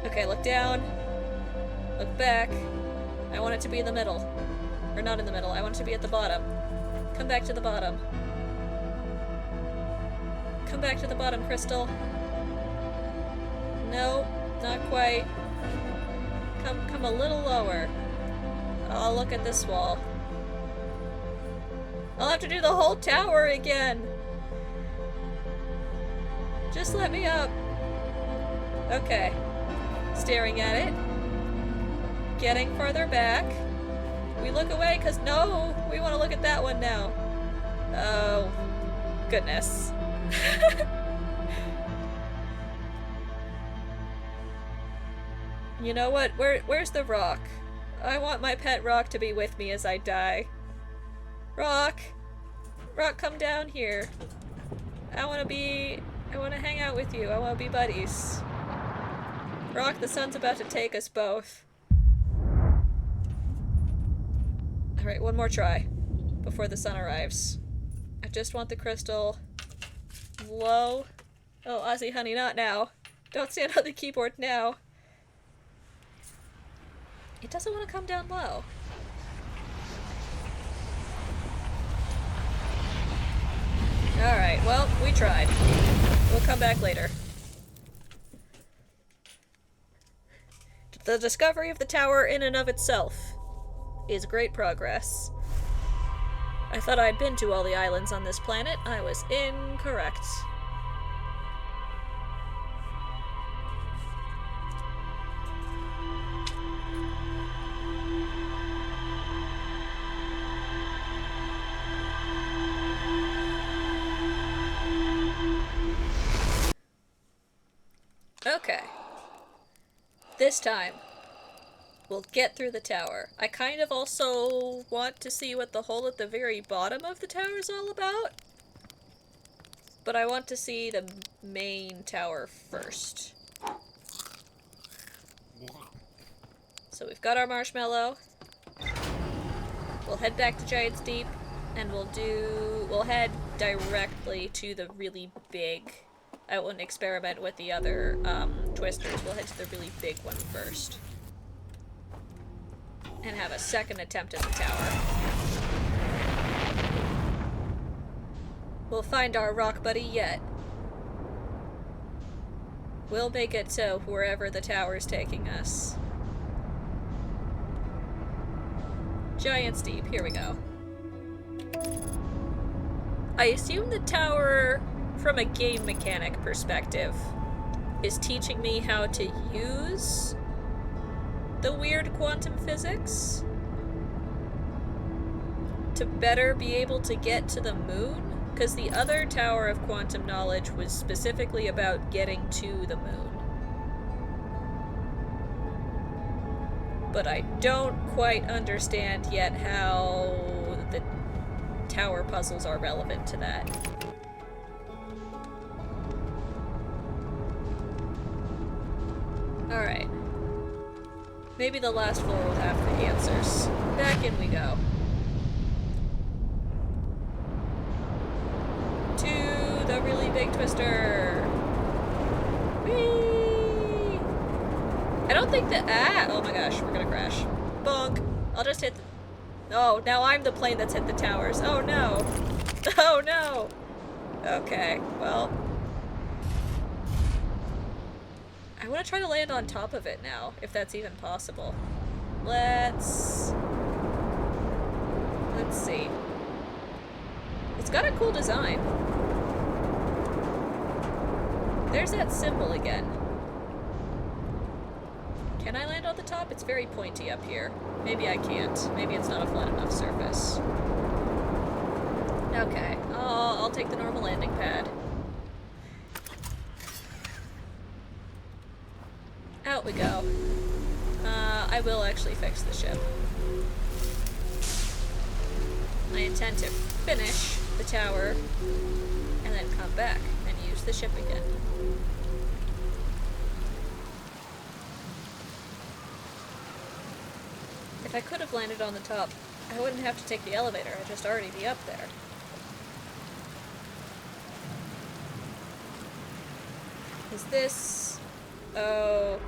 [SPEAKER 1] Okay, look down. Look back. I want it to be in the middle. Or not in the middle. I want it to be at the bottom. Come back to the bottom. Come back to the bottom, Crystal. No, not quite. Come a little lower. I'll look at this wall. I'll have to do the whole tower again. Just let me up. Okay. Staring at it. Getting farther back. We look away because no, we want to look at that one now. Oh, goodness. You know what? Where's the rock? I want my pet rock to be with me as I die. Rock! Rock, come down here. I want to hang out with you. I want to be buddies. Rock, the sun's about to take us both. Alright, one more try. before the sun arrives. I just want the crystal low. Oh, Ozzy, honey, not now. Don't stand on the keyboard now. It doesn't want to come down low. Alright, well, we tried. We'll come back later. The discovery of the tower in and of itself is great progress. I thought I'd been to all the islands on this planet. I was incorrect. Okay. This time, we'll get through the tower. I kind of also want to see what the hole at the very bottom of the tower is all about. But I want to see the main tower first. So we've got our marshmallow. We'll head back to Giant's Deep, and we'll head directly to the really big... I won't experiment with the other twisters. We'll head to the really big one first. And have a second attempt at the tower. We'll find our rock buddy yet. We'll make it to wherever the tower's taking us. Giant's Deep, here we go. I assume the tower, from a game mechanic perspective, is teaching me how to use the weird quantum physics to better be able to get to the moon, because the other tower of quantum knowledge was specifically about getting to the moon. But I don't quite understand yet how the tower puzzles are relevant to that. Alright. Maybe the last floor will have the answers. Back in we go. To the really big twister! Whee! I don't think that- oh my gosh, we're gonna crash. Bonk! I'll just hit the- oh, now I'm the plane that's hit the towers. Oh no! Oh no! Okay, well... I want to try to land on top of it now, if that's even possible. Let's see. It's got a cool design. There's that symbol again. Can I land on the top? It's very pointy up here. Maybe I can't. Maybe it's not a flat enough surface. Okay, I'll take the normal landing pad. Out we go. I will actually fix the ship. I intend to finish the tower and then come back and use the ship again. If I could have landed on the top, I wouldn't have to take the elevator. I'd just already be up there. Is this... oh...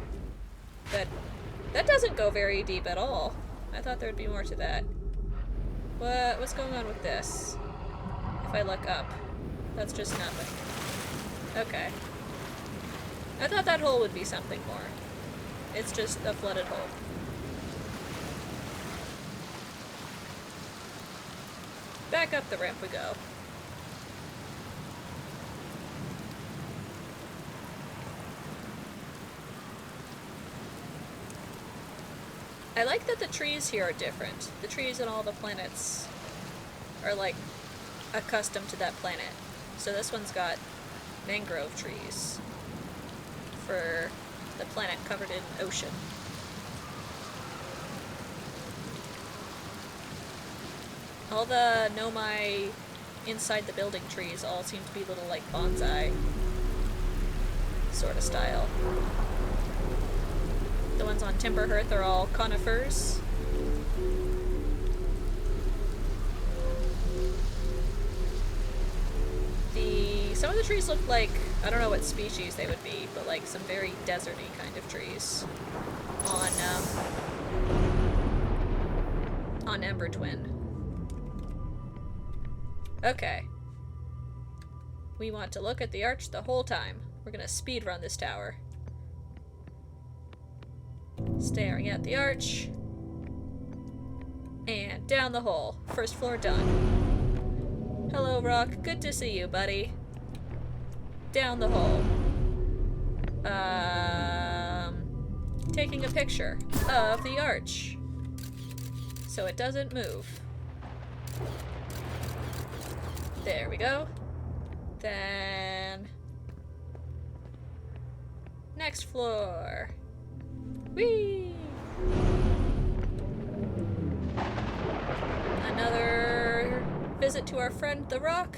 [SPEAKER 1] That doesn't go very deep at all. I thought there'd be more to that. What's going on with this? If I look up, that's just nothing. Okay. I thought that hole would be something more. It's just a flooded hole. Back up the ramp we go. I like that the trees here are different. The trees on all the planets are, like, accustomed to that planet. So this one's got mangrove trees for the planet covered in ocean. All the Nomai inside the building trees all seem to be little, like, bonsai sort of style. The ones on Timber Hearth are all conifers. tree. Some of the trees look like, I don't know what species they would be, but like some very deserty kind of trees on Ember Twin. Okay. We want to look at the arch the whole time. We're gonna speed run this tower. Staring at the arch. And down the hole. First floor done. Hello, Rock. Good to see you, buddy. Down the hole. Taking a picture of the arch. So it doesn't move. There we go. Then... next floor. Whee! Another visit to our friend the Rock.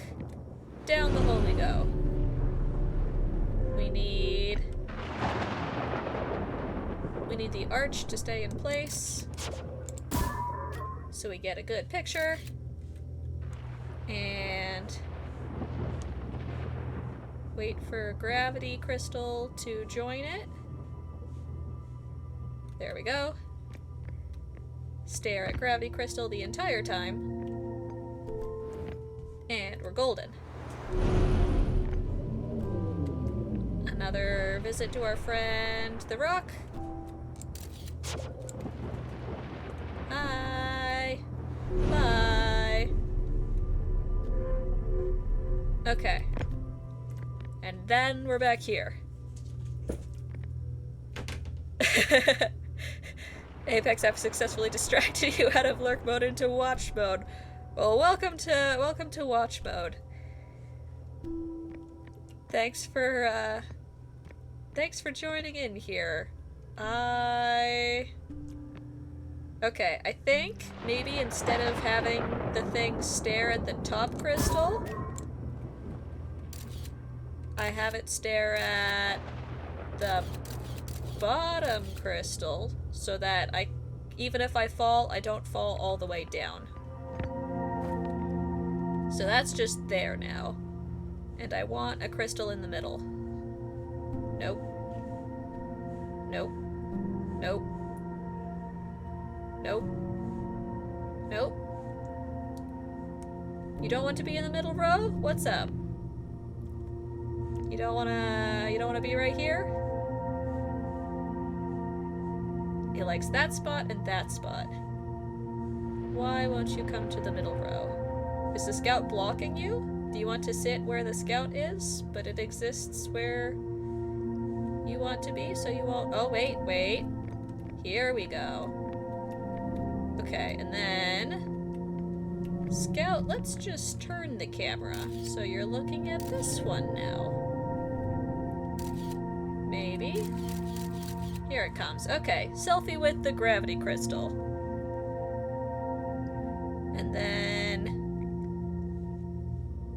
[SPEAKER 1] Down the hole we go. We need the arch to stay in place so we get a good picture. And wait for gravity crystal to join it. There we go. Stare at gravity crystal the entire time. And we're golden. Another visit to our friend the Rock. Hi. Bye. Okay. And then we're back here. Apex, I've successfully distracted you out of lurk mode into watch mode. Well, welcome to watch mode. Thanks for joining in here. Okay, I think maybe instead of having the thing stare at the top crystal, I have it stare at the bottom crystal so that even if I fall, I don't fall all the way down. So that's just there now. And I want a crystal in the middle. Nope. Nope. Nope. Nope. Nope. You don't want to be in the middle row? What's up? You don't wanna be right here? He likes that spot and that spot. Why won't you come to the middle row? Is the scout blocking you? Do you want to sit where the scout is, but it exists where you want to be, so you won't... Oh, wait. Here we go. Okay, and then... Scout, let's just turn the camera, so you're looking at this one now. Maybe? Here it comes. Okay, selfie with the gravity crystal. And then...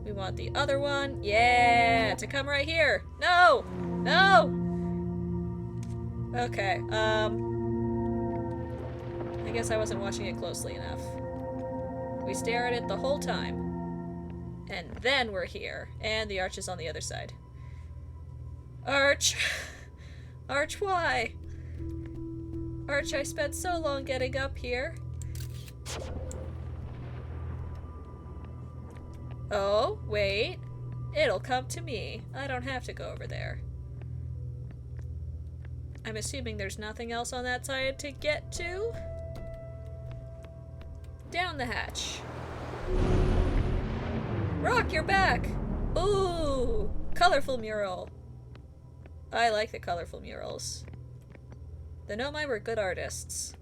[SPEAKER 1] we want the other one. Yeah! To come right here! No! No! Okay, I guess I wasn't watching it closely enough. We stare at it the whole time. And then we're here. And the arch is on the other side. Arch! Arch, why? Arch, I spent so long getting up here. Oh, wait. It'll come to me. I don't have to go over there. I'm assuming there's nothing else on that side to get to. Down the hatch. Rock, you're back! Ooh! Colorful mural. I like the colorful murals. The Nomai were good artists.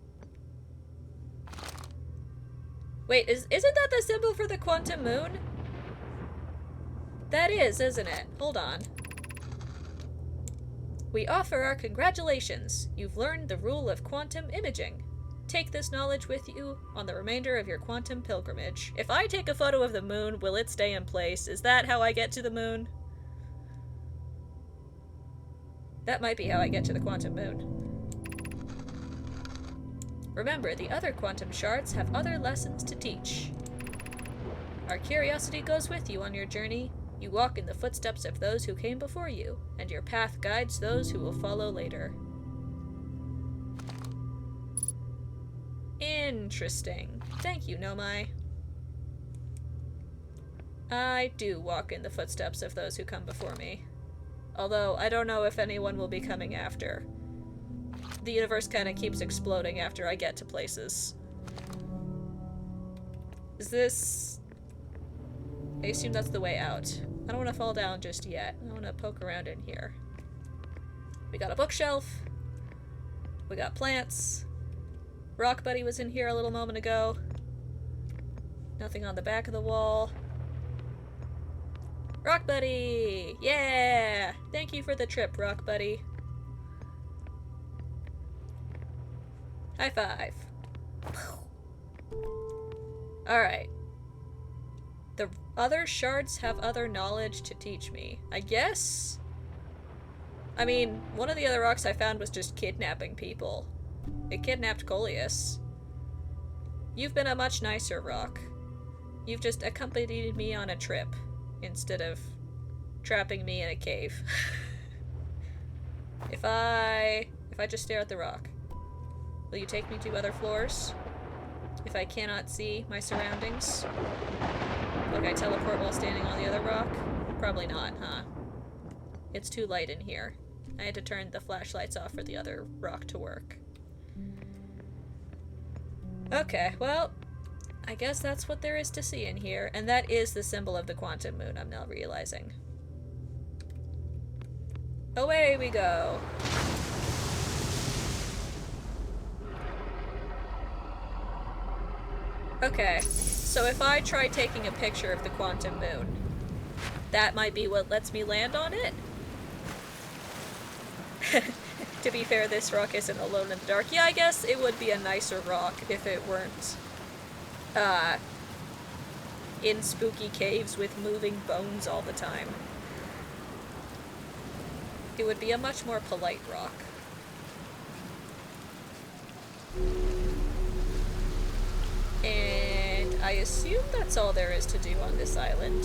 [SPEAKER 1] Wait, isn't that the symbol for the quantum moon? That is, isn't it? Hold on. We offer our congratulations. You've learned the rule of quantum imaging. Take this knowledge with you on the remainder of your quantum pilgrimage. If I take a photo of the moon, will it stay in place? Is that how I get to the moon? That might be how I get to the quantum moon. Remember, the other quantum shards have other lessons to teach. Our curiosity goes with you on your journey. You walk in the footsteps of those who came before you, and your path guides those who will follow later. Interesting. Thank you, Nomai. I do walk in the footsteps of those who come before me. Although, I don't know if anyone will be coming after. The universe kind of keeps exploding after I get to places. Is this... I assume that's the way out. I don't want to fall down just yet. I want to poke around in here. We got a bookshelf. We got plants. Rock Buddy was in here a little moment ago. Nothing on the back of the wall. Rock Buddy! Yeah! Thank you for the trip, Rock Buddy. High five. Alright. The other shards have other knowledge to teach me. I guess? I mean, one of the other rocks I found was just kidnapping people. It kidnapped Coleus. You've been a much nicer rock. You've just accompanied me on a trip, instead of trapping me in a cave. If I just stare at the rock, will you take me to other floors? If I cannot see my surroundings? Like I teleport while standing on the other rock? Probably not, huh? It's too light in here. I had to turn the flashlights off for the other rock to work. Okay, well, I guess that's what there is to see in here, and that is the symbol of the quantum moon, I'm now realizing. Away we go! Okay, so if I try taking a picture of the quantum moon, that might be what lets me land on it? To be fair, this rock isn't alone in the dark. Yeah, I guess it would be a nicer rock if it weren't, in spooky caves with moving bones all the time. It would be a much more polite rock. And I assume that's all there is to do on this island.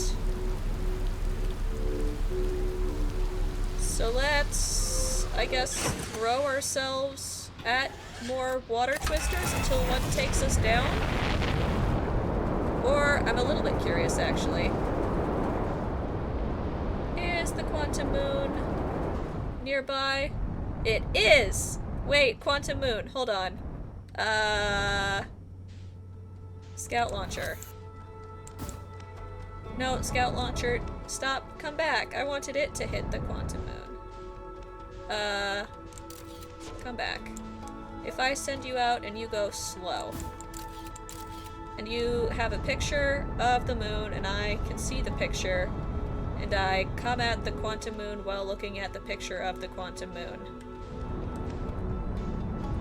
[SPEAKER 1] So let's, I guess, throw ourselves at more water twisters until one takes us down. Or, I'm a little bit curious actually. Is the quantum moon nearby? It is! Wait, quantum moon, hold on. Scout launcher. No, scout launcher, stop, come back. I wanted it to hit the quantum moon. Come back. If I send you out and you go slow, and you have a picture of the moon and I can see the picture, and I come at the quantum moon while looking at the picture of the quantum moon.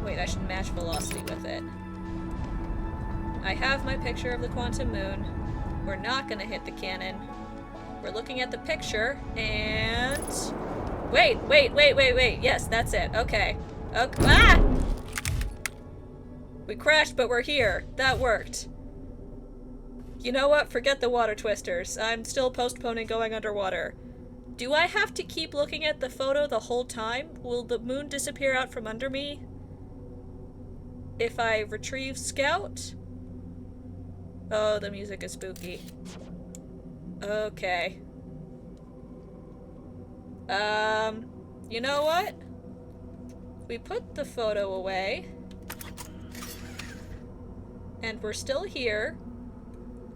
[SPEAKER 1] Wait, I should match velocity with it. I have my picture of the quantum moon. We're not gonna hit the cannon. We're looking at the picture, and... Wait! Yes, that's it. Okay. Okay. Ah! We crashed, but we're here. That worked. You know what? Forget the water twisters. I'm still postponing going underwater. Do I have to keep looking at the photo the whole time? Will the moon disappear out from under me if I retrieve Scout? Oh, the music is spooky. Okay. You know what? We put the photo away. And we're still here.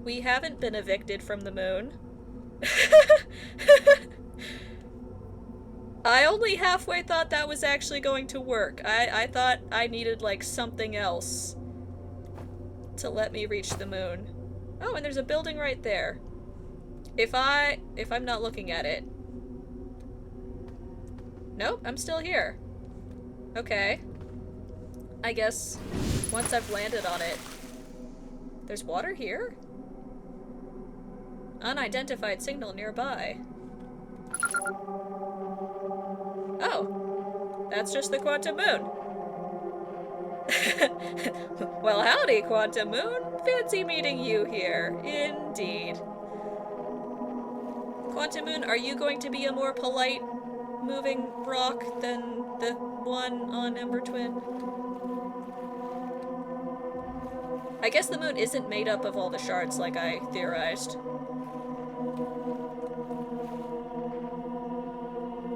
[SPEAKER 1] We haven't been evicted from the moon. I only halfway thought that was actually going to work. I thought I needed, like, something else to let me reach the moon. Oh, and there's a building right there. If I'm not looking at it. Nope, I'm still here. Okay. I guess once I've landed on it. There's water here? Unidentified signal nearby. Oh, that's just the quantum moon. Well, howdy, quantum moon. Fancy meeting you here. Indeed. Quantum Moon, are you going to be a more polite moving rock than the one on Ember Twin? I guess the moon isn't made up of all the shards like I theorized.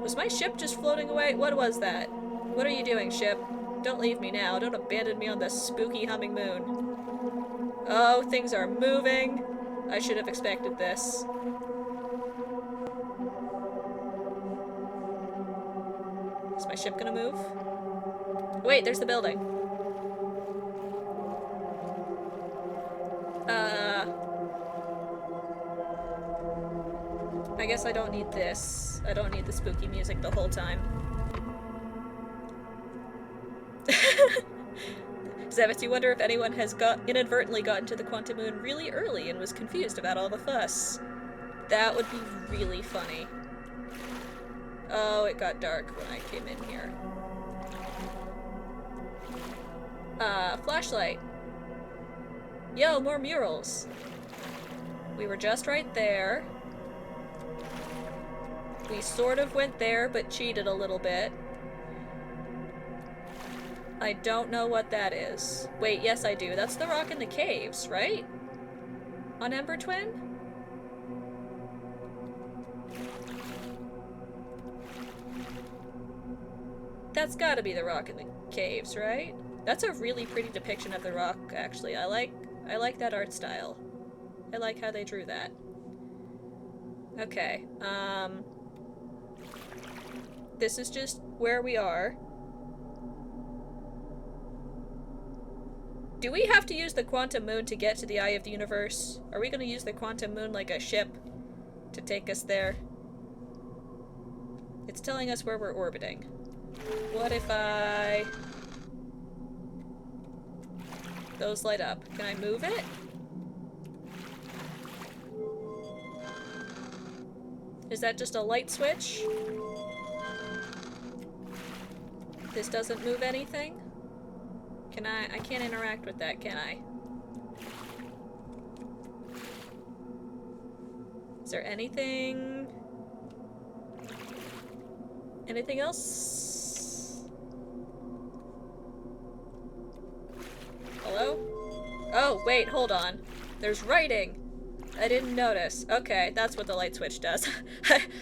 [SPEAKER 1] Was my ship just floating away? What was that? What are you doing, ship? Don't leave me now. Don't abandon me on the spooky humming moon. Oh, things are moving. I should have expected this. Is my ship gonna move? Wait, there's the building. I guess I don't need this. I don't need the spooky music the whole time. Zevith, you wonder if anyone has inadvertently gotten to the Quantum Moon really early and was confused about all the fuss. That would be really funny. Oh, it got dark when I came in here. Flashlight. Yo, more murals. We were just right there. We sort of went there, but cheated a little bit. I don't know what that is. Wait, yes I do. That's the rock in the caves, right? On Ember Twin? That's gotta be the rock in the caves, right? That's a really pretty depiction of the rock, actually. I like that art style. I like how they drew that. Okay, this is just where we are. Do we have to use the Quantum Moon to get to the Eye of the Universe? Are we gonna use the Quantum Moon like a ship to take us there? It's telling us where we're orbiting. What if I... Those light up. Can I move it? Is that just a light switch? This doesn't move anything? Can I can't interact with that, can I? Is there anything... Anything else? Hello? Oh, wait, hold on. There's writing! I didn't notice. Okay, that's what the light switch does.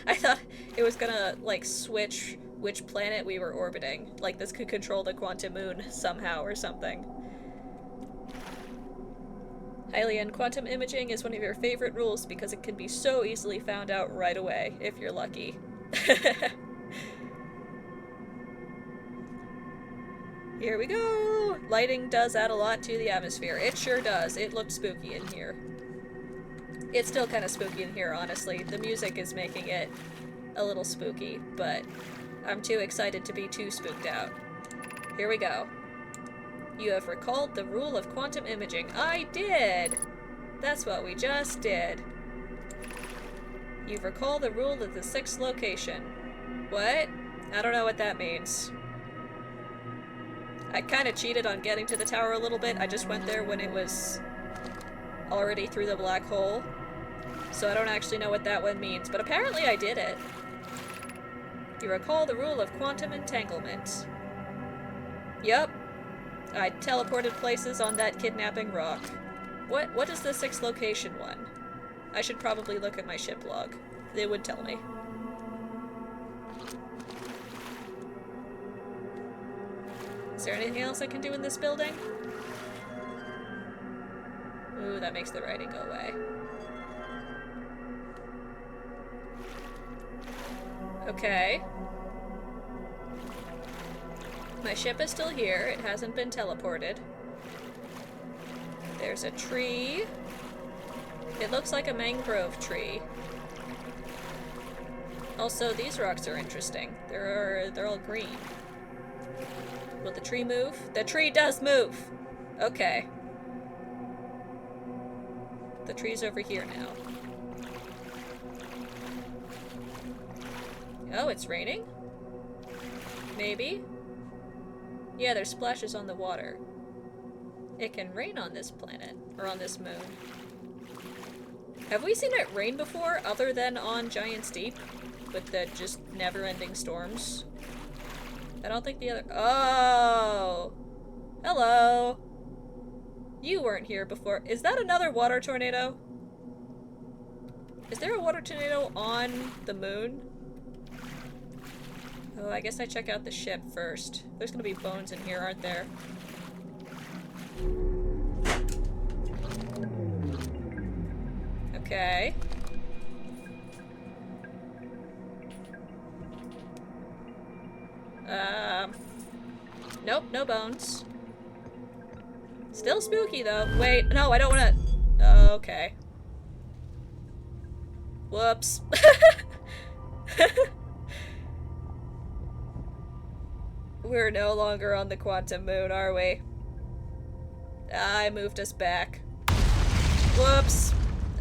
[SPEAKER 1] I thought it was gonna, like, switch which planet we were orbiting. Like, this could control the Quantum Moon somehow or something. Hylian, quantum imaging is one of your favorite rules because it can be so easily found out right away, if you're lucky. Here we go! Lighting does add a lot to the atmosphere. It sure does. It looked spooky in here. It's still kind of spooky in here, honestly. The music is making it a little spooky, but I'm too excited to be too spooked out. Here we go. You have recalled the rule of quantum imaging. I did! That's what we just did. You've recalled the rule of the 6th location. What? I don't know what that means. I kind of cheated on getting to the tower a little bit. I just went there when it was already through the black hole. So I don't actually know what that one means, but apparently I did it. You recall the rule of quantum entanglement. Yup. I teleported places on that kidnapping rock. What is the 6th location one? I should probably look at my ship log. It would tell me. Is there anything else I can do in this building? Ooh, that makes the writing go away. Okay. My ship is still here. It hasn't been teleported. There's a tree. It looks like a mangrove tree. Also, these rocks are interesting. They're all green. Will the tree move? The tree does move! Okay. The tree's over here now. Oh, it's raining? Maybe? Yeah, there's splashes on the water. It can rain on this planet, or on this moon. Have we seen it rain before, other than on Giant's Deep? With the just never-ending storms? I don't think the other- Oh! Hello! You weren't here before. Is that another water tornado? Is there a water tornado on the moon? Oh, I guess I check out the ship first. There's gonna be bones in here, aren't there? Okay. Nope, no bones. Still spooky, though. Wait, no, I don't wanna... Okay. Whoops. We're no longer on the quantum moon, are we? I moved us back. Whoops.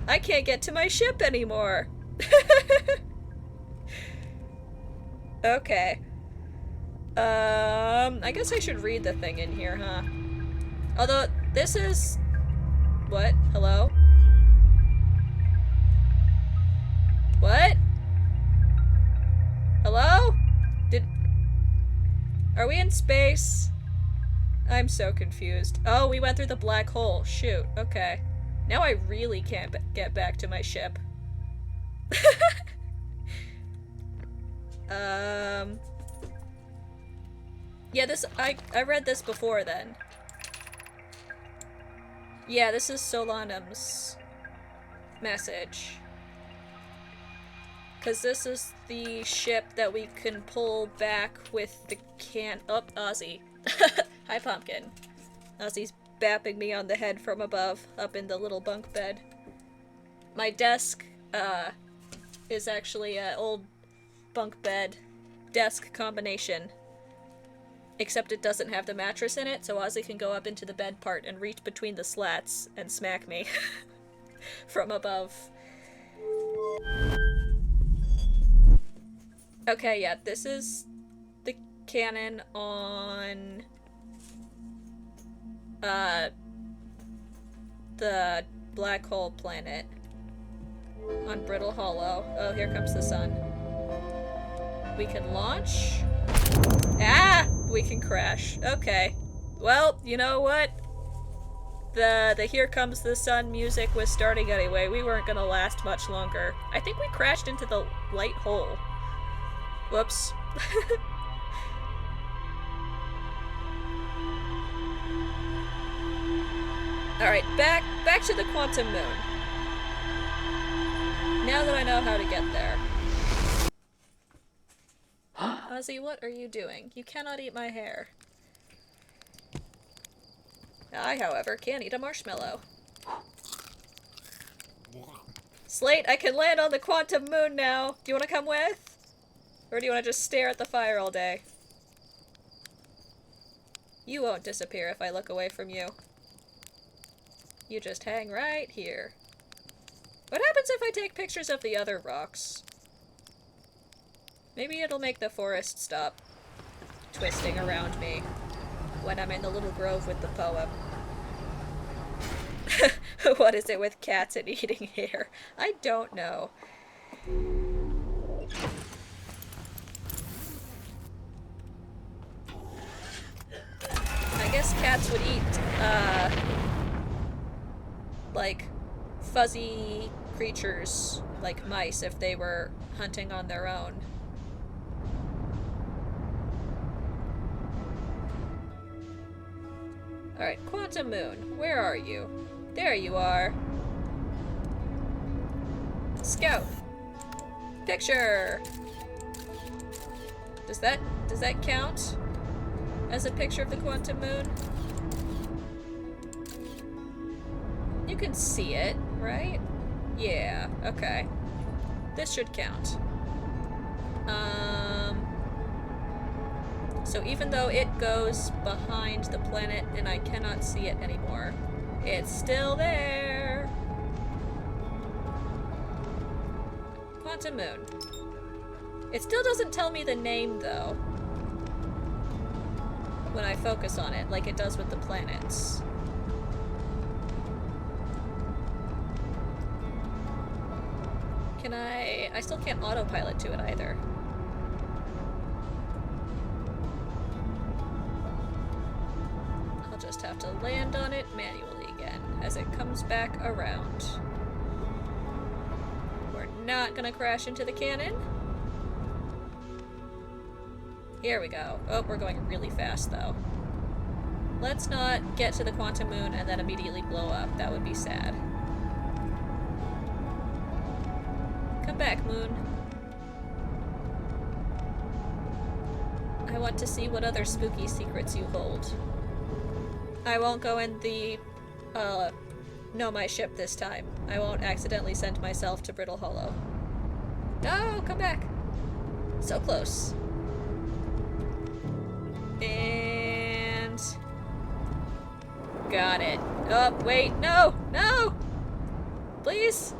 [SPEAKER 1] I can't get to my ship anymore. Okay. I guess I should read the thing in here, huh? Although, this is... What? Hello? What? Hello? Are we in space? I'm so confused. Oh, we went through the black hole. Shoot. Okay. Now I really can't get back to my ship. Yeah, this- I read this before then. Yeah, this is Solanum's message. Because this is the ship that we can pull back with the can- Oh, Ozzy. Hi, Pumpkin. Ozzy's bapping me on the head from above, up in the little bunk bed. My desk, is actually an old bunk bed desk combination. Except it doesn't have the mattress in it, so Ozzy can go up into the bed part and reach between the slats and smack me from above. Okay, yeah, this is the cannon on the black hole planet on Brittle Hollow. Oh, here comes the sun. We can launch. Ah! We can crash. Okay. Well, you know what? The Here Comes the Sun music was starting anyway. We weren't gonna last much longer. I think we crashed into the light hole. Whoops. Alright, back to the quantum moon. Now that I know how to get there. Ozzy, what are you doing? You cannot eat my hair. I, however, can eat a marshmallow. Slate, I can land on the quantum moon now! Do you want to come with? Or do you want to just stare at the fire all day? You won't disappear if I look away from you. You just hang right here. What happens if I take pictures of the other rocks? Maybe it'll make the forest stop twisting around me when I'm in the little grove with the poem. What is it with cats and eating hair? I don't know. I guess cats would eat, like, fuzzy creatures, like mice, if they were hunting on their own. Alright, Quantum Moon, where are you? There you are. Scout. Picture! Does that count as a picture of the Quantum Moon? You can see it, right? Yeah, okay. This should count. So even though it goes behind the planet and I cannot see it anymore, it's still there. Quantum Moon. It still doesn't tell me the name, though, when I focus on it, like it does with the planets. Can I still can't autopilot to it either. I'll just have to land on it manually again as it comes back around. We're not gonna crash into the cannon. Here we go. Oh, we're going really fast though. Let's not get to the quantum moon and then immediately blow up. That would be sad. Come back, moon. I want to see what other spooky secrets you hold. I won't go in the, Nomai ship this time. I won't accidentally send myself to Brittle Hollow. No, come back. So close. And... got it. Oh, wait, no! No! Please?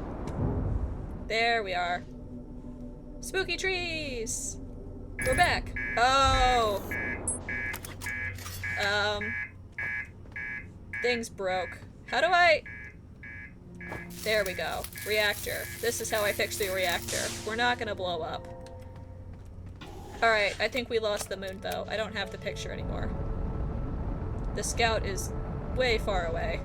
[SPEAKER 1] There we are. Spooky trees! We're back. Oh! Things broke. How do I... there we go. Reactor. This is how I fix the reactor. We're not gonna blow up. Alright, I think we lost the moon though. I don't have the picture anymore. The scout is way far away.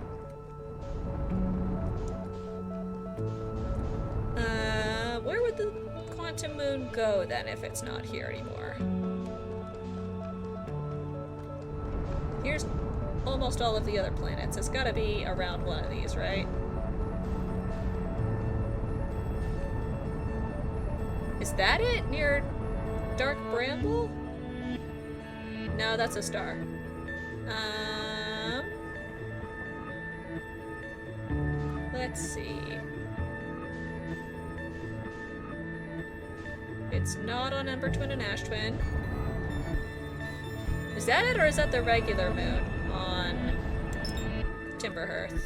[SPEAKER 1] Where would the quantum moon go then if it's not here anymore? Here's almost all of the other planets. It's gotta be around one of these, right? Is that it? Near Dark Bramble? No, that's a star. Let's see. It's not on Ember Twin and Ash Twin. Is that it, or is that the regular moon on Timberhearth?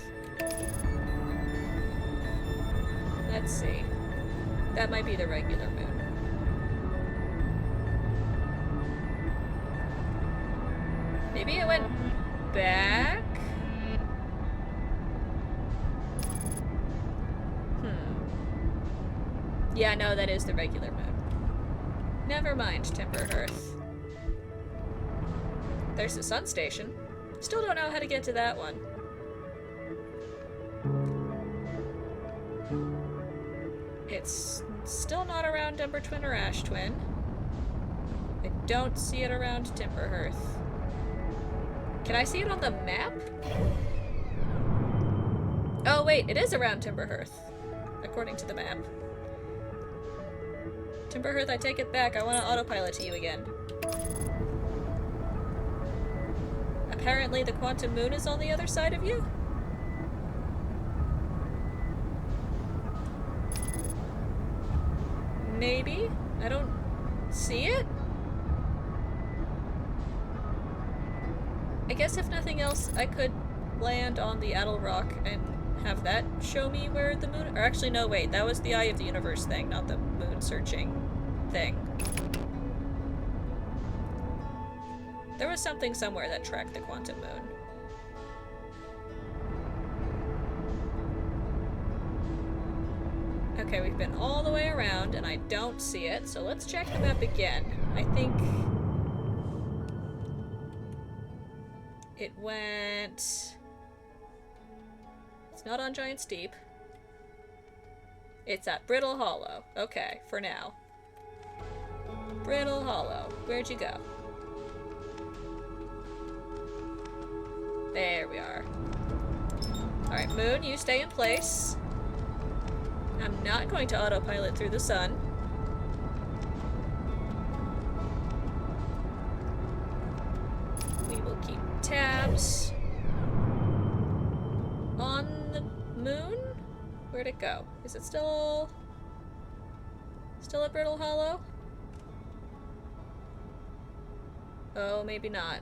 [SPEAKER 1] Let's see. That might be the regular moon. Maybe it went back? Yeah, no, that is the regular moon. Never mind, Timberhearth. There's the sun station. Still don't know how to get to that one. It's still not around Ember Twin or Ash Twin. I don't see it around Timberhearth. Can I see it on the map? Oh wait, it is around Timberhearth, according to the map. Timberhearth, I take it back. I want to autopilot to you again. Apparently the quantum moon is on the other side of you? Maybe? I don't see it? I guess if nothing else, I could land on the Addle Rock and have that show me where the moon... or actually, no, wait. That was the Eye of the Universe thing, not the moon searching thing. There was something somewhere that tracked the quantum moon. Okay, we've been all the way around and I don't see it, so let's check the map again. I think... it went... it's not on Giant Steep. It's at Brittle Hollow. Okay, for now. Brittle Hollow. Where'd you go? There we are. Alright, Moon, you stay in place. I'm not going to autopilot through the sun. We will keep tabs on the moon? Where'd it go? Is it still at Brittle Hollow? Oh, maybe not.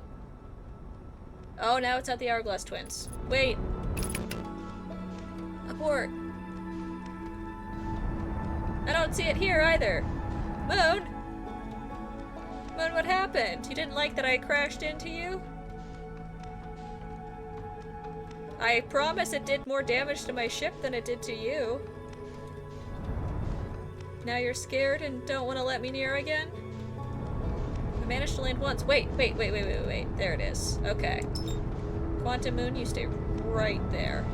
[SPEAKER 1] Oh, now it's at the Hourglass Twins. Wait. Abort. I don't see it here either. Moon? Moon, what happened? You didn't like that I crashed into you? I promise it did more damage to my ship than it did to you. Now you're scared and don't want to let me near again? I managed to land once. Wait. There it is. Okay. Quantum Moon, you stay right there.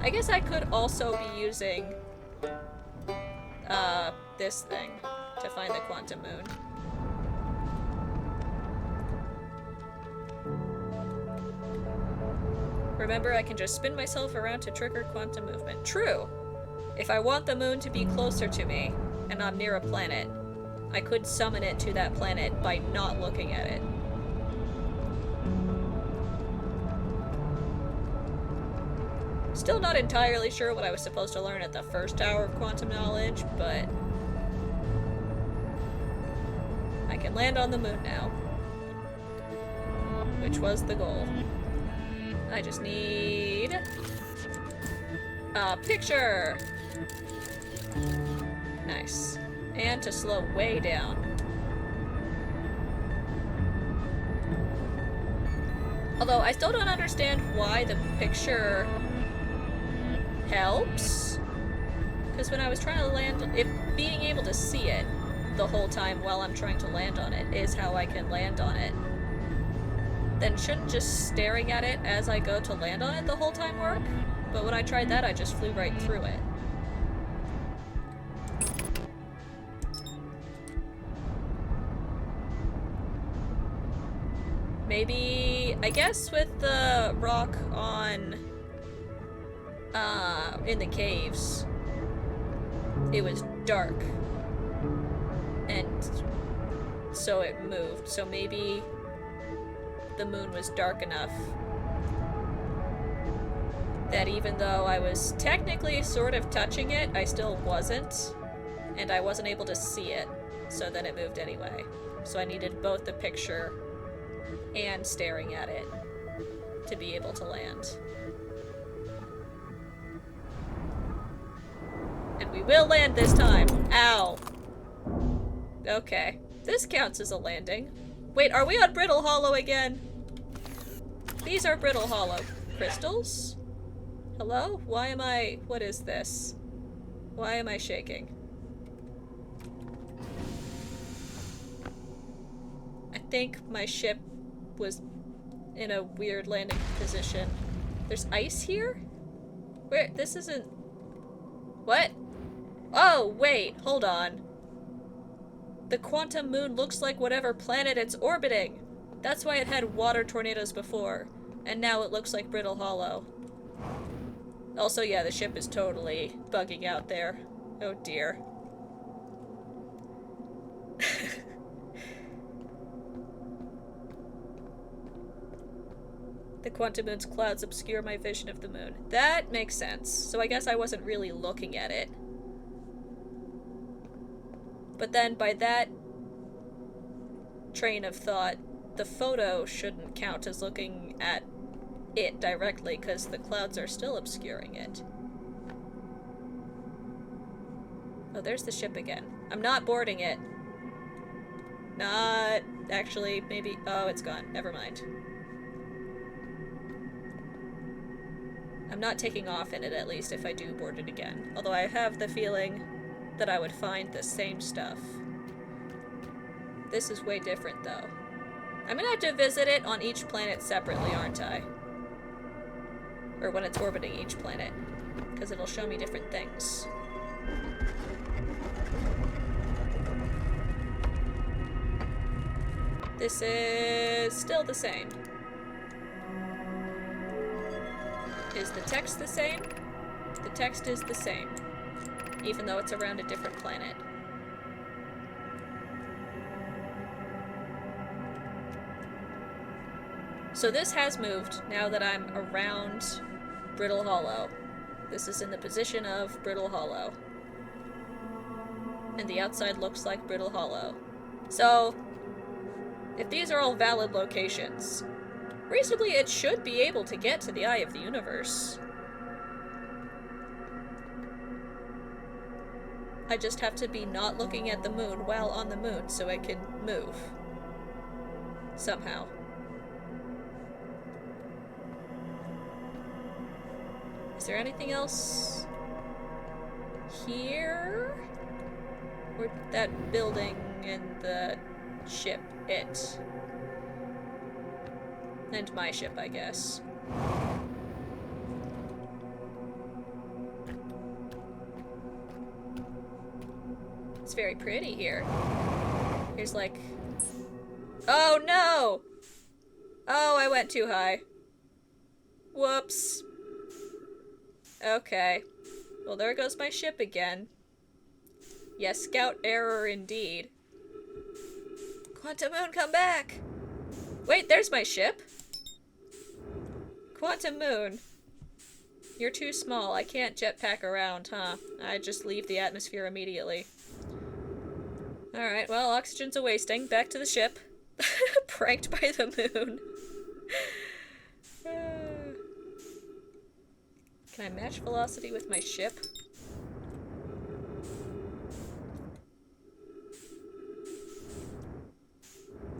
[SPEAKER 1] I guess I could also be using this thing to find the Quantum Moon. Remember, I can just spin myself around to trigger quantum movement. True! If I want the moon to be closer to me, and I'm near a planet, I could summon it to that planet by not looking at it. Still not entirely sure what I was supposed to learn at the first hour of quantum knowledge, but I can land on the moon now. Which was the goal. I just need a picture! Nice. And to slow way down. Although I still don't understand why the picture helps. Because when I was trying to land, if being able to see it the whole time while I'm trying to land on it is how I can land on it, then shouldn't just staring at it as I go to land on it the whole time work? But when I tried that, I just flew right through it. Maybe, I guess with the rock on, in the caves, it was dark. And so it moved. So maybe the moon was dark enough that even though I was technically sort of touching it, I still wasn't. And I wasn't able to see it. So then it moved anyway. So I needed both the picture and staring at it to be able to land. And we will land this time. Ow. Okay. This counts as a landing. Wait, are we on Brittle Hollow again? These are Brittle Hollow crystals? Hello? Why am I... What is this? Why am I shaking? I think my ship was in a weird landing position. There's ice here? Where? This isn't... What? Oh, wait, hold on. The quantum moon looks like whatever planet it's orbiting. That's why it had water tornadoes before. And now it looks like Brittle Hollow. Also, yeah, the ship is totally bugging out there. Oh dear. The quantum moon's clouds obscure my vision of the moon. That makes sense. So I guess I wasn't really looking at it. But then by that train of thought, the photo shouldn't count as looking at it directly because the clouds are still obscuring it. Oh, there's the ship again. I'm not boarding it. Not... Actually, maybe... Oh, it's gone. Never mind. I'm not taking off in it, at least, if I do board it again. Although I have the feeling that I would find the same stuff. This is way different, though. I'm gonna have to visit it on each planet separately, aren't I? Or when it's orbiting each planet. Because it'll show me different things. This is still the same. Is the text the same? The text is the same, even though it's around a different planet. So this has moved now that I'm around Brittle Hollow. This is in the position of Brittle Hollow. And the outside looks like Brittle Hollow. So, if these are all valid locations, reasonably it should be able to get to the Eye of the Universe. I just have to be not looking at the moon while on the moon so it can move. Somehow. Is there anything else here? Or that building and the ship, it. And my ship, I guess. It's very pretty here. Here's like... Oh no! Oh, I went too high. Whoops. Okay. Well, there goes my ship again. Yes, scout error indeed. Quantum Moon, come back! Wait, there's my ship! Quantum Moon. You're too small. I can't jetpack around, huh? I just leave the atmosphere immediately. Alright, well, oxygen's a-wasting. Back to the ship. Pranked by the moon. Can I match velocity with my ship?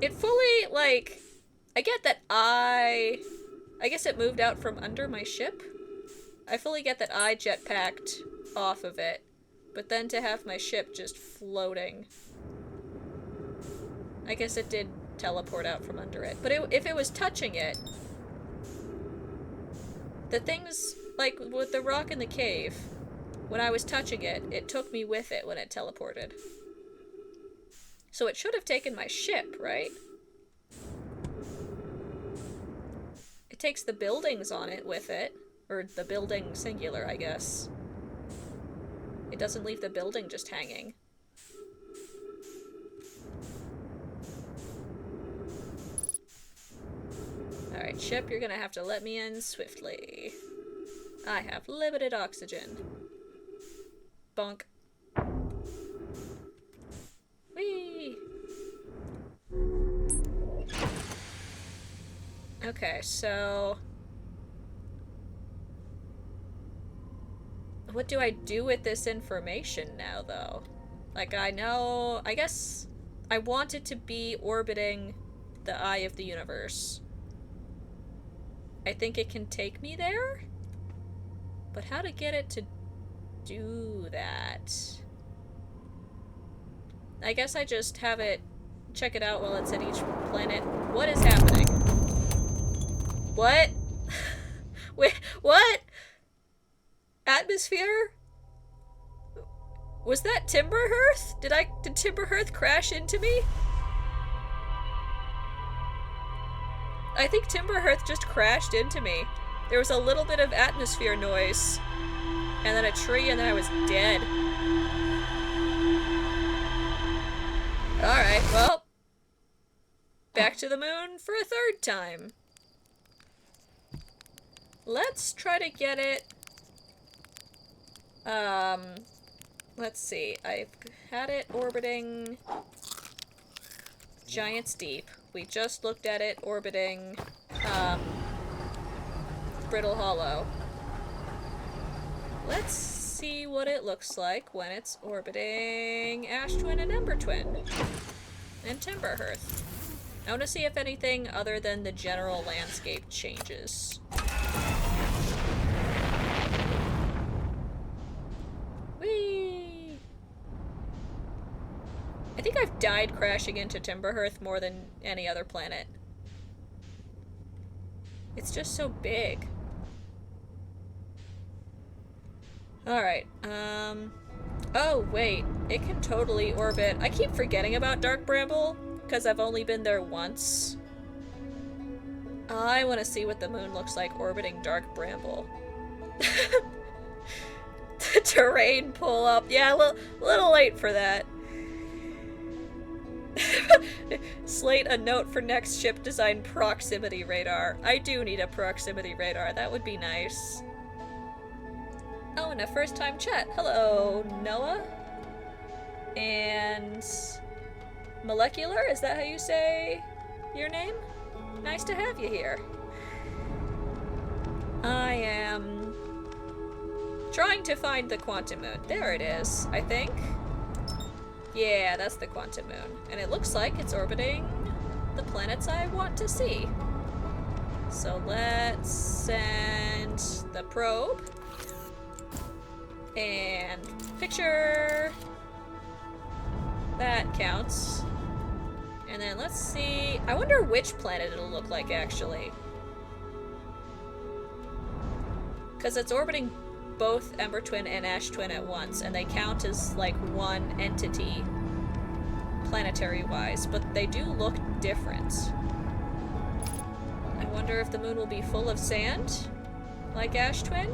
[SPEAKER 1] It fully, like... I get that I guess it moved out from under my ship? I fully get that I jetpacked off of it. But then to have my ship just floating... I guess it did teleport out from under it. But if it was touching it... The things, like with the rock in the cave, when I was touching it, it took me with it when it teleported. So it should have taken my ship, right? It takes the buildings on it with it. Or the building singular, I guess. It doesn't leave the building just hanging. Alright, ship, you're gonna have to let me in swiftly. I have limited oxygen. Bonk. Whee! Okay, so... What do I do with this information now, though? Like, I know... I guess I want it to be orbiting the eye of the universe. I think it can take me there? But how to get it to do that? I guess I just have it check it out while it's at each planet. What is happening? What? Wait, what? Atmosphere? Was that Timberhearth? Did Timberhearth crash into me? I think Timberhearth just crashed into me. There was a little bit of atmosphere noise. And then a tree, and then I was dead. Alright, well. Back to the moon for a third time. Let's try to get it... let's see. I've had it orbiting... Giant's Deep. We just looked at it orbiting, Brittle Hollow. Let's see what it looks like when it's orbiting Ash Twin and Ember Twin. And Timberhearth. I want to see if anything other than the general landscape changes. Whee! I think I've died crashing into Timberhearth more than any other planet. It's just so big. Alright, oh, wait. It can totally orbit. I keep forgetting about Dark Bramble, because I've only been there once. I want to see what the moon looks like orbiting Dark Bramble. The terrain pull up. Yeah, a little late for that. Slate a note for next ship design proximity radar. I do need a proximity radar. That would be nice. Oh, and a first time chat. Hello, Noah. And... Molecular? Is that how you say your name? Nice to have you here. I am trying to find the quantum moon. There it is, I think. Yeah, that's the quantum moon. And it looks like it's orbiting the planets I want to see. So let's send the probe. And picture. That counts. And then let's see. I wonder which planet it'll look like, actually. Because it's orbiting both Ember Twin and Ash Twin at once, and they count as, like, one entity, planetary-wise, but they do look different. I wonder if the moon will be full of sand, like Ash Twin,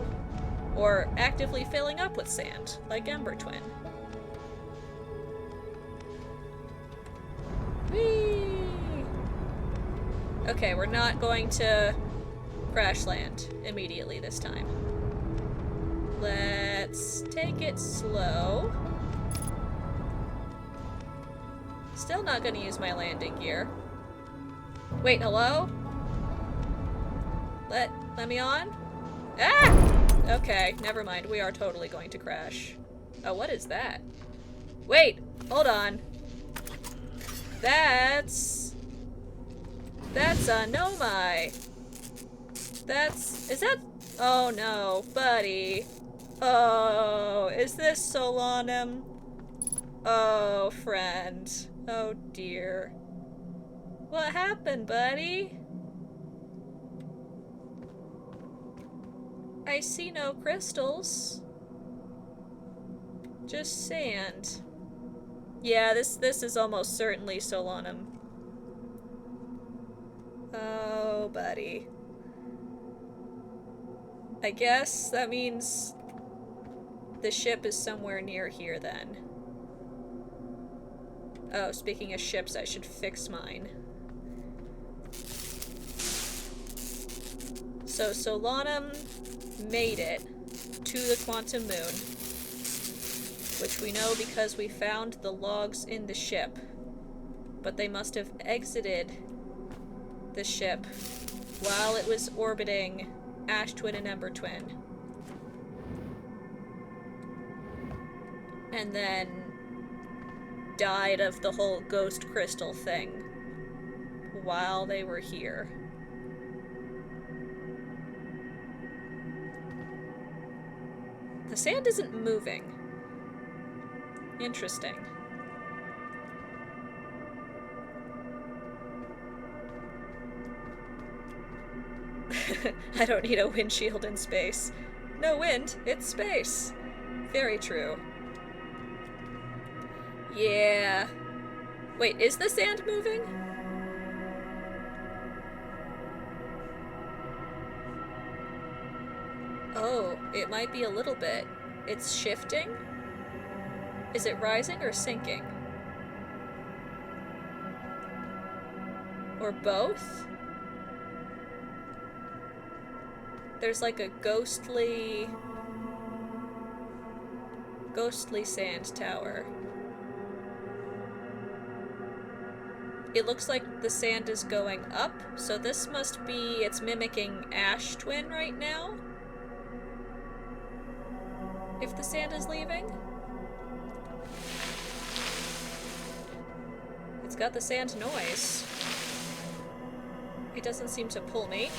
[SPEAKER 1] or actively filling up with sand, like Ember Twin. Whee! Okay, we're not going to crash land immediately this time. Let's take it slow. Still not gonna use my landing gear. Wait, hello? Let me on? Ah! Okay, never mind. We are totally going to crash. Oh, what is that? Wait, hold on. That's a Nomai. Is that? Oh no, buddy. Oh, is this Solanum? Oh, friend. Oh dear. What happened, buddy? I see no crystals. Just sand. Yeah, this is almost certainly Solanum. Oh, buddy. I guess that means the ship is somewhere near here then. Oh, speaking of ships, I should fix mine. So Solanum made it to the quantum moon, which we know because we found the logs in the ship, but they must have exited the ship while it was orbiting Ash Twin and Ember Twin. And then died of the whole ghost crystal thing while they were here. The sand isn't moving. Interesting. I don't need a windshield in space. No wind, it's space. Very true. Yeah. Wait, is the sand moving? Oh, it might be a little bit. It's shifting? Is it rising or sinking? Or both? There's like a ghostly sand tower. It looks like the sand is going up, so this must be, it's mimicking Ash Twin right now. If the sand is leaving. It's got the sand noise. It doesn't seem to pull me.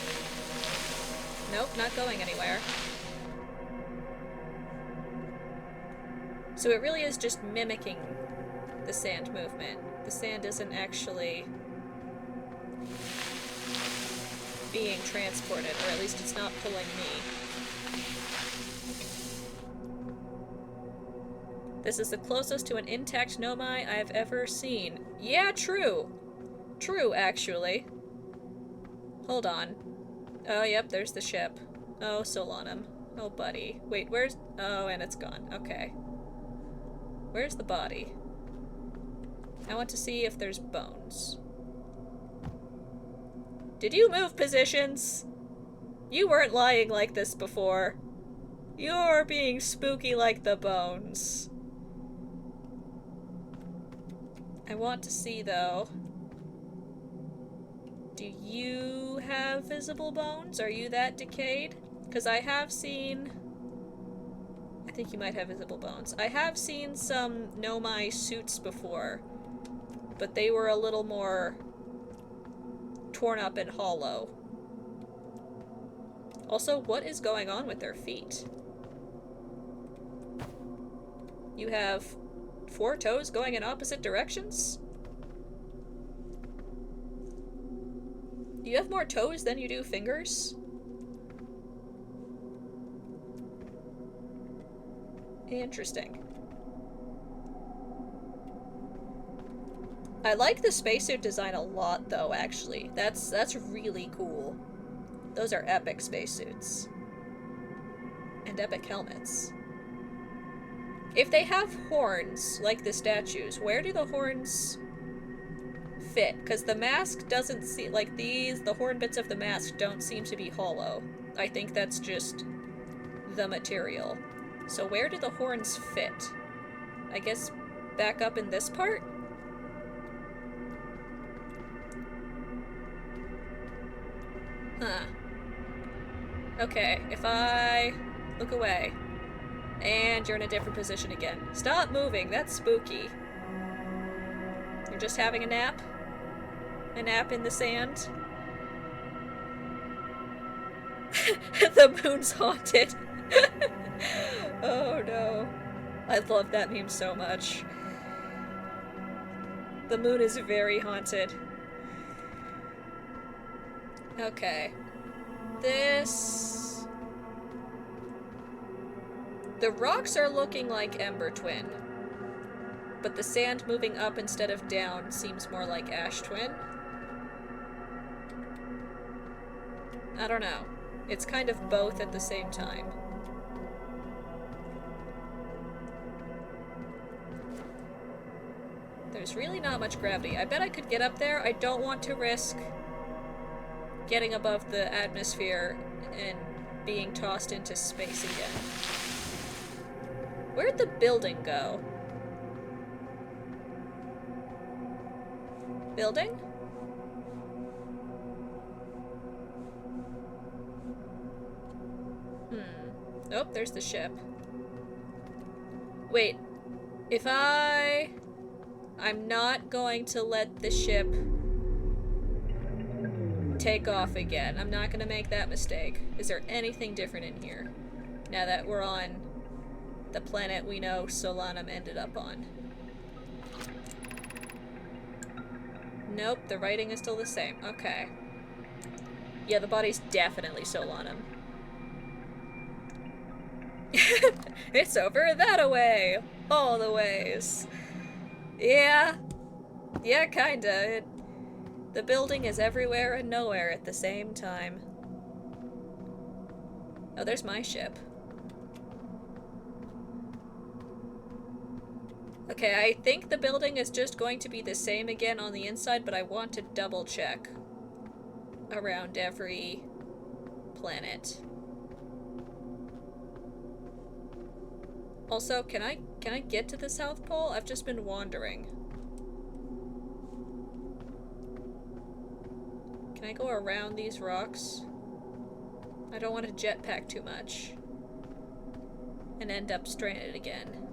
[SPEAKER 1] Nope, not going anywhere. So it really is just mimicking the sand movement. The sand isn't actually being transported, or at least it's not pulling me. This is the closest to an intact Nomai I've ever seen. Yeah, true. True, actually. Hold on. Oh, yep, there's the ship. Oh, Solanum. Oh, buddy. Wait, where's... Oh, and it's gone. Okay. Where's the body? I want to see if there's bones. Did you move positions? You weren't lying like this before. You're being spooky like the bones. I want to see, though. Do you have visible bones? Are you that decayed? Because I have seen... I think you might have visible bones. I have seen some Nomai suits before, but they were a little more torn up and hollow. Also, what is going on with their feet? You have 4 toes going in opposite directions? You have more toes than you do fingers? Interesting. I like the spacesuit design a lot, though, actually. That's really cool. Those are epic spacesuits. And epic helmets. If they have horns, like the statues, where do the horns fit? Because the mask doesn't seem... like these, the horn bits of the mask don't seem to be hollow. I think that's just the material. So where do the horns fit? I guess back up in this part? Huh. Okay, if I look away, and you're in a different position again. Stop moving, that's spooky. You're just having a nap? A nap in the sand? The moon's haunted. Oh no. I love that meme so much. The moon is very haunted. Okay. This... the rocks are looking like Ember Twin. But the sand moving up instead of down seems more like Ash Twin. I don't know. It's kind of both at the same time. There's really not much gravity. I bet I could get up there. I don't want to risk getting above the atmosphere and being tossed into space again. Where'd the building go? Building? Oh, there's the ship. Wait. If I'm not going to let the ship take off again. I'm not gonna make that mistake. Is there anything different in here? Now that we're on the planet we know Solanum ended up on. Nope, the writing is still the same. Okay. Yeah, the body's definitely Solanum. It's over that-a-way! All the ways. Yeah. Yeah, kinda. The building is everywhere and nowhere at the same time. Oh, there's my ship. Okay, I think the building is just going to be the same again on the inside, but I want to double check around every planet. Also, can I get to the South Pole? I've just been wandering. Can I go around these rocks? I don't want to jetpack too much and end up stranded again.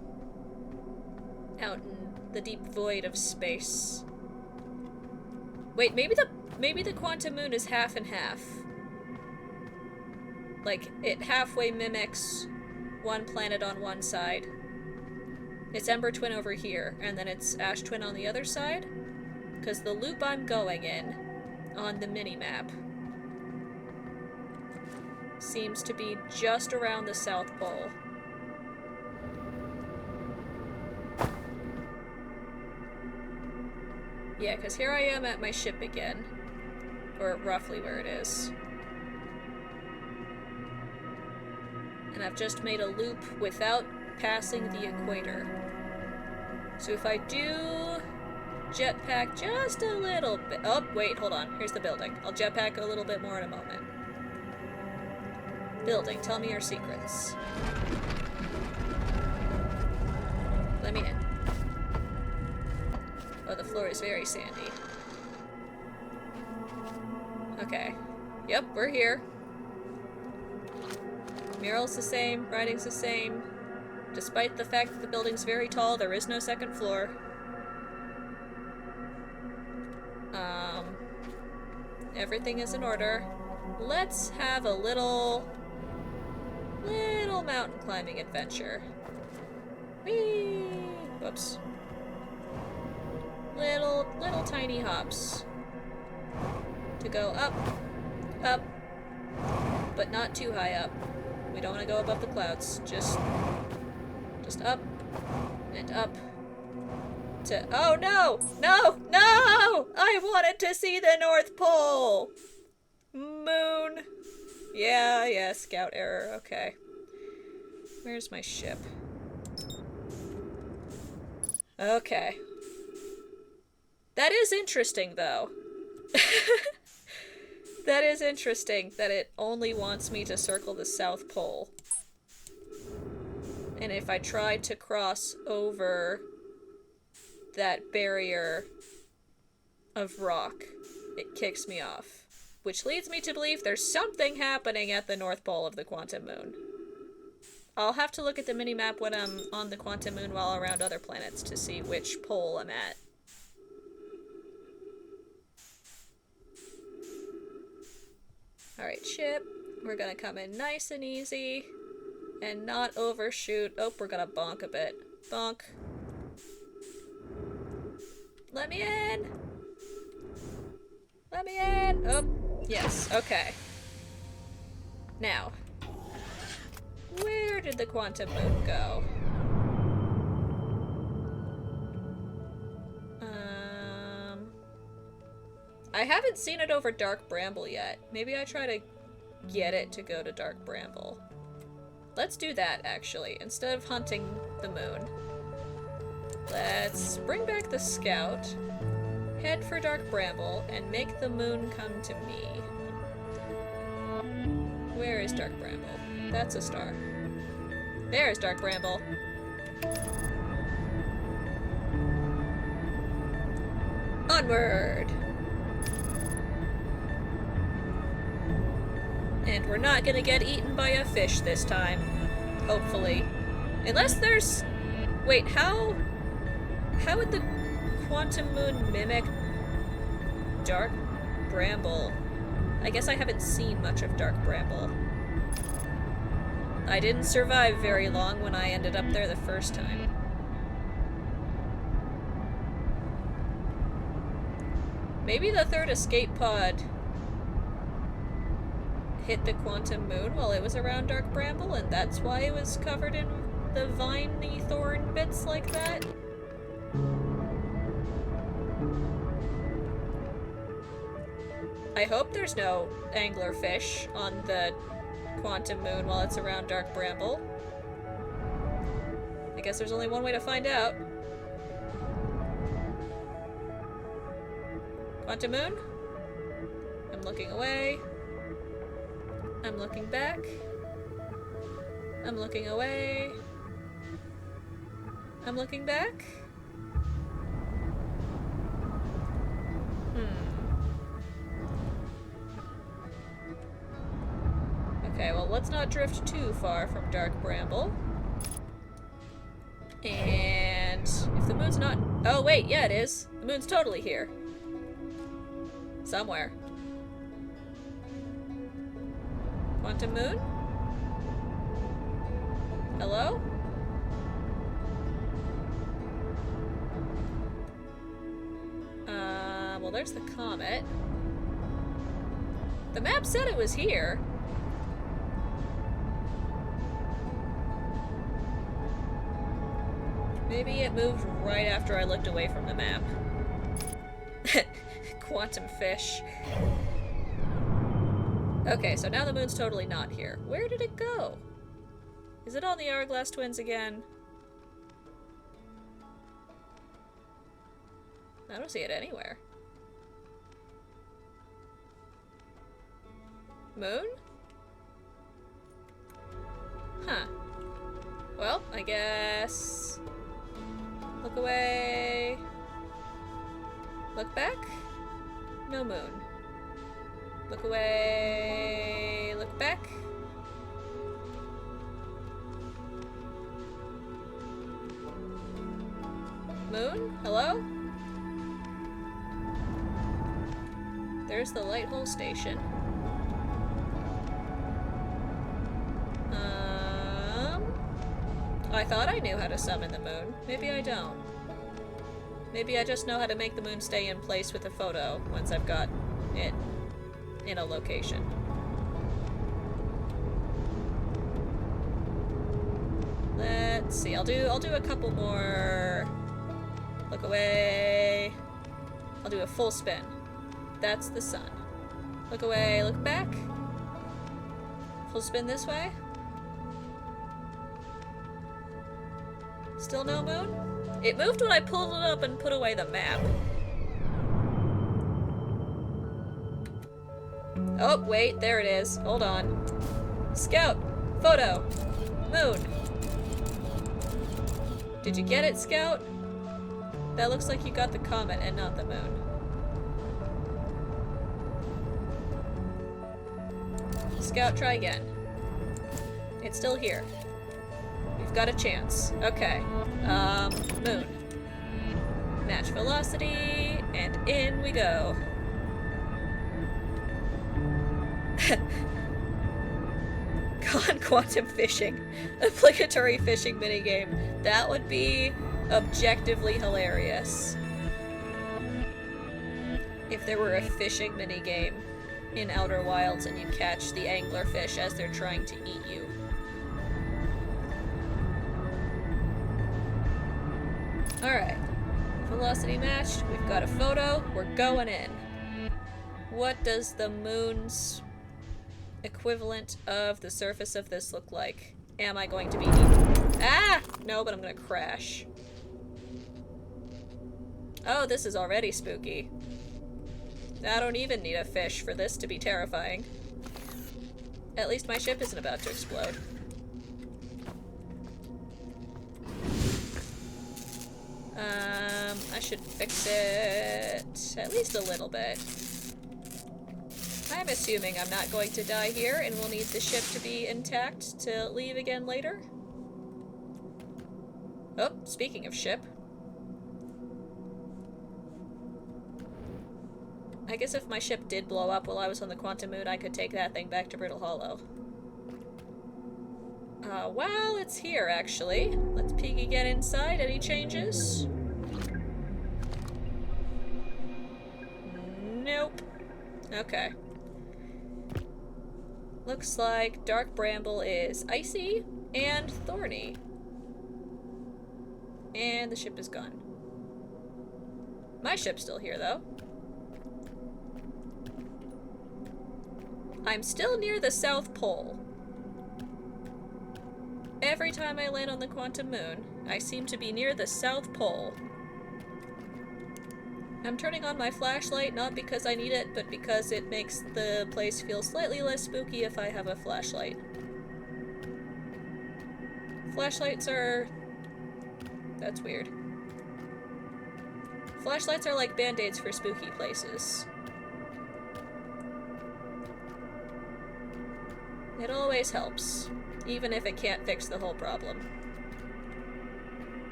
[SPEAKER 1] Out in the deep void of space. Wait, maybe the quantum moon is half and half. Like, it halfway mimics one planet on one side. It's Ember Twin over here, and then it's Ash Twin on the other side. Because the loop I'm going in on the mini-map seems to be just around the South Pole. Yeah, because here I am at my ship again. Or roughly where it is. And I've just made a loop without passing the equator. So if I do jetpack just a little bit... oh, wait, hold on. Here's the building. I'll jetpack a little bit more in a moment. Building, tell me your secrets. Let me in. Oh, the floor is very sandy. Okay. Yep, we're here. Mural's the same, writing's the same. Despite the fact that the building's very tall, there is no second floor. Everything is in order. Let's have a little mountain climbing adventure. Whee! Whoops. Little tiny hops. To go up, up, but not too high up. We don't want to go above the clouds. Just up and up. Oh no! No! No! I wanted to see the North Pole! Moon. Yeah, scout error. Okay. Where's my ship? Okay. That is interesting, though. That is interesting that it only wants me to circle the South Pole. And if I try to cross over that barrier of rock, it kicks me off. Which leads me to believe there's something happening at the North Pole of the Quantum Moon. I'll have to look at the minimap when I'm on the Quantum Moon while around other planets to see which pole I'm at. Alright, ship. We're gonna come in nice and easy and not overshoot. Oh, we're gonna bonk a bit. Bonk. Let me in! Let me in! Oh, yes, okay. Now, where did the Quantum Moon go? I haven't seen it over Dark Bramble yet. Maybe I try to get it to go to Dark Bramble. Let's do that, actually, instead of hunting the moon. Let's bring back the scout, head for Dark Bramble, and make the moon come to me. Where is Dark Bramble? That's a star. There's Dark Bramble. Onward! And we're not gonna get eaten by a fish this time. Hopefully. Unless there's... Wait, how would the Quantum Moon mimic Dark Bramble? I guess I haven't seen much of Dark Bramble. I didn't survive very long when I ended up there the first time. Maybe the third escape pod hit the Quantum Moon while it was around Dark Bramble, and that's why it was covered in the viney thorn bits like that? I hope there's no anglerfish on the Quantum Moon while it's around Dark Bramble. I guess there's only one way to find out. Quantum Moon? I'm looking away. I'm looking back. I'm looking away. I'm looking back. Okay, well, let's not drift too far from Dark Bramble. And if the moon's not... Oh, wait, yeah, it is. The moon's totally here. Somewhere. Quantum Moon? Hello? Well, there's the comet. The map said it was here. Maybe it moved right after I looked away from the map. Quantum fish. Okay, so now the moon's totally not here. Where did it go? Is it on the Hourglass Twins again? I don't see it anywhere. Moon? Huh. Well, I guess... Look away. Look back? No moon. Look away. Look back. Moon? Hello? There's the Lighthole Station. I thought I knew how to summon the moon. Maybe I don't. Maybe I just know how to make the moon stay in place with a photo once I've got it in a location. Let's see. I'll do a couple more. Look away. I'll do a full spin. That's the sun. Look away, look back. Full spin this way. Still no moon? It moved when I pulled it up and put away the map. Oh, wait, there it is. Hold on. Scout! Photo! Moon! Did you get it, Scout? That looks like you got the comet and not the moon. Scout, try again. It's still here. We've got a chance. Okay. Moon. Match velocity, and in we go. Quantum fishing. Obligatory fishing minigame. That would be objectively hilarious. If there were a fishing minigame in Outer Wilds and you catch the anglerfish as they're trying to eat you. Alright. Velocity matched. We've got a photo. We're going in. What does the moon's equivalent of the surface of this look like? Am I going to be eaten? Ah! No, but I'm gonna crash. Oh, this is already spooky. I don't even need a fish for this to be terrifying. At least my ship isn't about to explode. I should fix it at least a little bit. I'm assuming I'm not going to die here and we'll need the ship to be intact to leave again later. Oh, speaking of ship. I guess if my ship did blow up while I was on the Quantum Moon, I could take that thing back to Brittle Hollow. Well, it's here, actually. Let's peek again inside. Any changes? Nope. Okay. Looks like Dark Bramble is icy and thorny. And the ship is gone. My ship's still here, though. I'm still near the South Pole. Every time I land on the Quantum Moon, I seem to be near the South Pole. I'm turning on my flashlight not because I need it, but because it makes the place feel slightly less spooky if I have a flashlight. Flashlights are... That's weird. Flashlights are like band-aids for spooky places. It always helps, even if it can't fix the whole problem.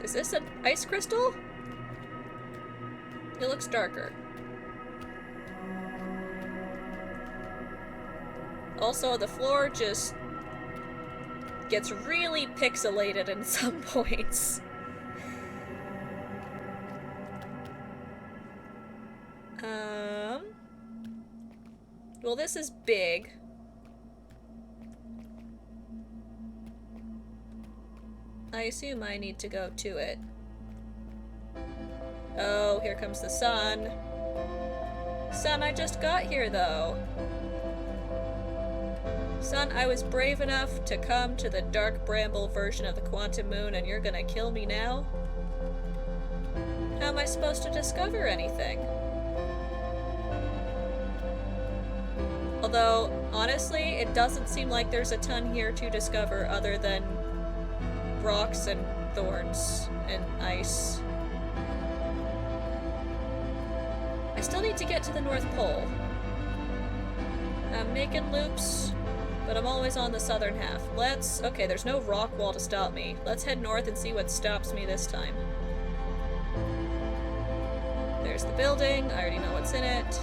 [SPEAKER 1] Is this an ice crystal? It looks darker. Also, the floor just gets really pixelated in some points. Well, this is big. I assume I need to go to it. Oh, here comes the sun. Sun, I just got here, though. Sun, I was brave enough to come to the Dark Bramble version of the Quantum Moon, and you're gonna kill me now? How am I supposed to discover anything? Although, honestly, it doesn't seem like there's a ton here to discover other than rocks and thorns and ice. I still need to get to the North Pole. I'm making loops, but I'm always on the southern half. Okay, there's no rock wall to stop me. Let's head north and see what stops me this time. There's the building. I already know what's in it.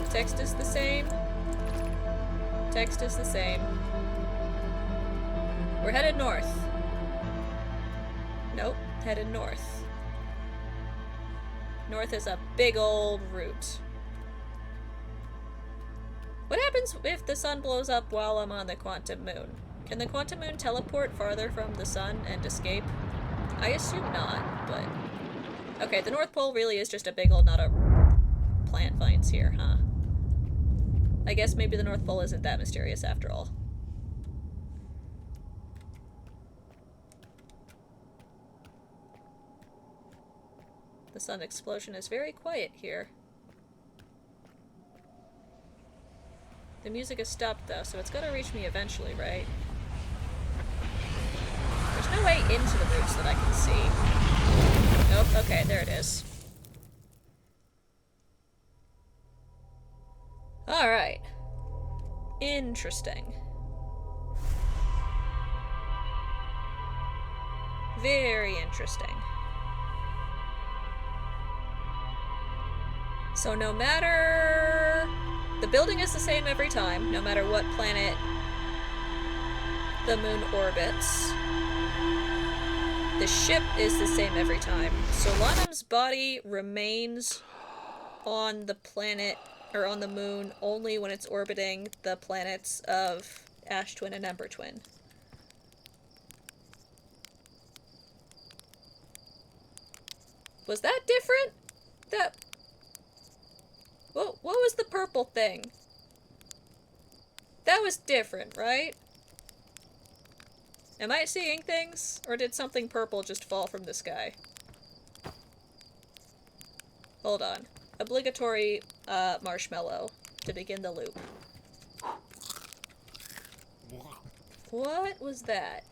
[SPEAKER 1] Text is the same. Text is the same. We're headed north. Nope, headed north. North is a big old route. What happens if the sun blows up while I'm on the quantum moon? Can the quantum moon teleport farther from the sun and escape? I assume not, but... Okay, the North Pole really is just a big old nut of plant vines here, huh? I guess maybe the North Pole isn't that mysterious after all. The sun explosion is very quiet here. The music has stopped though, so it's gonna reach me eventually, right? There's no way into the roots that I can see. Nope, okay, there it is. Alright. Interesting. Very interesting. So no matter... The building is the same every time, no matter what planet the moon orbits. The ship is the same every time. Solanum's body remains on the planet, or on the moon, only when it's orbiting the planets of Ash Twin and Ember Twin. Was that different? That... What was the purple thing? That was different, right? Am I seeing things? Or did something purple just fall from the sky? Hold on. Obligatory marshmallow to begin the loop. What was that?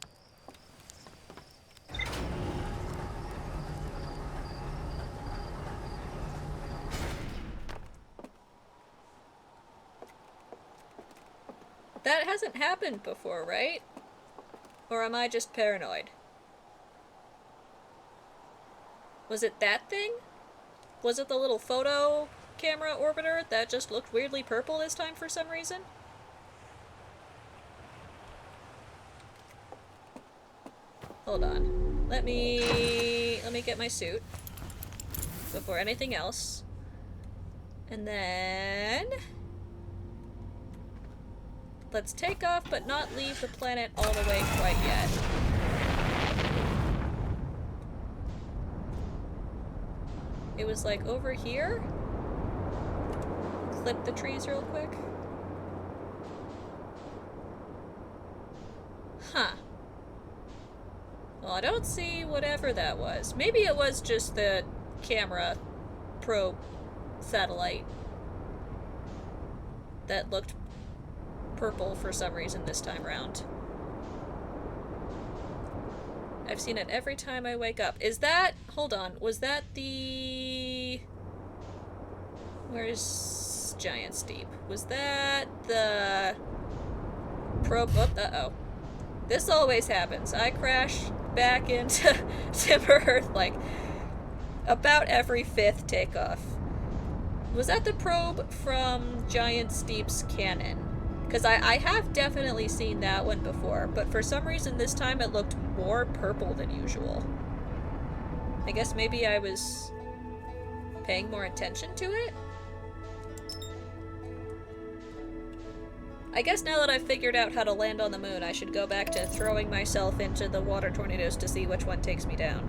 [SPEAKER 1] That hasn't happened before, right? Or am I just paranoid? Was it that thing? Was it the little photo camera orbiter that just looked weirdly purple this time for some reason? Hold on. Let me get my suit before anything else. And then... Let's take off, but not leave the planet all the way quite yet. It was like over here. Clip the trees real quick. Huh. Well, I don't see whatever that was. Maybe it was just the camera probe satellite that looked purple for some reason this time round. I've seen it every time I wake up. Is that... Hold on. Was that the... Where's Giant Steep? Was that the... probe... Oh, uh-oh. This always happens. I crash back into Timber Earth like about every 5th takeoff. Was that the probe from Giant Steep's cannon? Because I have definitely seen that one before, but for some reason this time it looked more purple than usual. I guess maybe I was paying more attention to it? I guess now that I've figured out how to land on the moon, I should go back to throwing myself into the water tornadoes to see which one takes me down.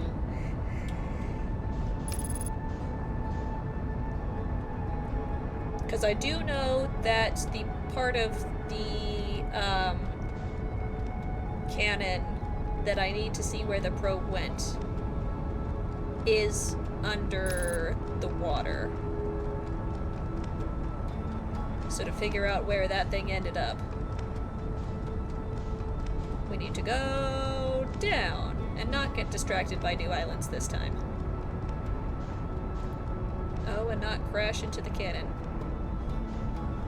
[SPEAKER 1] Because I do know that the part of the cannon that I need to see where the probe went is under the water. So to figure out where that thing ended up, we need to go down and not get distracted by new islands this time. Oh, and not crash into the cannon.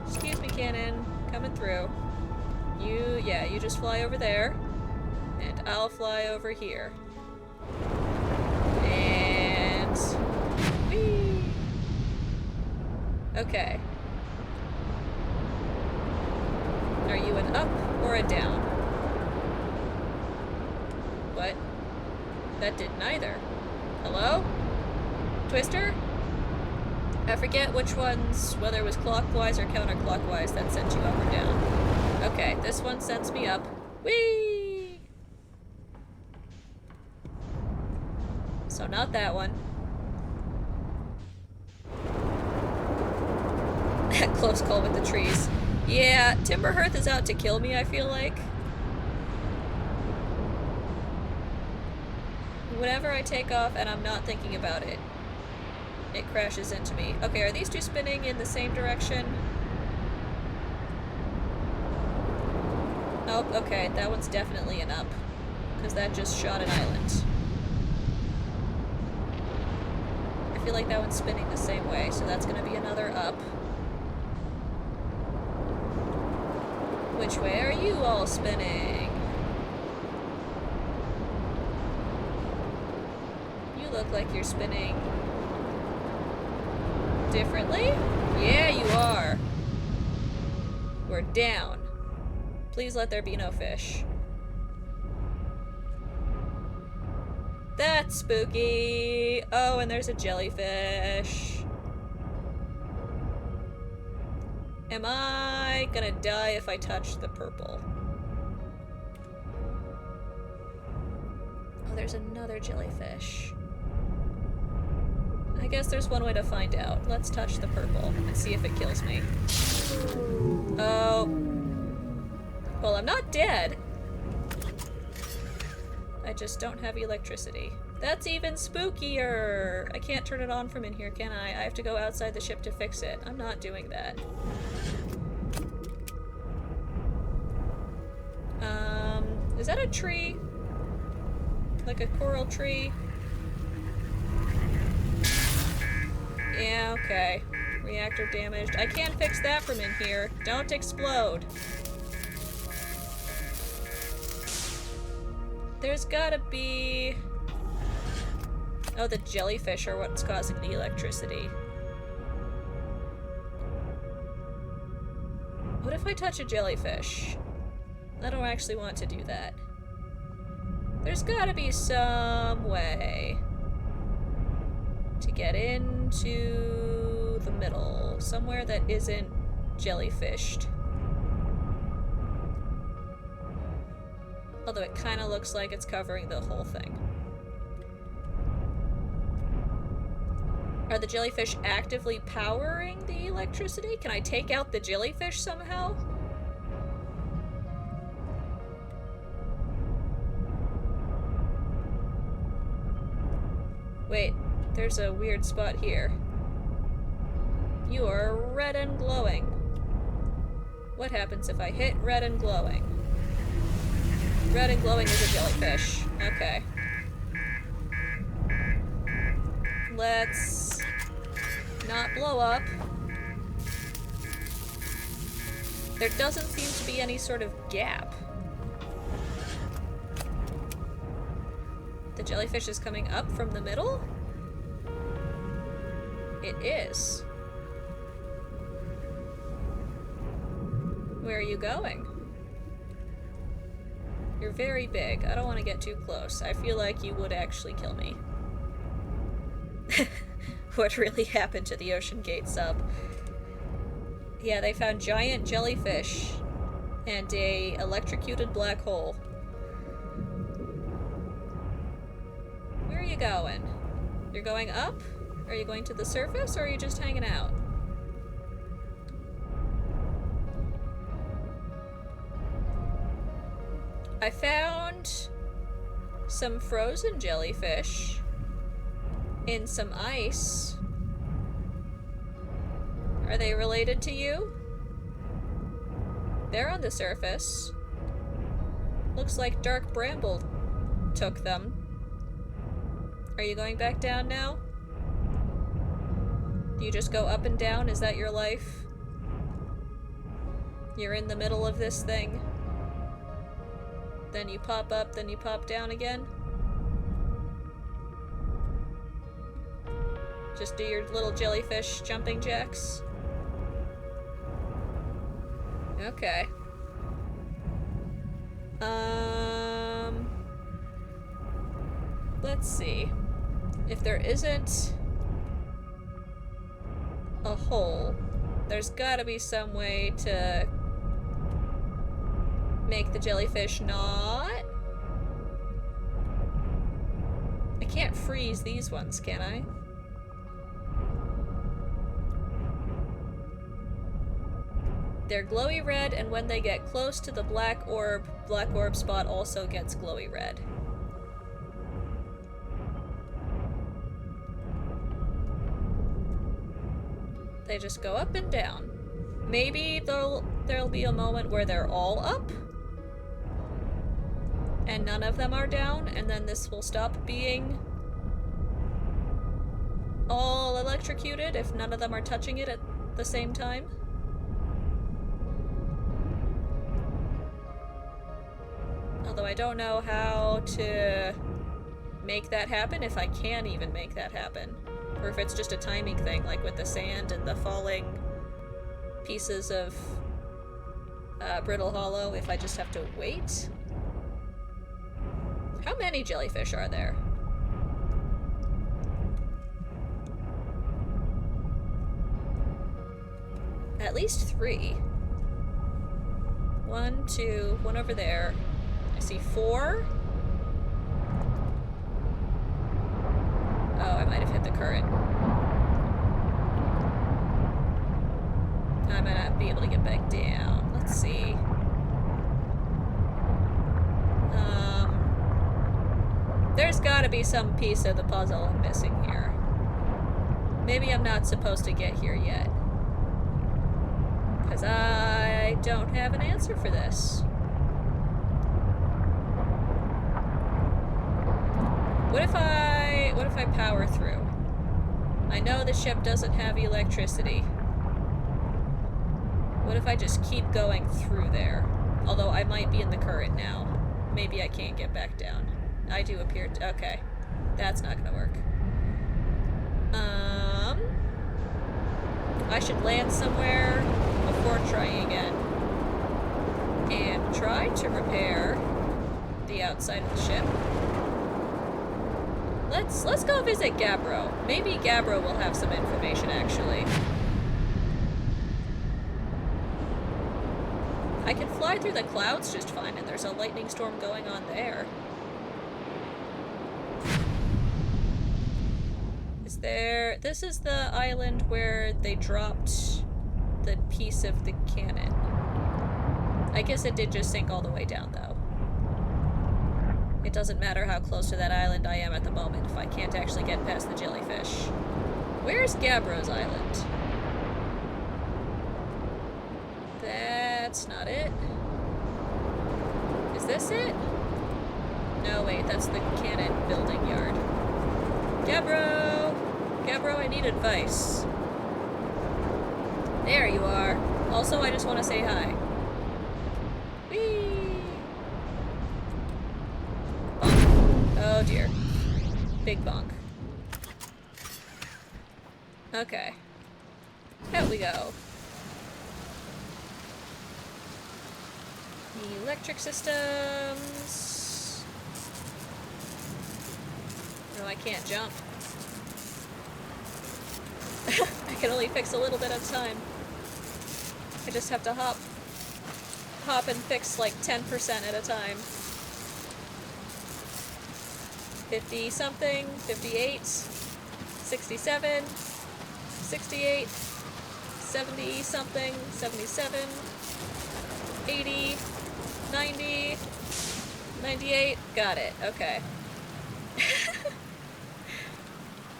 [SPEAKER 1] Excuse me, cannon. Coming through. You just fly over there. And I'll fly over here. And... whee! Okay. Are or a down? What? That did neither. Hello? Twister? I forget which ones, whether it was clockwise or counterclockwise, that sent you up or down. Okay, this one sends me up. Whee! So not that one. Close call with the trees. Yeah, Timberhearth is out to kill me, I feel like. Whenever I take off and I'm not thinking about it, it crashes into me. Okay, are these two spinning in the same direction? Oh, okay, that one's definitely an up, because that just shot an island. I feel like that one's spinning the same way, so that's gonna be another up. Which way are you all spinning? You look like you're spinning differently? Yeah, you are. We're down. Please let there be no fish. That's spooky. Oh, and there's a jellyfish. Am I gonna die if I touch the purple? Oh, there's another jellyfish. I guess there's one way to find out. Let's touch the purple and see if it kills me. Oh. Well, I'm not dead. I just don't have electricity. That's even spookier! I can't turn it on from in here, can I? I have to go outside the ship to fix it. I'm not doing that. Is that a tree? Like a coral tree? Yeah, okay. Reactor damaged. I can't fix that from in here. Don't explode. There's gotta be... Oh, the jellyfish are what's causing the electricity. What if I touch a jellyfish? I don't actually want to do that. There's gotta be some way to get into the middle. Somewhere that isn't jellyfished. Although it kind of looks like it's covering the whole thing. Are the jellyfish actively powering the electricity? Can I take out the jellyfish somehow? Wait, there's a weird spot here. You are red and glowing. What happens if I hit red and glowing? Red and glowing is a jellyfish. Okay. Let's not blow up. There doesn't seem to be any sort of gap. The jellyfish is coming up from the middle? It is. Where are you going? You're very big. I don't want to get too close. I feel like you would actually kill me. What really happened to the Ocean Gate sub? Yeah, they found giant jellyfish and a electrocuted black hole. Where are you going? You're going up? Are you going to the surface, or are you just hanging out? I found some frozen jellyfish in some ice. Are they related to you? They're on the surface. Looks like Dark Bramble took them. Are you going back down now? Do you just go up and down? Is that your life? You're in the middle of this thing. Then you pop up, then you pop down again? Just do your little jellyfish jumping jacks? Okay. Let's see. If there isn't a hole, there's gotta be some way to make the jellyfish not... I can't freeze these ones, can I? They're glowy red, and when they get close to the black orb spot also gets glowy red. They just go up and down. Maybe there'll be a moment where they're all up and none of them are down, and then this will stop being all electrocuted if none of them are touching it at the same time. Although I don't know how to make that happen, if I can even make that happen. Or if it's just a timing thing, like with the sand and the falling pieces of Brittle Hollow, if I just have to wait. How many jellyfish are there? At least 3. 1, 2, 1 over there. I see 4. Oh, I might have hit the current. I might not be able to get back down. Let's see. There's gotta be some piece of the puzzle I'm missing here. Maybe I'm not supposed to get here yet. Because I don't have an answer for this. What if I power through? I know the ship doesn't have electricity. What if I just keep going through there? Although I might be in the current now. Maybe I can't get back down. I do appear to... Okay. That's not gonna work. I should land somewhere before trying again. And try to repair the outside of the ship. Let's go visit Gabbro. Maybe Gabbro will have some information, actually. I can fly through the clouds just fine, and there's a lightning storm going on there. Is there... This is the island where they dropped the piece of the cannon. I guess it did just sink all the way down, though. It doesn't matter how close to that island I am at the moment if I can't actually get past the jellyfish. Where's Gabbro's island? That's not it. Is this it? No, wait, that's the cannon building yard. Gabbro! Gabbro, I need advice. There you are. Also, I just want to say hi. Whee! Bonk. Oh dear. Big bonk. Okay. Out we go. Electric systems. No, I can't jump. I can only fix a little bit at a time. I just have to hop and fix like 10% at a time. 50 something, 58, 67, 68, 70 something, 77, 80, 90, 98, got it, okay.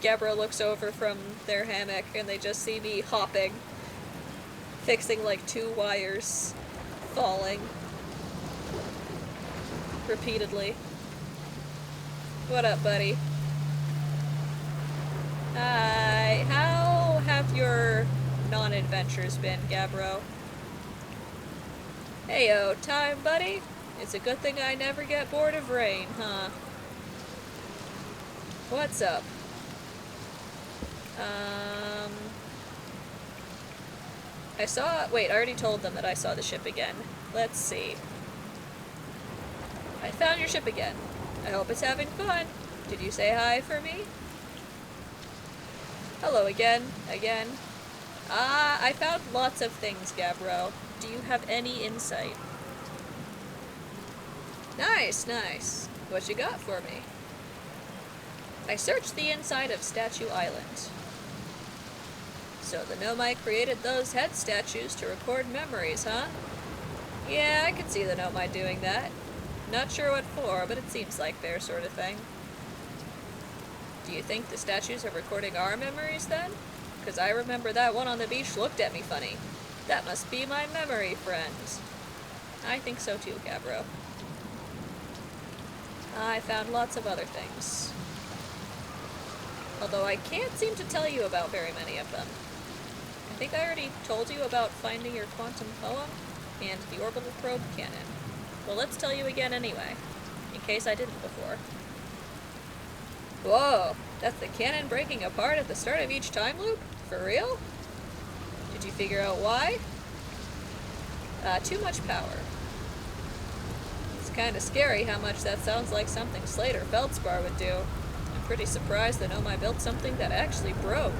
[SPEAKER 1] Gabbro looks over from their hammock and they just see me hopping, fixing like 2 wires, falling repeatedly. What up, buddy? Hi, how have your non-adventures been, Gabbro? Heyo, time, buddy? It's a good thing I never get bored of rain, huh? What's up? I saw... Wait, I already told them that I saw the ship again. Let's see. I found your ship again. I hope it's having fun. Did you say hi for me? Hello again. Again. I found lots of things, Gabbro. Do you have any insight? Nice, nice. What you got for me? I searched the inside of Statue Island. So the Nomai created those head statues to record memories, huh? Yeah, I could see the Nomai doing that. Not sure what for, but it seems like their sort of thing. Do you think the statues are recording our memories then? Because I remember that one on the beach looked at me funny. That must be my memory friend. I think so too, Gabbro. I found lots of other things. Although I can't seem to tell you about very many of them. I think I already told you about finding your quantum poem and the orbital probe cannon. Well, let's tell you again anyway, in case I didn't before. Whoa, that's the cannon breaking apart at the start of each time loop? For real? Did you figure out why? Too much power. It's kinda scary how much that sounds like something Slate or Feldspar would do. I'm pretty surprised that Nomai built something that actually broke.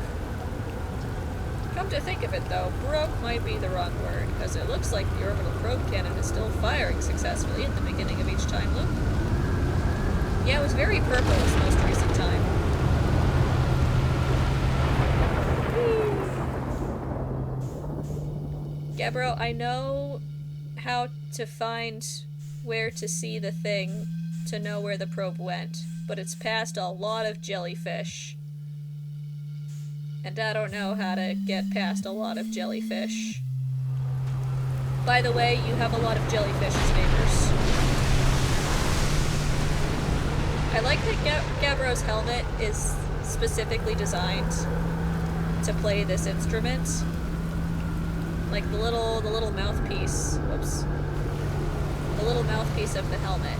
[SPEAKER 1] Come to think of it though, broke might be the wrong word, because it looks like the orbital probe cannon is still firing successfully at the beginning of each time loop. Yeah, it was very purple this most recent time. Gabbro, I know how to find where to see the thing to know where the probe went, but it's past a lot of jellyfish. And I don't know how to get past a lot of jellyfish. By the way, you have a lot of jellyfish as neighbors. I like that Gabbro's helmet is specifically designed to play this instrument. Like the little mouthpiece. Whoops. The little mouthpiece of the helmet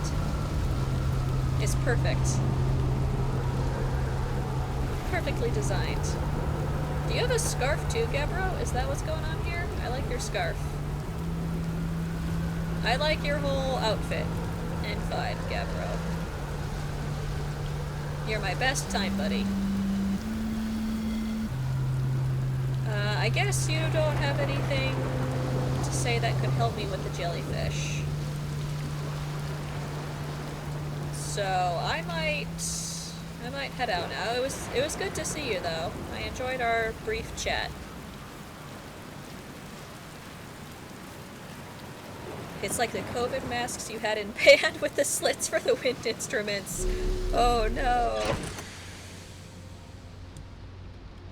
[SPEAKER 1] is perfect. Perfectly designed. Do you have a scarf too, Gabbro? Is that what's going on here? I like your scarf. I like your whole outfit and vibe, Gabbro. You're my best time buddy. I guess you don't have anything to say that could help me with the jellyfish. So I might head out now. It was good to see you though. I enjoyed our brief chat. It's like the COVID masks you had in band with the slits for the wind instruments. Oh no.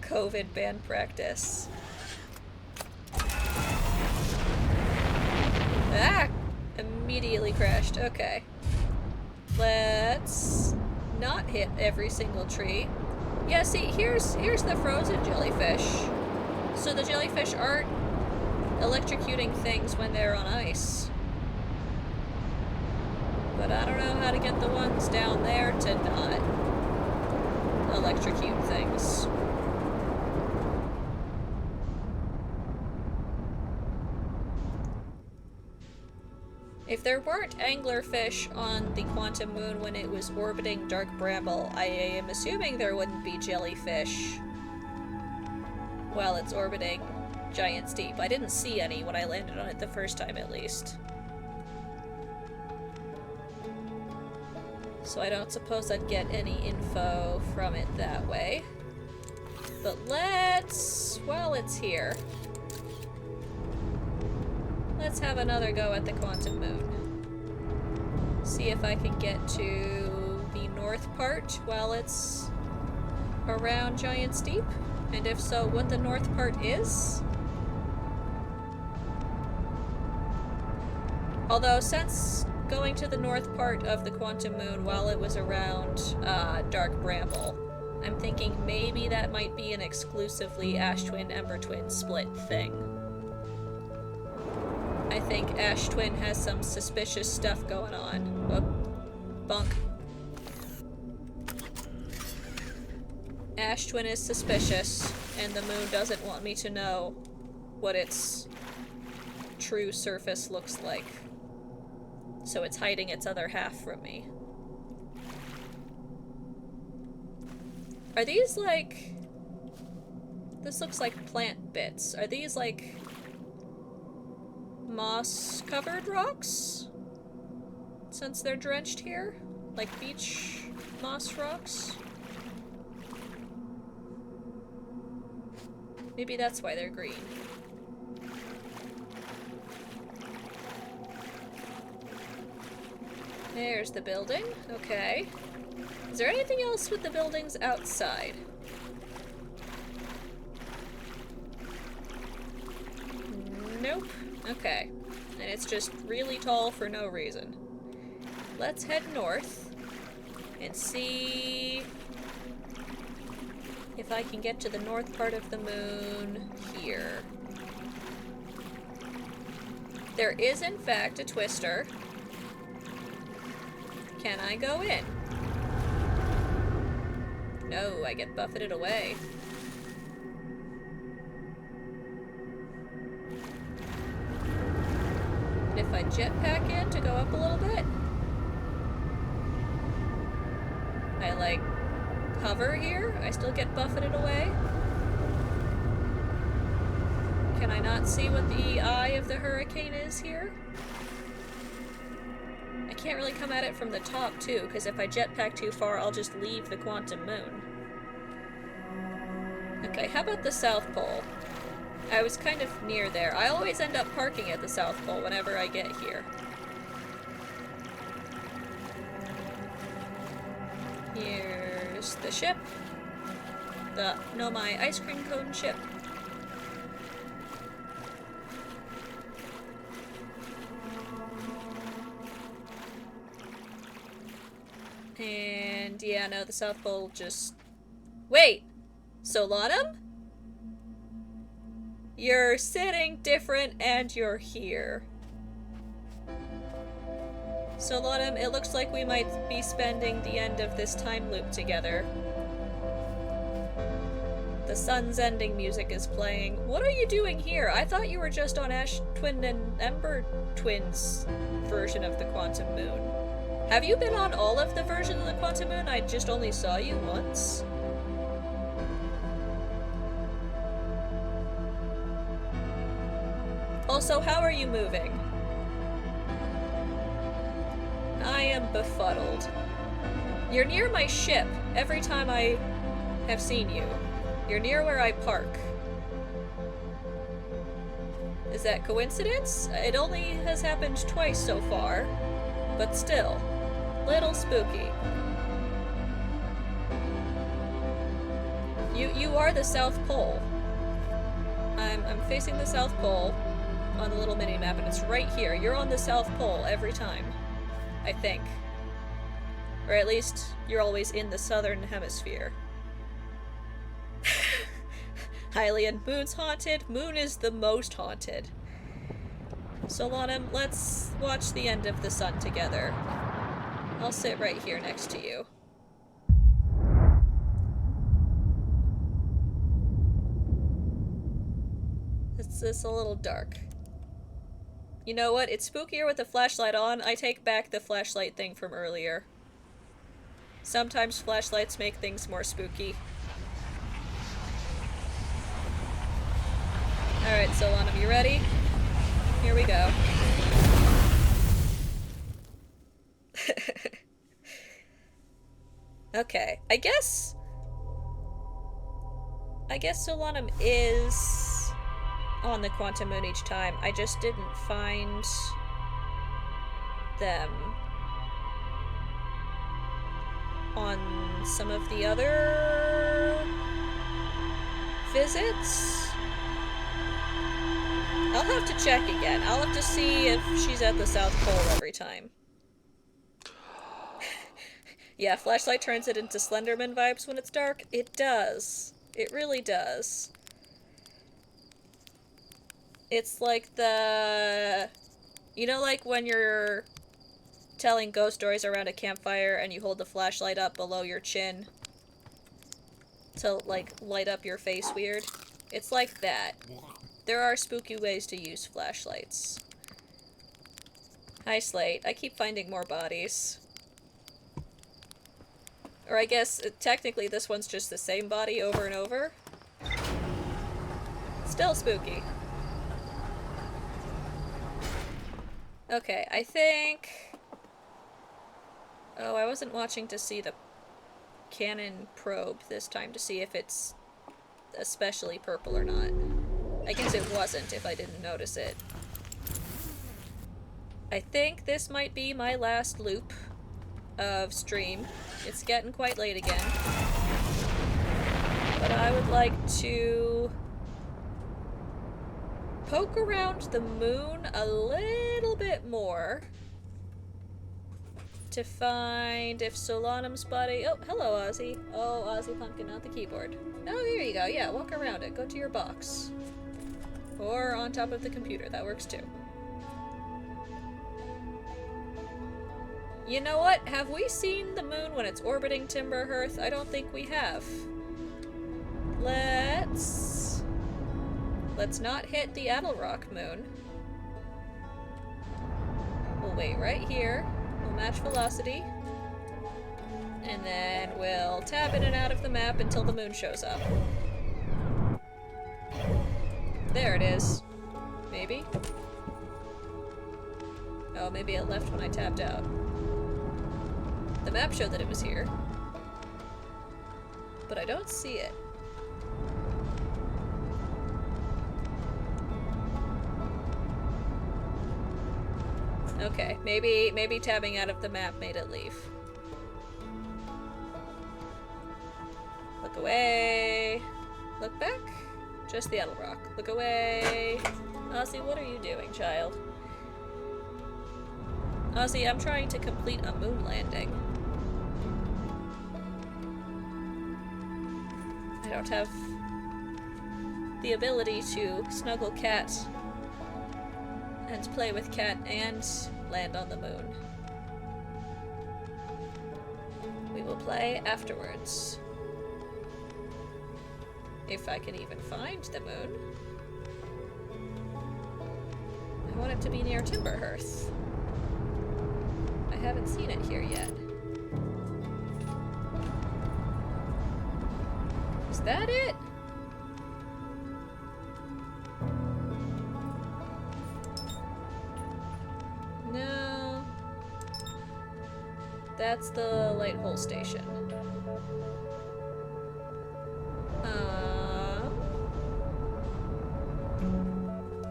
[SPEAKER 1] COVID band practice. Ah! Immediately crashed. Okay. Let's not hit every single tree. Yeah, see, here's the frozen jellyfish. So the jellyfish aren't electrocuting things when they're on ice. But I don't know how to get the ones down there to not electrocute things. If there weren't anglerfish on the quantum moon when it was orbiting Dark Bramble, I am assuming there wouldn't be jellyfish while it's orbiting Giant's Deep. I didn't see any when I landed on it the first time, at least. So I don't suppose I'd get any info from it that way. But let's, while it's here, let's have another go at the quantum moon. See if I can get to the north part while it's around Giant's Deep. And if so, what the north part is. Although, since going to the north part of the quantum moon while it was around Dark Bramble, I'm thinking maybe that might be an exclusively Ash Twin Ember Twin split thing. I think Ash Twin has some suspicious stuff going on. Oh, bonk. Ash Twin is suspicious, and the moon doesn't want me to know what its true surface looks like. So it's hiding its other half from me. Are these like... This looks like plant bits. Are these like... moss-covered rocks? Since they're drenched here? Like beach moss rocks? Maybe that's why they're green. There's the building. Okay. Is there anything else with the buildings outside? Nope. Okay. And it's just really tall for no reason. Let's head north and see if I can get to the north part of the moon here. There is, in fact, a twister. Can I go in? No, I get buffeted away. And if I jetpack in to go up a little bit, I like hover here, I still get buffeted away. Can I not see what the eye of the hurricane is here? I can't really come at it from the top too, because if I jetpack too far, I'll just leave the quantum moon. Okay, how about the South Pole? I was kind of near there. I always end up parking at the South Pole whenever I get here. Here's the ship. The Nomai ice cream cone ship. And yeah, no, the South Pole just... Wait! Solanum? You're sitting different and you're here. Solanum, it looks like we might be spending the end of this time loop together. The sun's ending music is playing. What are you doing here? I thought you were just on Ash Twin and Ember Twins version of the Quantum Moon. Have you been on all of the versions of the Quantum Moon? I just only saw you once. Also, how are you moving? I am befuddled. You're near my ship every time I have seen you. You're near where I park. Is that coincidence? It only has happened twice so far, but still, little spooky. You are the South Pole. I'm facing the South Pole on the little mini map, and it's right here. You're on the South Pole every time, I think. Or at least, you're always in the southern hemisphere. Hylian, Moon's haunted. Moon is the most haunted. Solanum, let's watch the end of the sun together. I'll sit right here next to you. It's a little dark. You know what? It's spookier with the flashlight on. I take back the flashlight thing from earlier. Sometimes flashlights make things more spooky. Alright, Solanum, you ready? Here we go. Okay, I guess Solanum is on the Quantum Moon each time. I just didn't find them on some of the other visits. I'll have to check again. I'll have to see if she's at the South Pole every time. Yeah, flashlight turns it into Slenderman vibes when it's dark. It does. It really does. It's like the... You know, like when you're telling ghost stories around a campfire and you hold the flashlight up below your chin to, like, light up your face weird? It's like that. There are spooky ways to use flashlights. Hi, Slate. I keep finding more bodies. Or I guess, technically this one's just the same body over and over. Still spooky. Okay, I think... Oh, I wasn't watching to see the cannon probe this time to see if it's especially purple or not. I guess it wasn't if I didn't notice it. I think this might be my last loop of stream. It's getting quite late again. But I would like to poke around the moon a little bit more to find if Solanum's body... Oh, hello, Ozzy. Oh, Ozzy Pumpkin, not the keyboard. Oh, there you go. Yeah, walk around it. Go to your box. Or on top of the computer. That works too. You know what? Have we seen the moon when it's orbiting Timberhearth? I don't think we have. Let's not hit the Adelrock moon. We'll wait right here. We'll match velocity. And then we'll tab in and out of the map until the moon shows up. There it is. Maybe? Oh, maybe it left when I tabbed out. The map showed that it was here. But I don't see it. Okay, maybe tabbing out of the map made it leave. Look away. Look back. Just the Adelrock. Look away. Ozzy, what are you doing, child? Ozzy, I'm trying to complete a moon landing. I don't have the ability to snuggle Cat and play with Cat and land on the moon. We will play afterwards. If I can even find the moon. I want it to be near Timberhearth. I haven't seen it here yet. Is that it? No. That's the light hole station.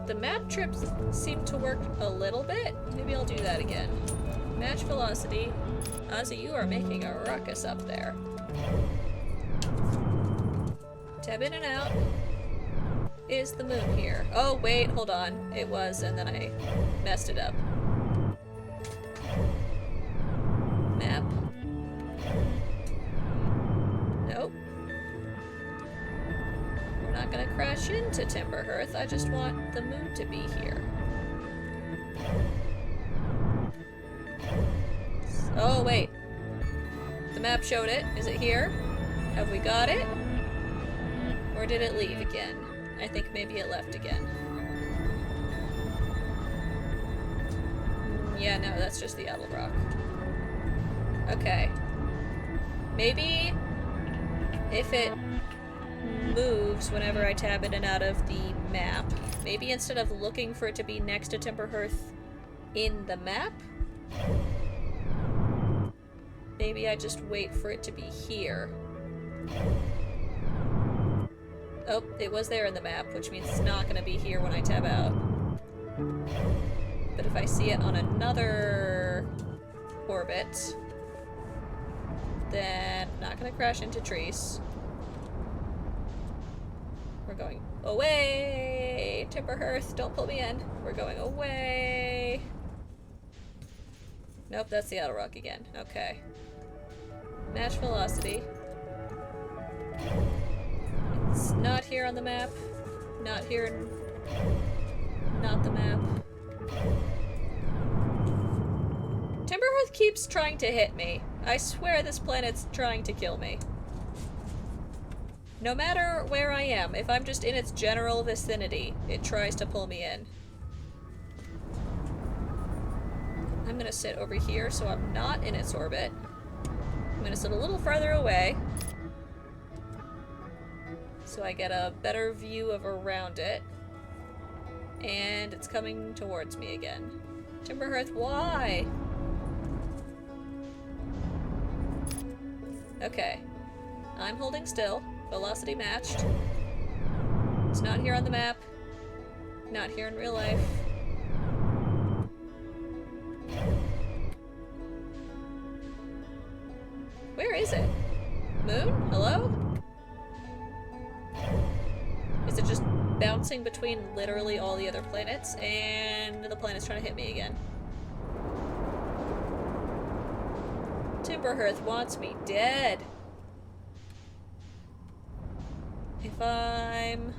[SPEAKER 1] The map trips seem to work a little bit. Maybe I'll do that again. Match velocity. Ozzy, you are making a ruckus up there. Tab in and out. Is the moon here? Oh, wait, hold on. It was, and then I messed it up. Map. Nope. We're not gonna crash into Timberhearth. I just want the moon to be here. Oh, wait. The map showed it. Is it here? Have we got it? Or did it leave again? I think maybe it left again. Yeah, no, that's just the Adelrock. Okay. Maybe if it moves whenever I tab in and out of the map, maybe instead of looking for it to be next to Timberhearth in the map, maybe I just wait for it to be here. Oh, it was there in the map, which means it's not going to be here when I tab out. But if I see it on another orbit, then I'm not going to crash into trees. We're going away! Timberhearth, don't pull me in. We're going away. Nope, that's the Adelrock again. Okay. Match velocity. It's not here on the map. Not here. Not the map. Timberhearth keeps trying to hit me. I swear this planet's trying to kill me. No matter where I am, if I'm just in its general vicinity, it tries to pull me in. I'm gonna sit over here so I'm not in its orbit. I'm gonna sit a little farther away so I get a better view of around it. And it's coming towards me again. Timberhearth, why? Okay. I'm holding still. Velocity matched. It's not here on the map. Not here in real life. Where is it? Moon? Hello? Is it just bouncing between literally all the other planets? And the planet's trying to hit me again. Timberhearth wants me dead. If I'm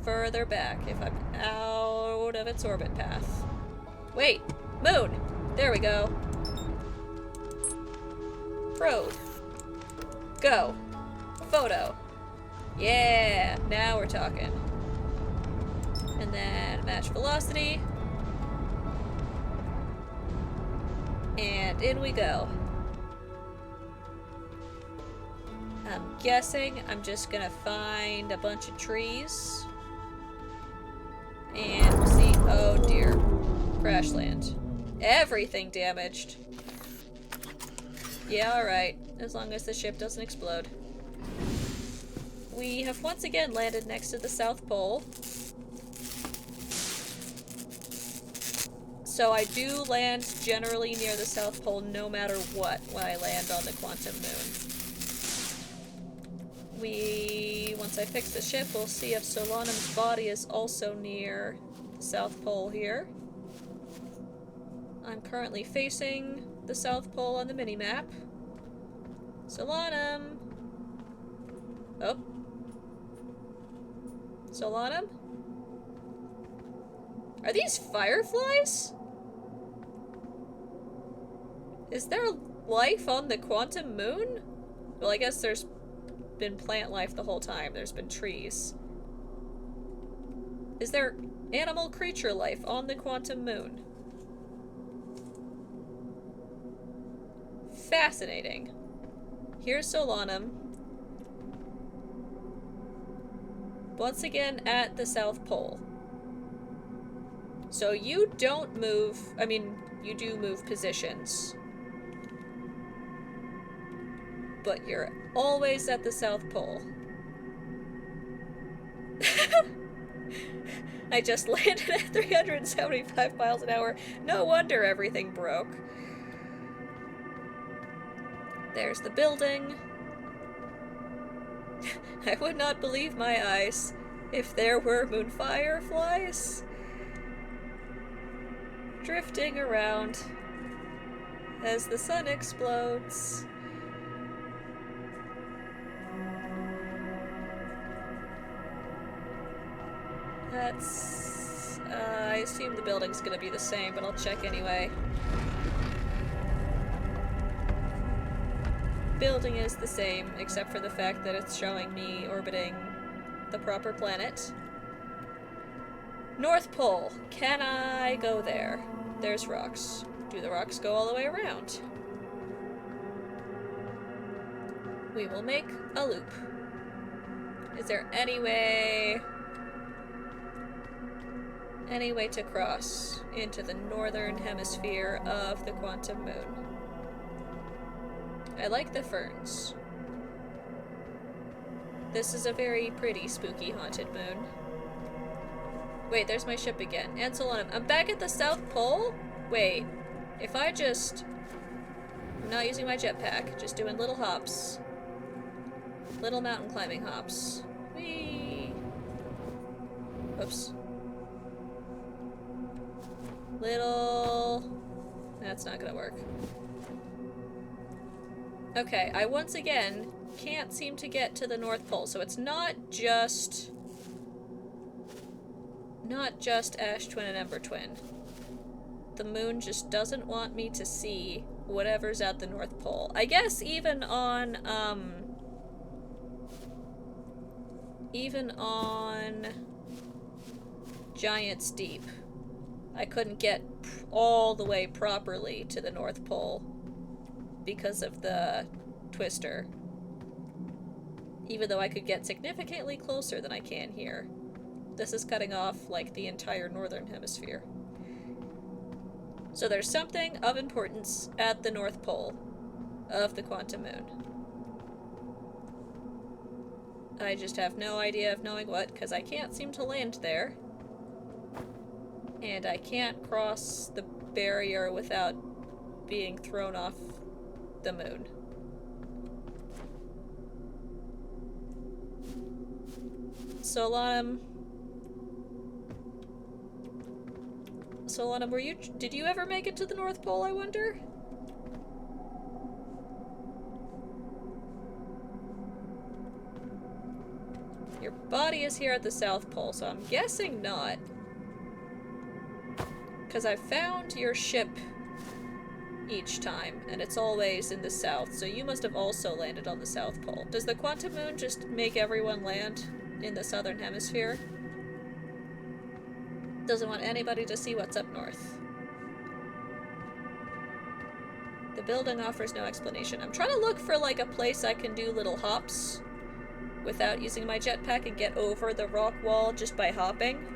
[SPEAKER 1] further back, if I'm out of its orbit path. Wait! Moon! There we go. Probe. Go. Photo. Yeah! Now we're talking. And then match velocity. And in we go. I'm guessing I'm just gonna find a bunch of trees. And we'll see. Oh dear. Crash land. Everything damaged. Yeah, alright. As long as the ship doesn't explode. We have once again landed next to the South Pole. So I do land generally near the South Pole no matter what when I land on the Quantum Moon. Once I fix the ship, we'll see if Solanum's body is also near the South Pole here. I'm currently facing the South Pole on the minimap. Solanum! Oh. Solanum? Are these fireflies? Is there life on the Quantum Moon? Well, I guess there's been plant life the whole time. There's been trees. Is there animal creature life on the Quantum Moon? Fascinating. Here's Solanum. Once again at the South Pole. So you don't move, I mean, you do move positions. But you're always at the South Pole. I just landed at 375 miles an hour. No wonder everything broke. There's the building. I would not believe my eyes if there were moon fireflies drifting around as the sun explodes. That's... I assume the building's gonna be the same, but I'll check anyway. Building is the same, except for the fact that it's showing me orbiting the proper planet. North Pole. Can I go there? There's rocks. Do the rocks go all the way around? We will make a loop. Is there any way to cross into the northern hemisphere of the Quantum Moon? I like the ferns. This is a very pretty, spooky, haunted moon. Wait, there's my ship again. And Solanum. I'm back at the South Pole? Wait. If I just... I'm not using my jetpack. Just doing little hops. Little mountain climbing hops. Whee! Oops. Little... That's not gonna work. Okay, I once again can't seem to get to the North Pole, so it's not just Ash Twin and Ember Twin. The moon just doesn't want me to see whatever's at the North Pole. I guess even on Giant's Deep, I couldn't get all the way properly to the North Pole because of the twister. Even though I could get significantly closer than I can here. This is cutting off, like, the entire northern hemisphere. So there's something of importance at the North Pole of the quantum moon. I just have no idea of knowing what, because I can't seem to land there. And I can't cross the barrier without being thrown off the moon. Solanum, did you ever make it to the North Pole, I wonder? Your body is here at the South Pole, so I'm guessing not. Because I found your ship each time, and it's always in the south, so you must have also landed on the South Pole. Does the quantum moon just make everyone land in the southern hemisphere? Doesn't want anybody to see what's up north. The building offers no explanation. I'm trying to look for, like, a place I can do little hops without using my jetpack and get over the rock wall just by hopping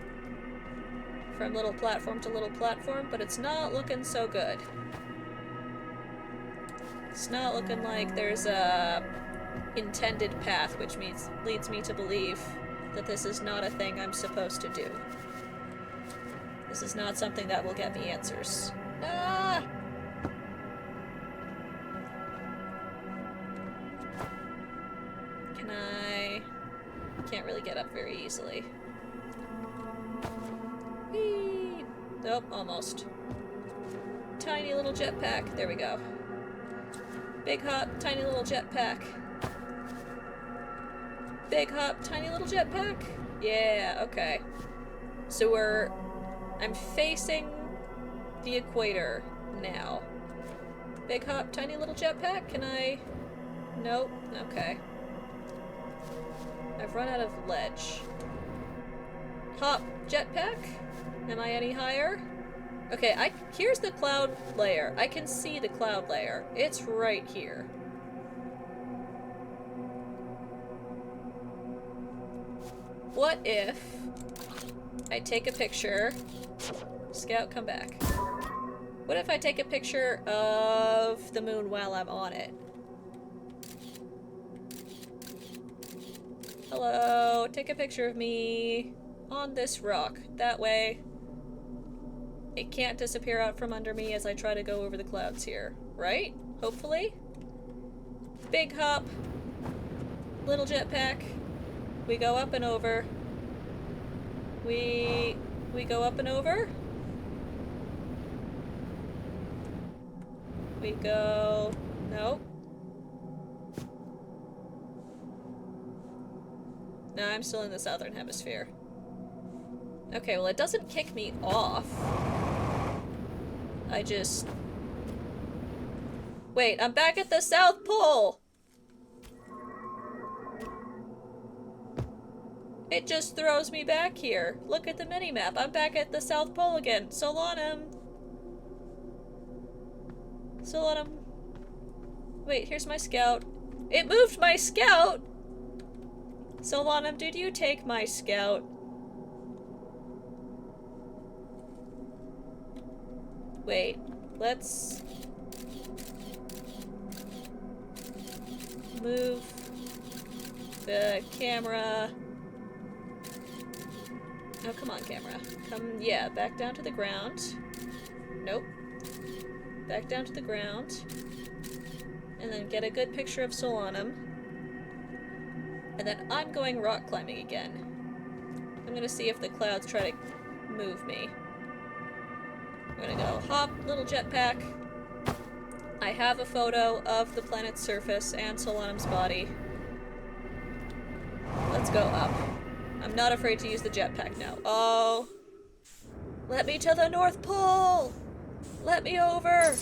[SPEAKER 1] from little platform to little platform, but it's not looking so good. It's not looking like there's a intended path, which leads me to believe that this is not a thing I'm supposed to do. This is not something that will get me answers. Ah! Can I... Can't really get up very easily. Whee! Nope, almost. Tiny little jetpack. There we go. Big hop, tiny little jetpack. Big hop, tiny little jetpack. Yeah, okay. So I'm facing the equator now. Big hop, tiny little jetpack. Can I... Nope. Okay. I've run out of ledge. Hop, jetpack. Am I any higher? Okay, here's the cloud layer. I can see the cloud layer. It's right here. What if I take a picture... Scout, come back. What if I take a picture of the moon while I'm on it? Hello, take a picture of me on this rock. That way, it can't disappear out from under me as I try to go over the clouds here. Right? Hopefully? Big hop. Little jetpack. We go up and over. We go up and over. We go... Nope. No, I'm still in the southern hemisphere. Okay, well, it doesn't kick me off. I just... Wait, I'm back at the South Pole! It just throws me back here. Look at the minimap. I'm back at the South Pole again. Solanum. Solanum. Wait, here's my scout. It moved my scout! Solanum, did you take my scout? Wait, let's move the camera. Oh, come on, camera. Come, yeah, back down to the ground. Nope. Back down to the ground. And then get a good picture of Solanum. And then I'm going rock climbing again. I'm gonna see if the clouds try to move me. I'm gonna go hop, little jetpack. I have a photo of the planet's surface and Solanum's body. Let's go up. I'm not afraid to use the jetpack now. Oh. Let me to the North Pole! Let me over!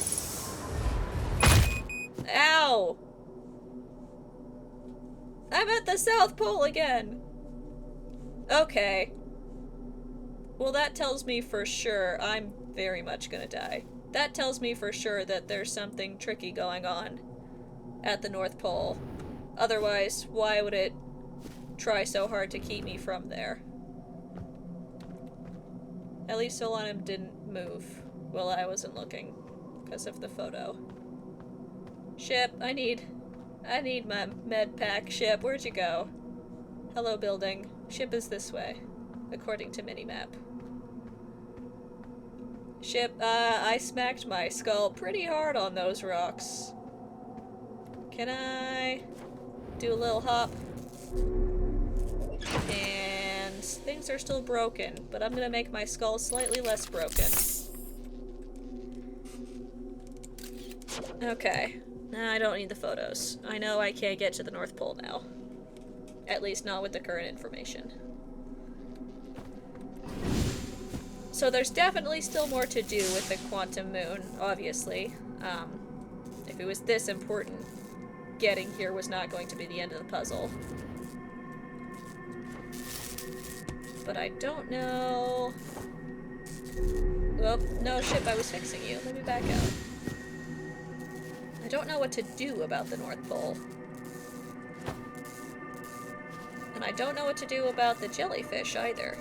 [SPEAKER 1] Ow! I'm at the South Pole again! Okay. Well, that tells me for sure I'm very much gonna die. That tells me for sure that there's something tricky going on at the North Pole. Otherwise, why would it try so hard to keep me from there? At least Solanum didn't move while I wasn't looking because of the photo. Ship, I need my med pack. Ship, where'd you go? Hello, building. Ship is this way, according to minimap. Ship, I smacked my skull pretty hard on those rocks. Can I do a little hop? And things are still broken, but I'm gonna make my skull slightly less broken. Okay. Nah, I don't need the photos. I know I can't get to the North Pole now. At least not with the current information. So there's definitely still more to do with the quantum moon, obviously. If it was this important, getting here was not going to be the end of the puzzle. But I don't know... Oh, no, ship, I was fixing you. Let me back out. I don't know what to do about the North Pole. And I don't know what to do about the jellyfish either.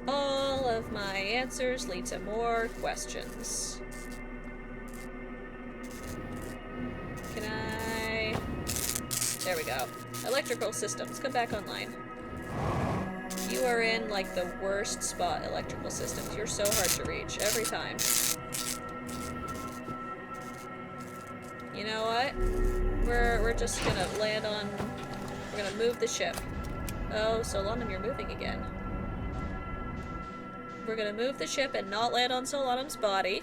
[SPEAKER 1] All of my answers lead to more questions. Can I... There we go. Electrical systems, come back online. You are in, like, the worst spot, electrical systems. You're so hard to reach, every time. You know what? We're just gonna land on... We're gonna move the ship. Oh, Solanum, you're moving again. We're gonna move the ship and not land on Solanum's body.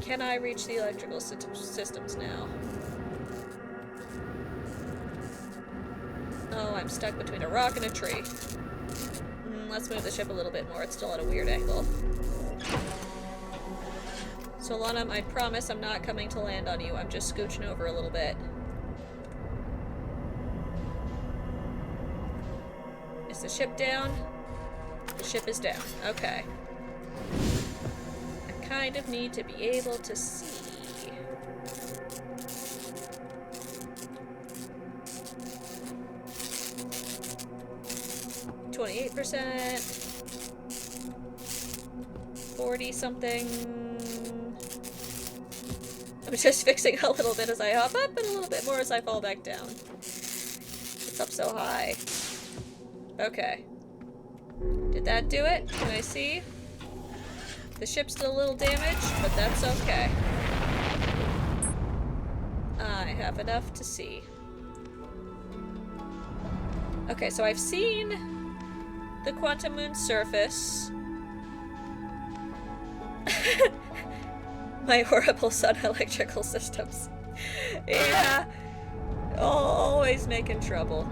[SPEAKER 1] Can I reach the electrical systems now? Oh, I'm stuck between a rock and a tree. Let's move the ship a little bit more. It's still at a weird angle. Solanum, I promise I'm not coming to land on you. I'm just scooching over a little bit. Is the ship down? The ship is down. Okay. I kind of need to be able to see. %, 40 something. I'm just fixing a little bit as I hop up and a little bit more as I fall back down. It's up so high. Okay. Did that do it? Can I see? The ship's still a little damaged, but that's okay. I have enough to see. Okay, so I've seen the quantum moon's surface. My horrible sun electrical systems. Yeah. Always making trouble.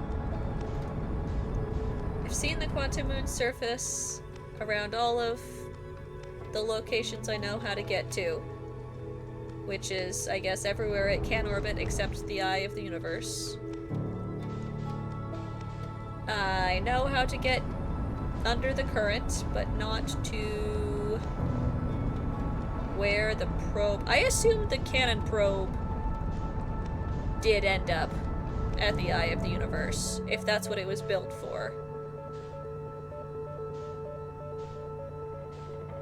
[SPEAKER 1] I've seen the quantum moon's surface around all of the locations I know how to get to. Which is, I guess, everywhere it can orbit except the eye of the universe. I know how to get under the current, but not to where the probe... I assume the cannon probe did end up at the eye of the universe, if that's what it was built for.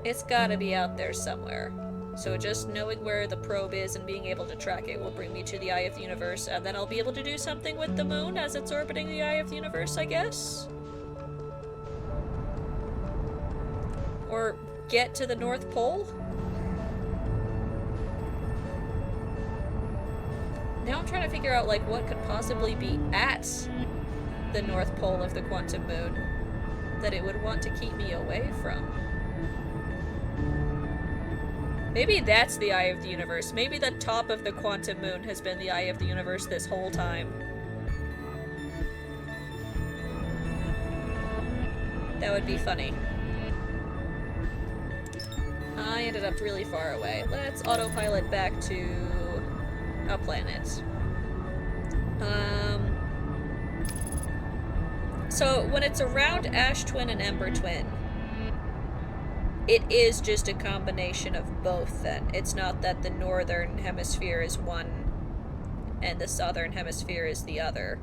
[SPEAKER 1] It's gotta be out there somewhere. So just knowing where the probe is and being able to track it will bring me to the eye of the universe, and then I'll be able to do something with the moon as it's orbiting the eye of the universe, I guess? Or get to the North Pole? Now I'm trying to figure out, like, what could possibly be at the North Pole of the quantum moon that it would want to keep me away from. Maybe that's the eye of the universe. Maybe the top of the quantum moon has been the eye of the universe this whole time. That would be funny. I ended up really far away. Let's autopilot back to a planet. So when it's around Ash Twin and Ember Twin, it is just a combination of both then. It's not that the northern hemisphere is one and the southern hemisphere is the other.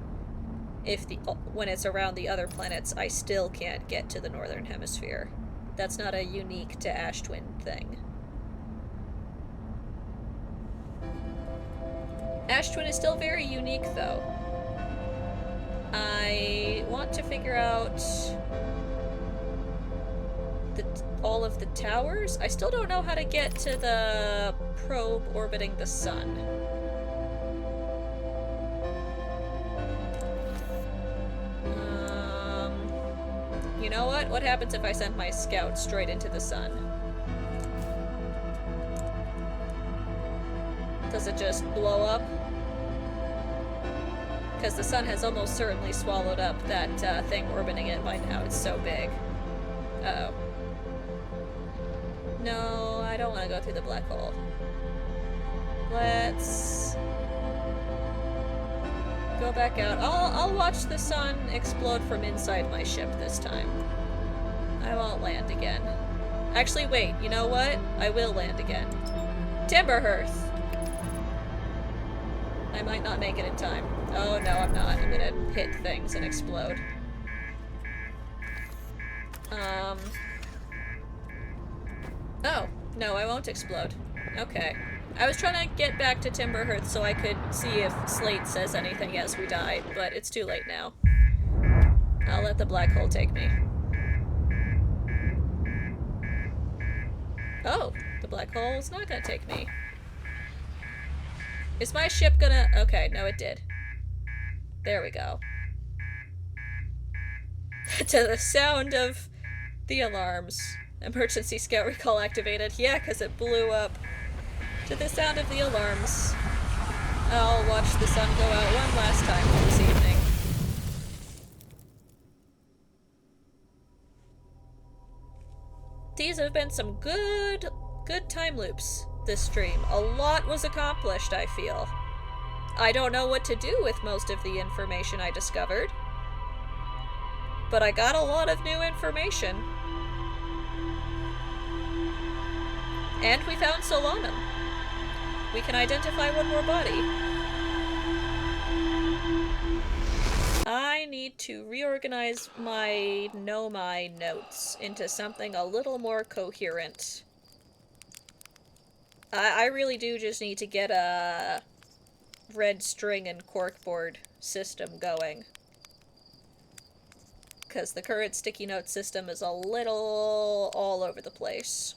[SPEAKER 1] When it's around the other planets, I still can't get to the northern hemisphere. That's not a unique to Ash Twin thing. Ash Twin is still very unique, though. I want to figure out all of the towers. I still don't know how to get to the probe orbiting the sun. You know what? What happens if I send my scout straight into the sun? Does it just blow up? Because the sun has almost certainly swallowed up that thing orbiting it by now. It's so big. Uh-oh. No, I don't want to go through the black hole. Let's go back out. I'll watch the sun explode from inside my ship this time. I won't land again. Actually, wait, you know what? I will land again. Timberhearth! I might not make it in time. Oh no, I'm not. I'm gonna hit things and explode. Oh, no, I won't explode. Okay. I was trying to get back to Timberhearth so I could see if Slate says anything as we die, but it's too late now. I'll let the black hole take me. Oh, the black hole is not gonna take me. Is my ship gonna... Okay, no it did. There we go. To the sound of the alarms. Emergency scout recall activated. Yeah, because it blew up. To the sound of the alarms. I'll watch the sun go out one last time this evening. These have been some good time loops this stream. A lot was accomplished, I feel. I don't know what to do with most of the information I discovered, but I got a lot of new information. And we found Solanum. We can identify one more body. I need to reorganize my Nomai notes into something a little more coherent. I really do just need to get a red string and corkboard system going. Because the current sticky note system is a little all over the place.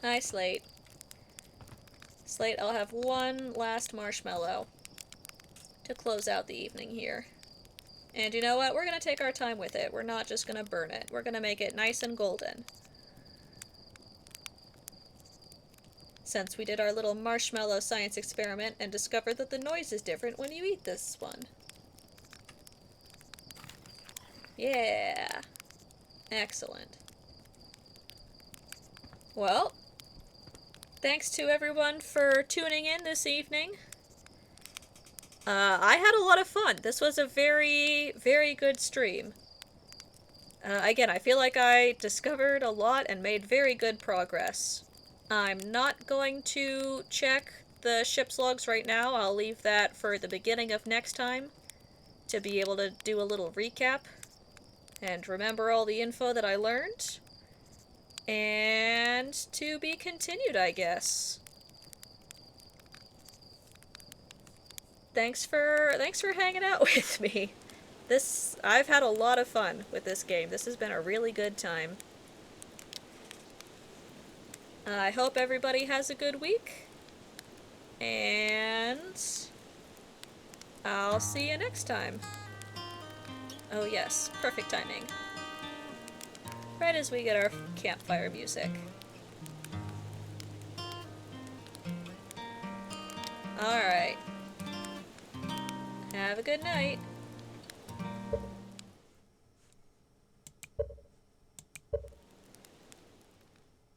[SPEAKER 1] Hi, Slate. Slate, I'll have one last marshmallow to close out the evening here. And you know what? We're gonna take our time with it. We're not just gonna burn it. We're gonna make it nice and golden. Since we did our little marshmallow science experiment and discovered that the noise is different when you eat this one. Yeah. Excellent. Well, thanks to everyone for tuning in this evening. I had a lot of fun. This was a very, very good stream. Again, I feel like I discovered a lot and made very good progress. I'm not going to check the ship's logs right now. I'll leave that for the beginning of next time to be able to do a little recap and remember all the info that I learned. And to be continued, I guess. Thanks for hanging out with me. I've had a lot of fun with this game. This has been a really good time. I hope everybody has a good week. And I'll see you next time. Oh yes, perfect timing. Right as we get our campfire music. Alright. Have a good night.